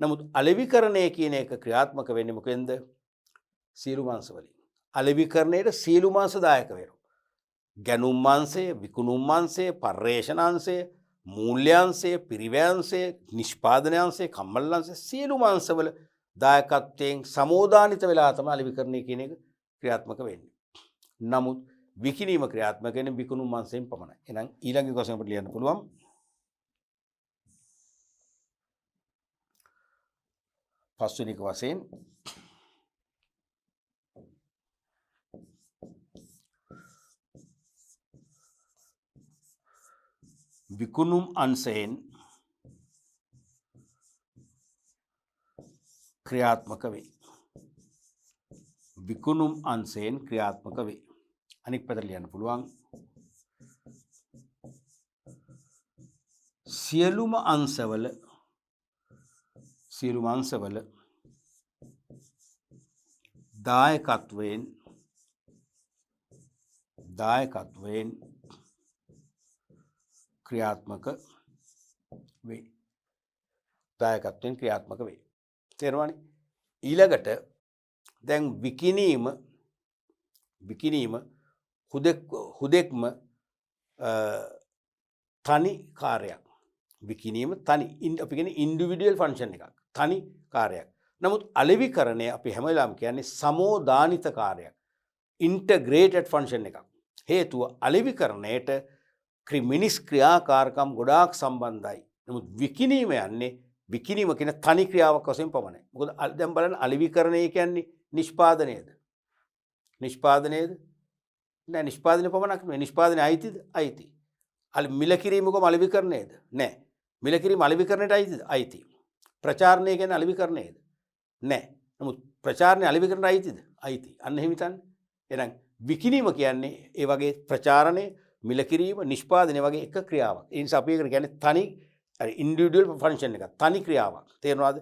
නමුත් අලෙවිකරණය කියන එක ක්‍රියාත්මක වෙන්නේ මොකෙන්ද? සියලුම අංශ වලින්. අලෙවිකරණයට සියලුම අංශ දායක වෙනවා. ගැනුම් අංශය, විකුණුම් අංශය, පර්යේෂණ අංශය, මූල්‍ය අංශය, පිරිවැය අංශය, නිෂ්පාදන අංශය, කම්මල් අංශය සියලුම අංශවල දායකත්වයෙන් සමෝදානිත වෙලා තමයි අලෙවිකරණය කියන එක ක්‍රියාත්මක වෙන්නේ. නමුත් විකිණීම ක්‍රියාත්මක වෙන්නේ විකුණුම් අංශයෙන් පමණයි. එහෙනම් ඊළඟ කොටස අපිට ලියන්න පුළුවන්. පස්වෙනි එක වශයෙන් විකුණුම් අංශයෙන් ක්‍රියාත්මක වේ. විකුණුම් අංශයෙන් ක්‍රියාත්මක වේ. අනික් පැත්තට ලියන්න පුළුවන්. සියලුම අංශවල දායකත්වයෙන් ක්‍රියාත්මක වේ. තේරුණානේ? ඊළඟට දැන් විකිණීම හුදෙක්ම තනි කාර්යයක්. විකිණීම අපි කියන්නේ ඉන්ඩිවිඩුවල් ෆන්ක්ෂන් එකක්. තනි කාර්යයක්. නමුත් අලෙවිකරණය අපි හැම වෙලාවෙම කියන්නේ සමෝදානිත කාර්යයක්. ඉන්ටග්‍රේටඩ් ෆන්ක්ෂන් එකක්. හේතුව අලෙවිකරණයට මිනිස් ක්‍රියාකාරකම් ගොඩාක් සම්බන්ධයි. නමුත් විකිණීම යන්නේ විකිණීම කියන තනි ක්‍රියාවක් වශයෙන් පමණයි. මොකද දැන් බලන්න අලෙවිකරණය කියන්නේ නිෂ්පාදනයේද? නෑ, නිෂ්පාදනය පමණක් නෙවෙයි. නිෂ්පාදනය අයිතිද? අයිති. මිල කිරීමකම අලෙවිකරණයේද? නෑ. මිල කිරීම අලෙවිකරණයට අයිතිද? අයිති. ප්‍රචාරණය කියන්නේ අලෙවිකරණයේද? නෑ. නමුත් ප්‍රචාරණය අලෙවිකරණයට අයිතිද? අයිති. අන්න එහෙම හිතන්න. එහෙනම් විකිණීම කියන්නේ ඒ වගේ ප්‍රචාරණය, මිල කිරීම, නිෂ්පාදනය වගේ එක ක්‍රියාවක්. ඒ නිසා අපි ඒකට කියන්නේ තනි ඉන්ඩිවිඩුවල් ෆන්ක්ෂන් එකක්. තනි ක්‍රියාවක්. තේරුණාද?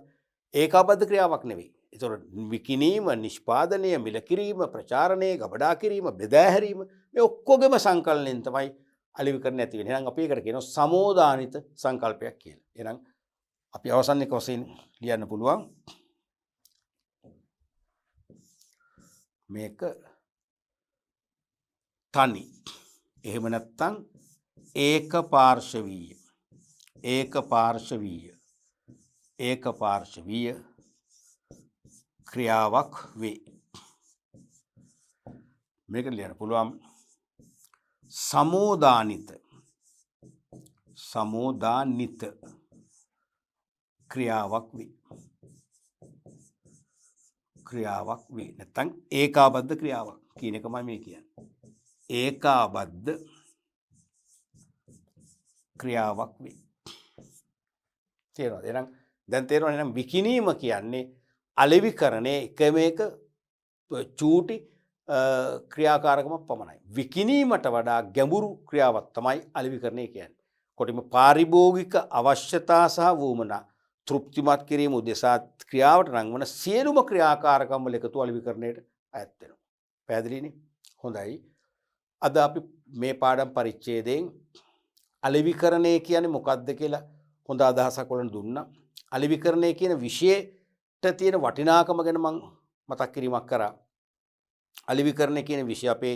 ඒකාබද්ධ ක්‍රියාවක් නෙවෙයි. ඒතකොට විකිණීම, නිෂ්පාදනය, මිල කිරීම, ප්‍රචාරණය, ගබඩා කිරීම, බෙදා හැරීම මේ ඔක්කොගෙම සංකලනයෙන් තමයි අලෙවිකරණය ඇති වෙන්නේ. එහෙනම් අපි ඒකට කියනවා සමෝදානිත සංකල්පයක් කියලා. එහෙනම් අපි අවසන් එක වශයෙන් ලියන්න පුළුවන් මේක තනි. එහෙම නැත්නම් ඒකපාර්ශවීය ක්‍රියාවක් වේ. මේක ලියන්න පුළුවන් සමෝදානිත ක්‍රියාවක් වේ. නැත්නම් ඒකාබද්ධ ක්‍රියාවක් කියන එකමයි මේ කියන්නේ. ඒකාබද්ධ ක්‍රියාවක් වේ. තේරෙනවද? එහෙනම් දැන් තේරෙනවද? එහෙනම් විකිණීම කියන්නේ අලෙවිකරණයේ එකම එක චූටි ක්‍රියාකාරකමක් පමණයි. විකිණීමට වඩා ගැඹුරු ක්‍රියාවක් තමයි අලෙවිකරණය කියන්නේ. කොටිම පාරිභෝගික අවශ්‍යතා සහ වුමනා තෘප්තිමත් කිරීම උදෙසා ක්‍රියාවට නංවන සියලුම ක්‍රියාකාරකම් වල එකතු අලෙවිකරණයට අයත් වෙනවා. පැහැදිලිනේ? හොඳයි. අද අපි මේ පාඩම් පරිච්ඡේදයෙන් අලෙවිකරණය කියන්නේ මොකක්ද කියලා හොඳ අදහසක් වලින් දුන්නා. අලෙවිකරණය කියන විෂයට තියෙන වටිනාකම ගැන මම මතක් කිරීමක් කරා. අලෙවිකරණය කියන විෂය අපේ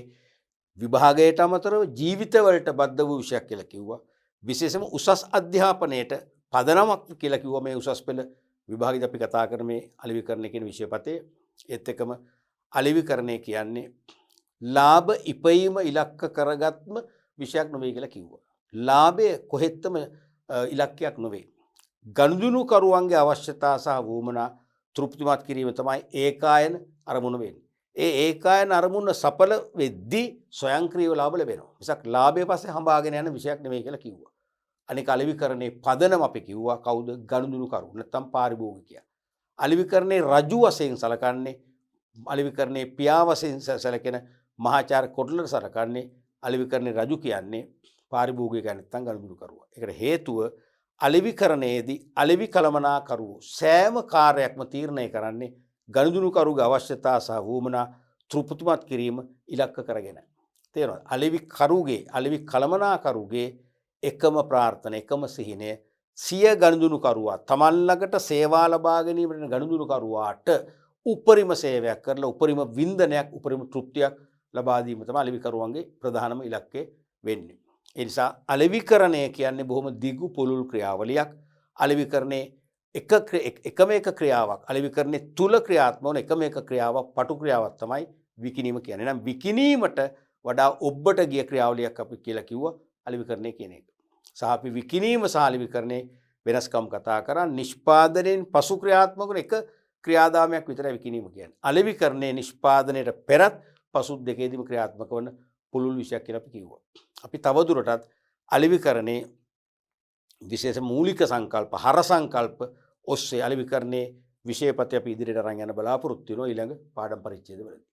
විභාගයට අමතරව ජීවිතවලට බද්ධ වූ විෂයක් කියලා කිව්වා. විශේෂයෙන්ම උසස් අධ්‍යාපනයේට පදනමක් කියලා කිව්වා මේ උසස් පෙළ විභාගෙදී අපි කතා කරන මේ අලෙවිකරණය කියන විෂයපතේ. ඒත් එක්කම අලෙවිකරණය කියන්නේ ලාභ ඉපයීම ඉලක්ක කරගත්ම විෂයක් නෙවෙයි කියලා කිව්වා. ලාභය කොහෙත්ම ඉලක්කයක් නෙවෙයි. ගනුදෙනුකරුවන්ගේ අවශ්‍යතා සහ වුමනා තෘප්තිමත් කිරීම තමයි ඒකායන අරමුණ වෙන්නේ. ඒකායන අරමුණ සඵල වෙද්දී ස්වයංක්‍රීයව ලාභ ලැබෙනවා. මිසක් ලාභය පස්සේ හඹාගෙන යන විෂයක් නෙමෙයි කියලා කිව්වා. අනික අලෙවිකරණේ පදනම අපි කිව්වා කවුද? ගනුදෙනු කරු නැත්නම් පාරිභෝගිකයා. අලෙවිකරණේ රජු වශයෙන් සලකන්නේ අලෙවිකරණේ පියා වශයෙන් සැලකෙන මහාචාර්ය කොට්ලර සලකන්නේ අලෙවිකරණේ රජු කියන්නේ පාරිභෝගිකයා නැත්නම් ගනුදෙනු කරුවා. ඒකට හේතුව අලෙවිකරණයේදී අලෙවි කළමනාකරුවෝ සෑම කාර්යයක්ම තීරණය කරන්නේ ගනුදෙනුකරුගේ අවශ්‍යතා සහ වුමනා තෘප්තිමත් කිරීම ඉලක්ක කරගෙන. තේරෙනවද? අලෙවි කරුගේ අලෙවි කළමනාකරුගේ එකම ප්‍රාර්ථන එකම සිහිනය සිය ගනුදෙනුකරුවා තමන් ළඟට සේවා ලබා ගැනීමට ගනුදෙනුකරුවාට උපරිම සේවයක් කරලා උපරිම වින්දනයක් උපරිම තෘප්තියක් ලබා දීම තමයි අලෙවිකරුවන්ගේ ප්‍රධානම ඉලක්කය වෙන්නේ. ඒ නිසා අලෙවිකරණය කියන්නේ බොහොම දිගු පුළුල් ක්‍රියාවලියක්. අලෙවිකරණේ එකම එක ක්‍රියාවක් අලෙවිකරණේ තුල ක්‍රියාත්මක වන එකම එක ක්‍රියාවක් පටු ක්‍රියාවක් තමයි විකිණීම කියන්නේ. නම් විකිණීමට වඩා ඔබට ගිය ක්‍රියාවලියක් අපි කියලා කිව්වා අලෙවිකරණය කියන එක. සහ අපි විකිණීම සහ අලෙවිකරණේ වෙනස්කම් කතා කරා. නිෂ්පාදනයෙන් පසු ක්‍රියාත්මක වන එක ක්‍රියාදාමයක් විතරයි විකිණීම කියන්නේ. අලෙවිකරණේ නිෂ්පාදනයට පෙරත් පසු දෙකේදීම ක්‍රියාත්මක වන පුළුල් විෂයක් කියලා අපි කිව්වා. අපි තවදුරටත් අලෙවිකරණේ විශේෂ මූලික සංකල්ප හර සංකල්ප ඔස්සේ අලෙවිකරණේ විෂයපතය අපි ඉදිරියට අරන් යන බලාපොරොත්තු වෙනවා ඊළඟ පාඩම් පරිච්ඡේදවලදී.